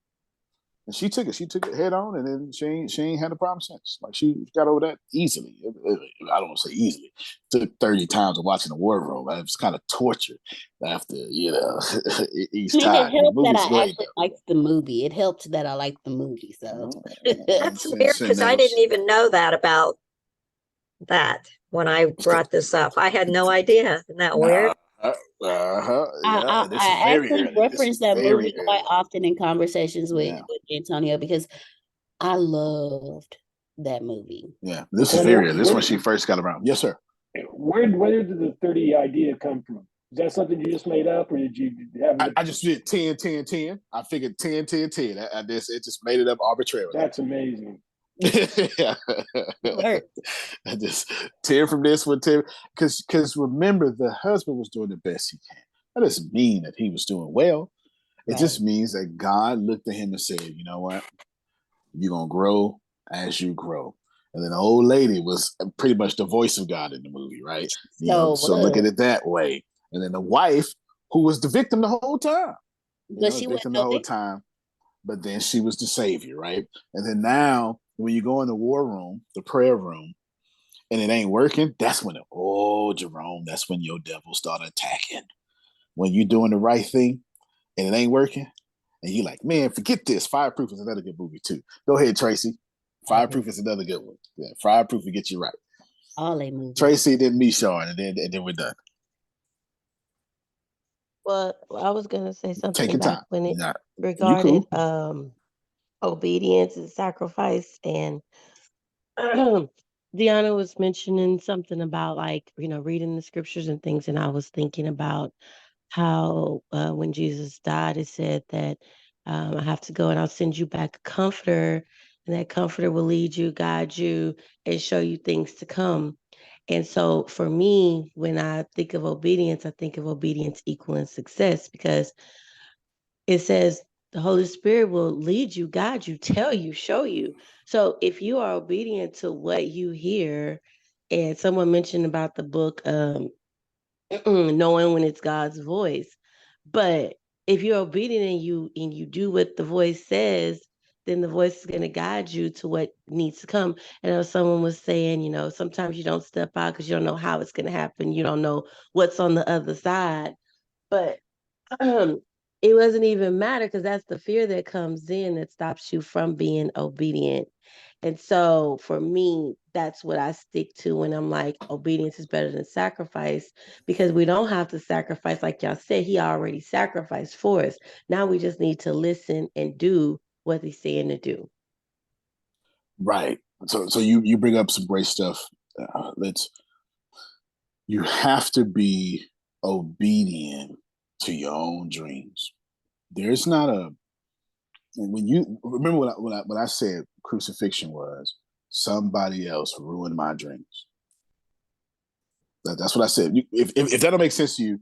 And she took it head on, and then she ain't had a problem since. Like, she got over that easily. I don't want to say easily. It took 30 times of watching the War Room. It was kind of torture after, each time. It helped that I great, actually liked the movie. It helped that I liked the movie. So that's weird because I didn't even know that about that when I brought this up. I had no idea. Isn't that weird? I actually reference that movie quite often in conversations with Antonio because I loved that movie. Yeah, this is very early. This is when she first got around. Yes, sir. Where did the 30 idea come from? Is that something you just made up, or did you have? I just did 10, 10, 10. I figured 10, 10, 10. It just made it up arbitrarily. That's amazing. I just 10 from this one, 10. Because remember, the husband was doing the best he can. That doesn't mean that he was doing well. It just means that God looked at him and said, you know what? You're going to grow as you grow. And then the old lady was pretty much the voice of God in the movie, right? So look at it that way. And then the wife, who was the victim the whole time. But then she was the savior, right? And then now, when you go in the war room, the prayer room, and it ain't working, that's when Jerome, that's when your devil start attacking. When you're doing the right thing and it ain't working, and you're like, man, forget this. Fireproof is another good movie too. Go ahead, Tracy. Fireproof is another good one. Yeah, Fireproof will get you right. All they movies. Tracy, then me, Sean, and then we're done. Well, I was gonna say something back when it regarded obedience and sacrifice, and Deanna was mentioning something about reading the scriptures and things, and I was thinking about how when Jesus died, it said that I have to go and I'll send you back a comforter, and that comforter will lead you, guide you, and show you things to come. And so for me, when I think of obedience, I think of obedience equaling success, because it says the Holy Spirit will lead you, guide you, tell you, show you. So if you are obedient to what you hear, and someone mentioned about the book, knowing when it's God's voice. But if you're obedient and you do what the voice says, then the voice is going to guide you to what needs to come. And as someone was saying, sometimes you don't step out because you don't know how it's going to happen. You don't know what's on the other side. But it wasn't even matter, because that's the fear that comes in that stops you from being obedient. And so for me, that's what I stick to when I'm like, obedience is better than sacrifice, because we don't have to sacrifice. Like y'all said, he already sacrificed for us. Now we just need to listen and do what he's saying to do. Right. So you bring up some great stuff. You have to be obedient to your own dreams. There's not when you remember what I said crucifixion was, somebody else ruined my dreams. That's what I said. If that don't make sense to you,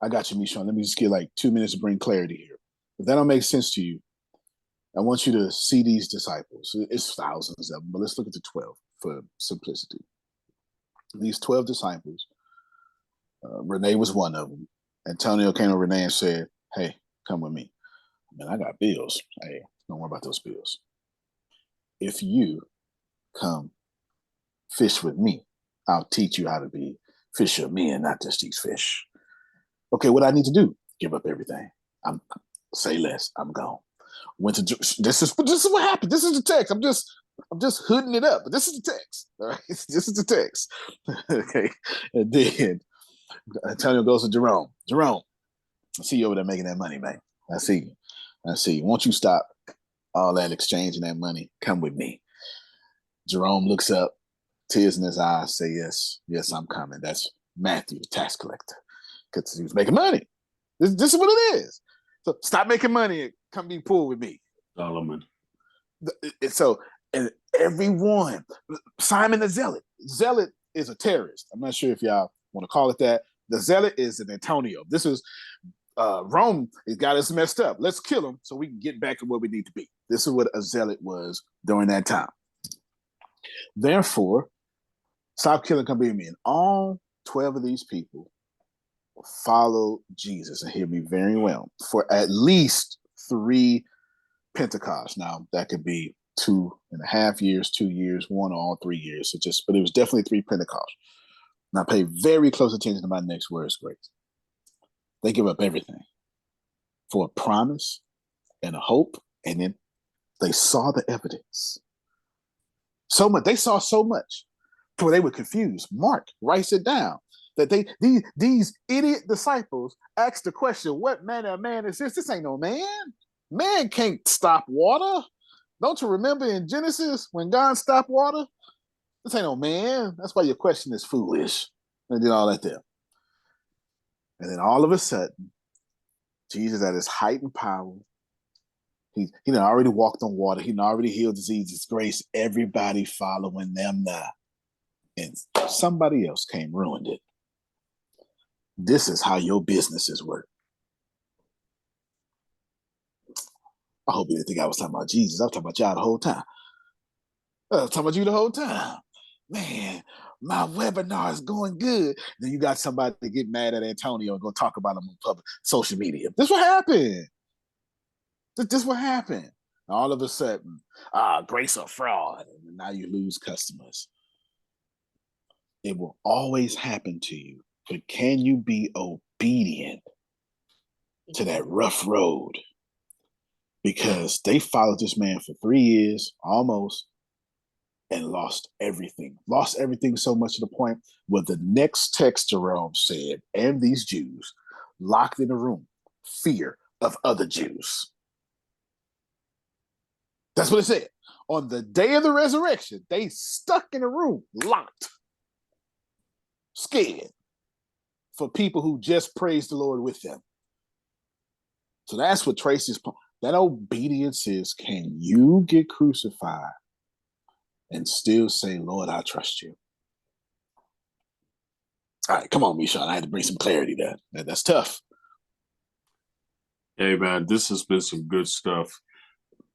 I got you, Michon. Let me just get like 2 minutes to bring clarity here. If that don't make sense to you, I want you to see these disciples. It's thousands of them, but let's look at the 12 for simplicity. These 12 disciples, Renee was one of them. Antonio came to Renee and said, "Hey, come with me. Man, I got bills. Hey, don't worry about those bills. If you come fish with me, I'll teach you how to be fisher of men, not just these fish." Okay, what I need to do? Give up everything. Say less. I'm gone. Went to this is what happened. This is the text. I'm just hooding it up, but this is the text. All right, this is the text. Okay, and then Antonio goes to Jerome. Jerome, I see you over there making that money, man. I see you. I see you. Won't you stop all that exchanging that money? Come with me. Jerome looks up, tears in his eyes, say, yes, I'm coming. That's Matthew, the tax collector, because he was making money. This is what it is. So stop making money and come be poor with me. Solomon. So, and everyone, Simon the Zealot. Zealot is a terrorist. I'm not sure if y'all want to call it that. The Zealot is an Antonio. This is Rome. It got us messed up. Let's kill him so we can get back to where we need to be. This is what a zealot was during that time. Therefore, stop killing, come be with me. And all 12 of these people follow Jesus, and hear me very well, for at least 3 Pentecosts. Now, that could be 2.5 years, 2 years, 1 or all 3 years. But it was definitely 3 Pentecosts. Now, pay very close attention to my next words, Grace. They give up everything for a promise and a hope, and then they saw the evidence. So much. They saw so much where they were confused. Mark writes it down that these idiot disciples asked the question, "What manner of man is this? This ain't no man. Man can't stop water. Don't you remember in Genesis when God stopped water? This ain't no man. That's why your question is foolish." And did all that there. And then all of a sudden, Jesus at his height and power, he already walked on water. He already healed diseases, grace, everybody following them now. And somebody else came, ruined it. This is how your businesses work. I hope you didn't think I was talking about Jesus. I was talking about y'all the whole time. I was talking about you the whole time. Man, my webinar is going good. Then you got somebody to get mad at Antonio and go talk about him on public social media. This what happened. This what happened. All of a sudden, grace or fraud. And now you lose customers. It will always happen to you. But can you be obedient to that rough road? Because they followed this man for 3 years, almost, and lost everything. Lost everything so much to the point where the next text Jerome said, and these Jews locked in a room, fear of other Jews. That's what it said. On the day of the resurrection, they stuck in a room, locked, scared, for people who just praise the Lord with them. So that's what Tracy's point. That obedience is, can you get crucified and still say, Lord, I trust you? All right, come on, Mishan. I had to bring some clarity there. That's tough. Hey, man, this has been some good stuff.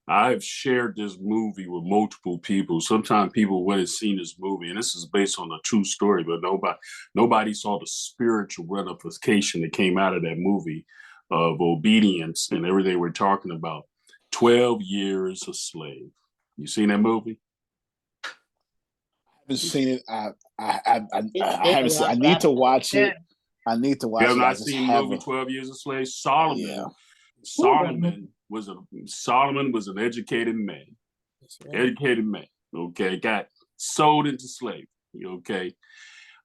I've shared this movie with multiple people. Sometimes people wouldn't have seen this movie, and this is based on a true story, but nobody saw the spiritual ramification that came out of that movie of obedience and everything we're talking about. 12 Years a Slave. You seen that movie? I haven't seen it. I haven't seen. I need to watch it. I need to watch it. You have not seen the movie 12 Years a Slave? Solomon was an educated man. Educated man. Okay, got sold into slavery. Okay,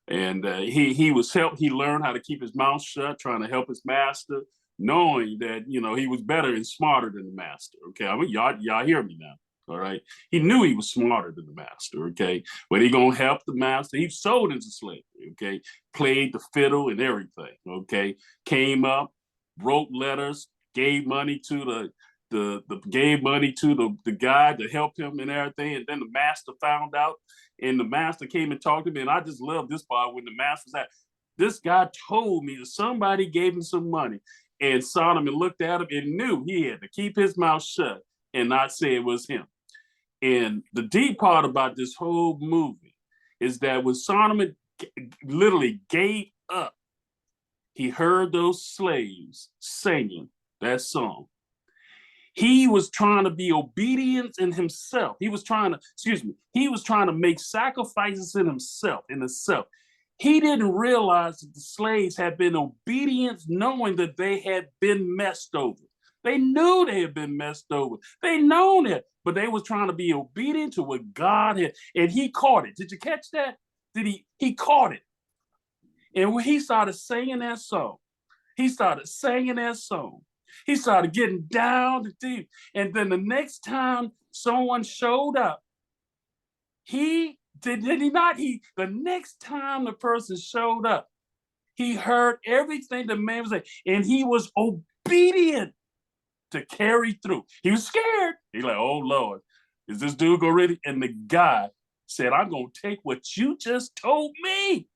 and he learned how to keep his mouth shut, trying to help his master, knowing that he was better and smarter than the master. Okay, I mean y'all hear me now. All right, he knew he was smarter than the master. Okay, but he gonna help the master. He sold into slavery. Okay, played the fiddle and everything. Okay, came up, wrote letters, gave money to the guy to help him and everything. And then the master found out, and the master came and talked to me. And I just love this part when the master said, this guy told me that somebody gave him some money. And Solomon looked at him and knew he had to keep his mouth shut and not say it was him. And the deep part about this whole movie is that when Solomon literally gave up, he heard those slaves singing that song. He was trying to be obedient in himself. He was trying to make sacrifices in himself. He didn't realize that the slaves had been obedient, knowing that they had been messed over. They knew they had been messed over. They known it, but they was trying to be obedient to what God had, and he caught it. Did you catch that? He caught it. And when he started singing that song, he started getting down to deep. And then the next time someone showed up, the next time the person showed up, he heard everything the man was saying, and he was obedient to carry through. He was scared. He's like, oh Lord, is this dude gonna really? And the guy said, I'm gonna take what you just told me,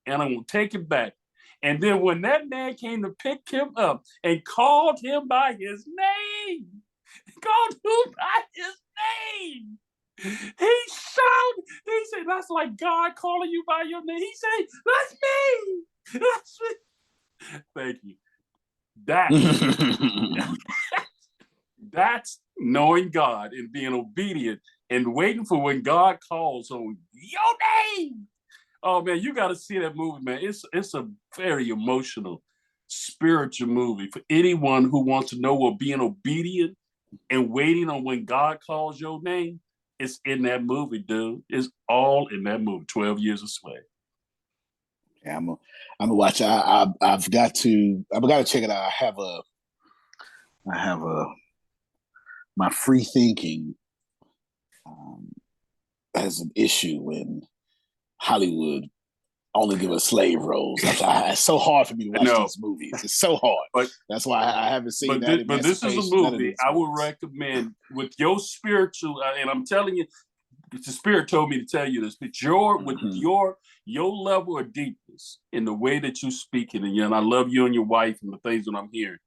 and I'm gonna take it back. And then when that man came to pick him up and called him by his name, he shouted, he said, that's like God calling you by your name. He said, that's me. That's me. Thank you. That's knowing God and being obedient and waiting for when God calls on your name. Oh man, you got to see that movie, man. It's a very emotional, spiritual movie for anyone who wants to know what being obedient and waiting on when God calls your name. It's in that movie, dude. It's all in that movie. 12 Years a Slave. Yeah, I'm gonna watch. I've got to check it out. I have my free thinking has an issue when Hollywood only give us slave roles. It's so hard for me to watch these movies. It's so hard. But that's why I haven't seen that. But this is a movie I would recommend with your spiritual, and I'm telling you, the Spirit told me to tell you this, but with your level of deepness in the way that you speak it, and I love you and your wife and the things that I'm hearing.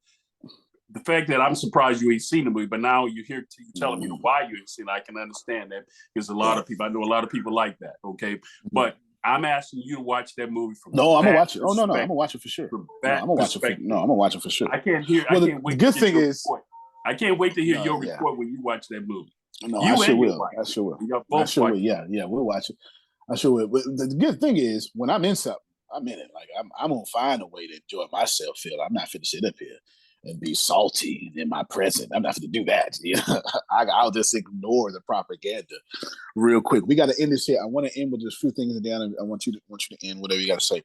The fact that I'm surprised you ain't seen the movie, but now you're here telling me why you ain't seen it, I can understand that, because I know a lot of people like that, okay? But I'm asking you to watch that movie from I'm gonna watch it. Oh no, I'm gonna watch it for sure. I'm gonna watch it for sure. I can't wait. The good thing is, I can't wait to hear your report when you watch that movie. No, I sure will. Yeah, we'll watch it. I sure will. But the good thing is, when I'm in something, I'm in it. Like I'm gonna find a way to enjoy myself. I'm not finna sit up here and be salty in my present. I'm not going to do that. I'll just ignore the propaganda real quick. We got to end this here. I want to end with just a few things, and then I want you to end whatever you got to say.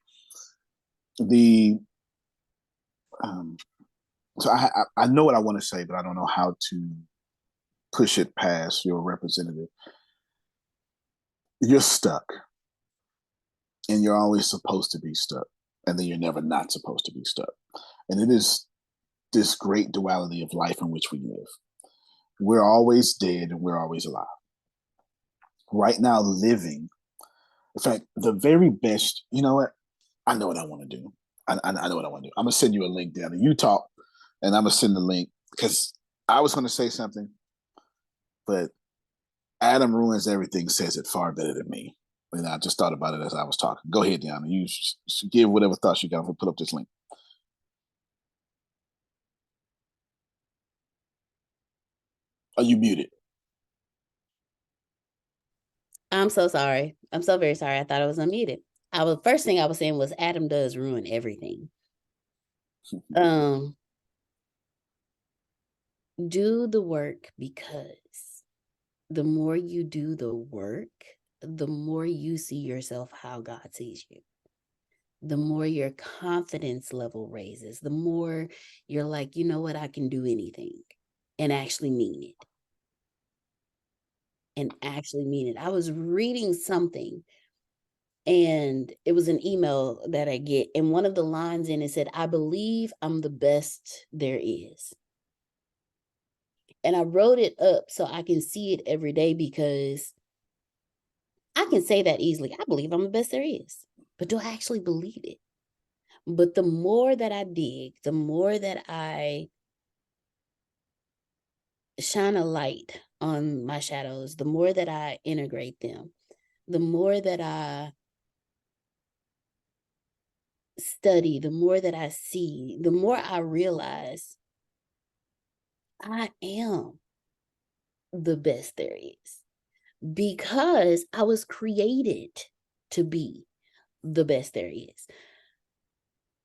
So I know what I want to say, but I don't know how to push it past your representative. You're stuck, and you're always supposed to be stuck. and then you're never not supposed to be stuck. And it is this great duality of life in which we live. We're always dead and we're always alive. Right now, living, in fact, the very best, you know what? I know what I want to do. I know what I want to do. I'm going to send you a link down. You talk, and I'm going to send the link because I was going to say something, but Adam ruins everything, says it far better than me. And I just thought about it as I was talking. Go ahead, Deanna. You give whatever thoughts you got. We'll put up this link. Are you muted? I'm so sorry. I'm so very sorry. I thought I was unmuted. First thing I was saying was Adam does ruin everything. Do the work, because the more you do the work, the more you see yourself how God sees you. The more your confidence level raises, the more you're like, you know what, I can do anything and actually mean it. I was reading something and it was an email that I get, and one of the lines in it said, I believe I'm the best there is. And I wrote it up so I can see it every day, because I can say that easily. I believe I'm the best there is. But do I actually believe it? But the more that I dig, the more that I shine a light on my shadows, the more that I integrate them, the more that I study, the more that I see, the more I realize I am the best there is, because I was created to be the best there is.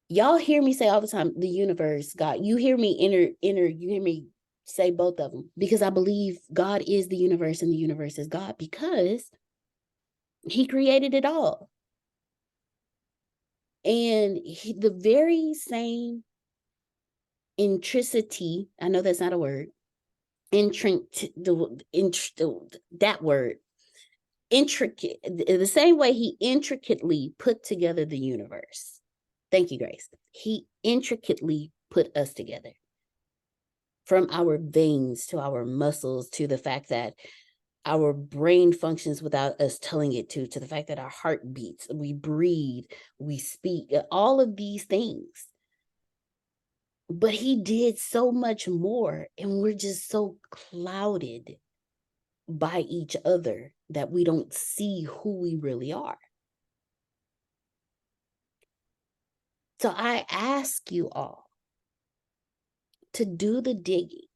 Y'all hear me say all the time, the universe, God. You hear me you hear me say both of them, because I believe God is the universe and the universe is God, because he created it all. And the very same intricity, I know that's not a word, that word, intricate, the same way he intricately put together the universe. Thank you, Grace. He intricately put us together, from our veins to our muscles, to the fact that our brain functions without us telling it to the fact that our heart beats, we breathe, we speak, all of these things. But he did so much more, and we're just so clouded by each other that we don't see who we really are. So I ask you all to do the digging,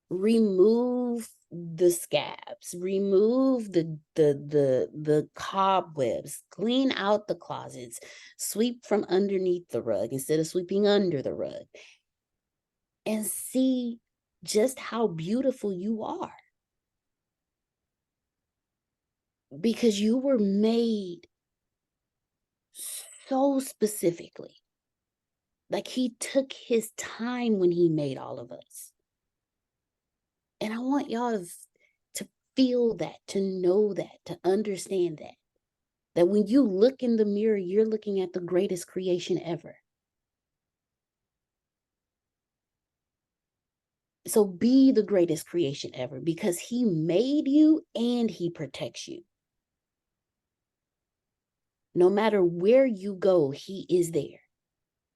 remove the scabs, remove the cobwebs, clean out the closets, sweep from underneath the rug instead of sweeping under the rug, and see just how beautiful you are. Because you were made so specifically. Like, he took his time when he made all of us. And I want y'all to feel that, to know that, to understand that. That when you look in the mirror, you're looking at the greatest creation ever. So be the greatest creation ever, because he made you and he protects you. No matter where you go, he is there.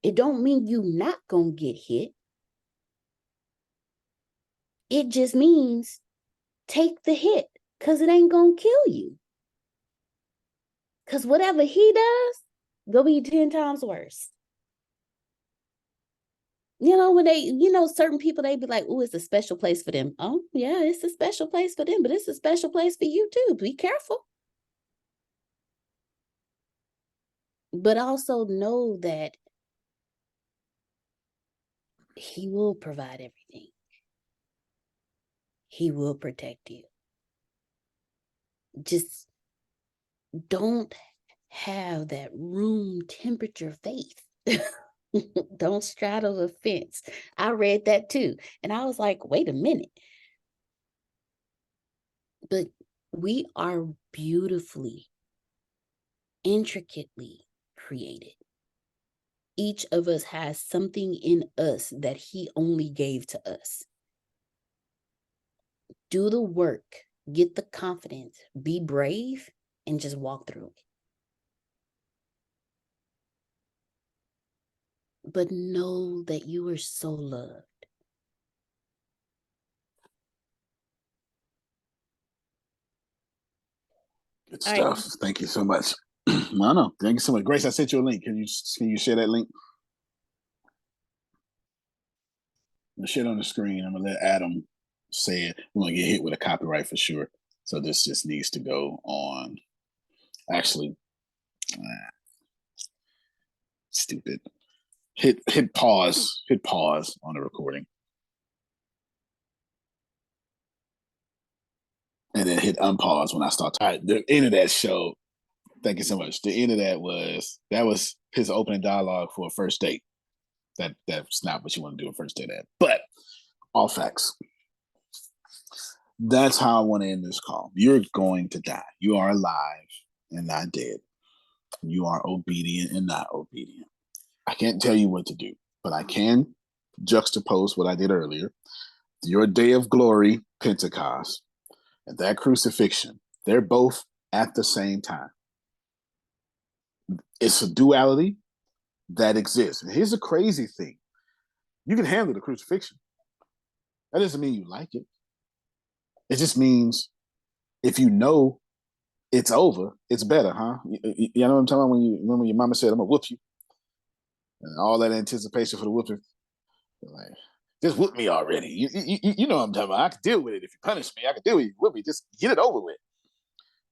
It don't mean you not gonna get hit. It just means take the hit, because it ain't gonna kill you. Because whatever he does, gonna be 10 times worse. You know, when certain people, they be like, oh, it's a special place for them. Oh, yeah, it's a special place for them, but it's a special place for you too. Be careful. But also know that he will provide everything. He will protect you. Just don't have that room temperature faith. Don't straddle the fence. I read that too. And I was like, wait a minute. But we are beautifully, intricately created. Each of us has something in us that he only gave to us. Do the work, get the confidence, be brave, and just walk through it. But know that you are so loved. Good stuff. Thank you so much. No. Thank you so much. Grace, I sent you a link. Can you share that link? I'm share it on the screen. I'm gonna let Adam say it. We're gonna get hit with a copyright for sure. So this just needs to go on. Actually, stupid. Hit pause. Hit pause on the recording. And then hit unpause when I start. All right, the end of that show. Thank you so much. The end of that was his opening dialogue for a first date. That's not what you want to do a first date at. But all facts. That's how I want to end this call. You're going to die. You are alive and not dead. You are obedient and not obedient. I can't tell you what to do, but I can juxtapose what I did earlier. Your day of glory, Pentecost, and that crucifixion, they're both at the same time. It's a duality that exists. And here's a crazy thing. You can handle the crucifixion. That doesn't mean you like it. It just means if you know it's over, it's better, huh? You know what I'm talking about? When you remember your mama said, I'm gonna whoop you. And all that anticipation for the whooping. Like, just whoop me already. You know what I'm talking about. I can deal with it. If you punish me, I can deal with you. Whoop me. Just get it over with.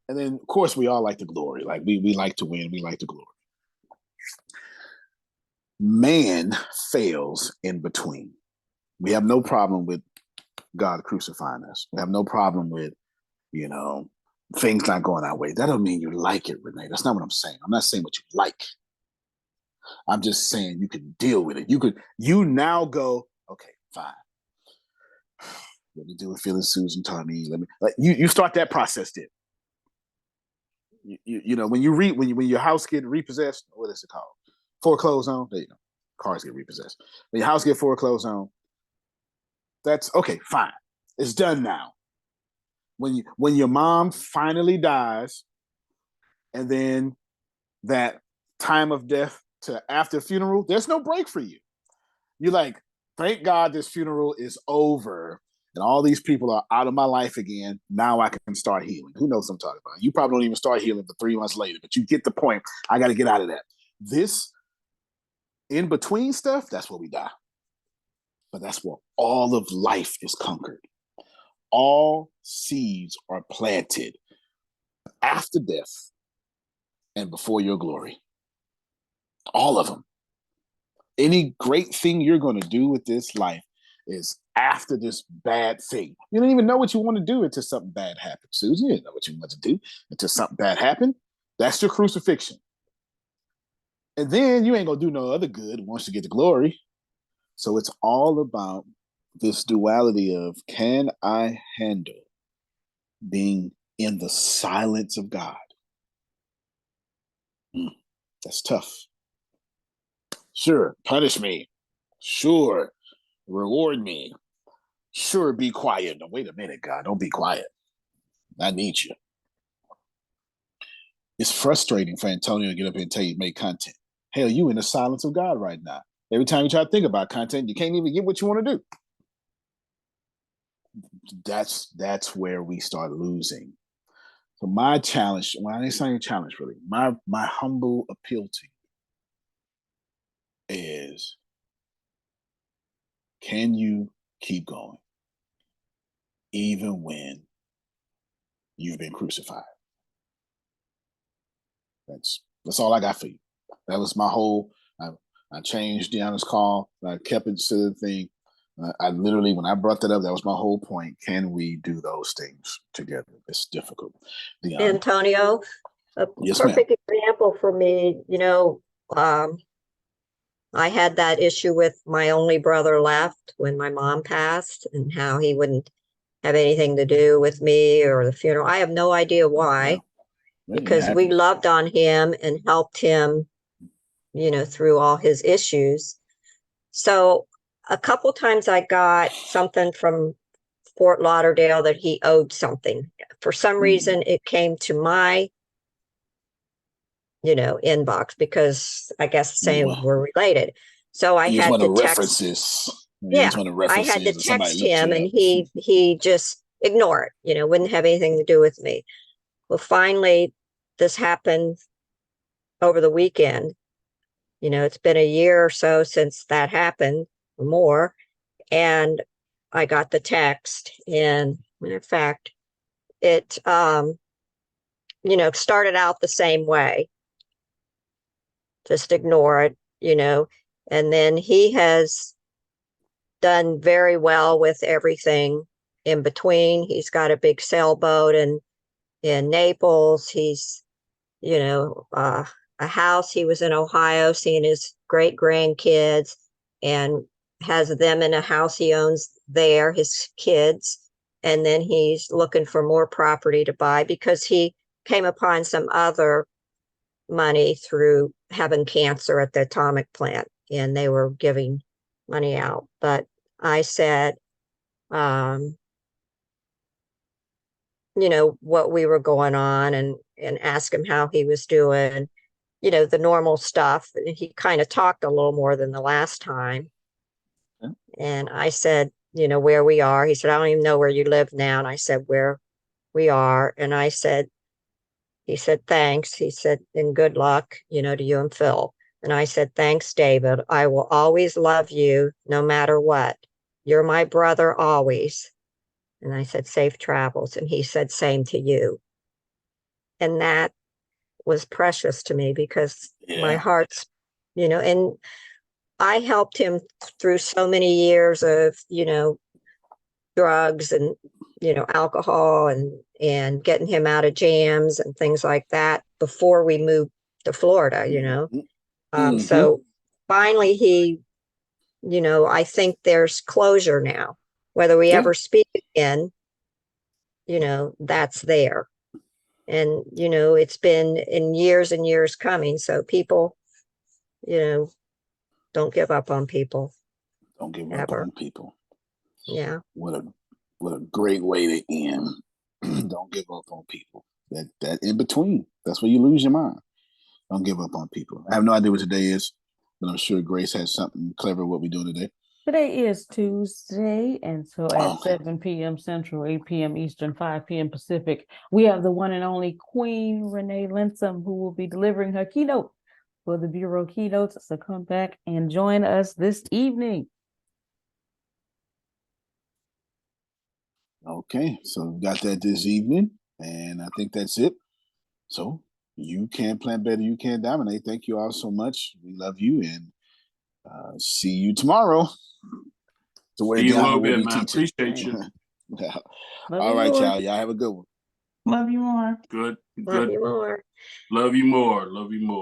And then, of course, we all like the glory. Like, we like to win. We like the glory. Man fails in between. We have no problem with God crucifying us. We have no problem with, things not going our way. That don't mean you like it, Renee. That's not what I'm saying. I'm not saying what you like. I'm just saying you can deal with it. You now go, okay, fine. Let me do what Phil and Susan taught me. You start that process then. When your house get repossessed, what is it called? Foreclosed on. There you go. Cars get repossessed. When your house get foreclosed on, that's okay, fine. It's done now. When your mom finally dies, and then that time of death to after funeral, there's no break for you. You're like, thank God this funeral is over and all these people are out of my life again. Now I can start healing. Who knows what I'm talking about? You probably don't even start healing for 3 months later, but you get the point. I got to get out of that. This in between stuff, that's where we die. But that's where all of life is conquered. All seeds are planted after death and before your glory. All of them. Any great thing you're going to do with this life is after this bad thing. You don't even know what you want to do until something bad happens, Susan. You didn't know what you want to do until something bad happened. That's your crucifixion. And then you ain't going to do no other good once you get the glory. So it's all about this duality of, can I handle being in the silence of God? That's tough. Sure, punish me. Sure, reward me. Sure, be quiet. No, wait a minute, God, don't be quiet. I need you. It's frustrating for Antonio to get up here and tell you to make content. Hell, you in the silence of God right now. Every time you try to think about content, you can't even get what you want to do. That's where we start losing. So my challenge, well, it's not a challenge really. My humble appeal to you is, can you keep going even when you've been crucified? That's all I got for you. That was my whole. I changed Deanna's call. I kept it to the thing. I literally, when I brought that up, that was my whole point. Can we do those things together? It's difficult. Antonio, a yes, perfect ma'am. example for me, I had that issue with my only brother left when my mom passed, and how he wouldn't have anything to do with me or the funeral. I have no idea why, because we loved on him and helped him through all his issues. So a couple times I got something from Fort Lauderdale that he owed something. For some reason, it came to my, inbox because I guess saying we're related. So I had to text. References. Yeah, I had to text him, and he just ignored it. Wouldn't have anything to do with me. Well, finally, this happened over the weekend. It's been a year or so since that happened, or more, and I got the text. And in fact, it started out the same way. Just ignore it, and then he has done very well with everything in between. He's got a big sailboat in Naples. He's, a house. He was in Ohio seeing his great grandkids and has them in a house he owns there, his kids. And then he's looking for more property to buy because he came upon some other money through having cancer at the atomic plant, and they were giving money out. But I said, what we were going on and ask him how he was doing, the normal stuff. He kind of talked a little more than the last time. Okay. And I said, where we are. He said, I don't even know where you live now. And I said, where we are. And he said, thanks. He said, and good luck, to you and Phil. And I said, thanks, David. I will always love you no matter what. You're my brother always. And I said, safe travels. And he said, same to you. And that was precious to me because my heart's, and I helped him through so many years of, drugs and, alcohol and getting him out of jams and things like that before we moved to Florida, So finally he, I think there's closure now. Whether we ever speak again, that's there. And, it's been in years and years coming. So people, don't give up on people. Don't give ever. up on people. Yeah. What a great way to end. Don't give up on people. That in between. That's where you lose your mind. Don't give up on people. I have no idea what today is, but I'm sure Grace has something clever what we're doing today. Today is Tuesday, and so at 7 p.m. Central, 8 p.m. Eastern, 5 p.m. Pacific, we have the one and only Queen Renee Linsom, who will be delivering her keynote for the Bureau Keynotes. So come back and join us this evening. Okay, so we got that this evening, and I think that's it. So you can plan better, you can dominate. Thank you all so much. We love you, and see you tomorrow. So see you a little bit, man. Appreciate you. All right, y'all. Y'all have a good one. Love you more. Good. Love you more. Love you more. Love you more.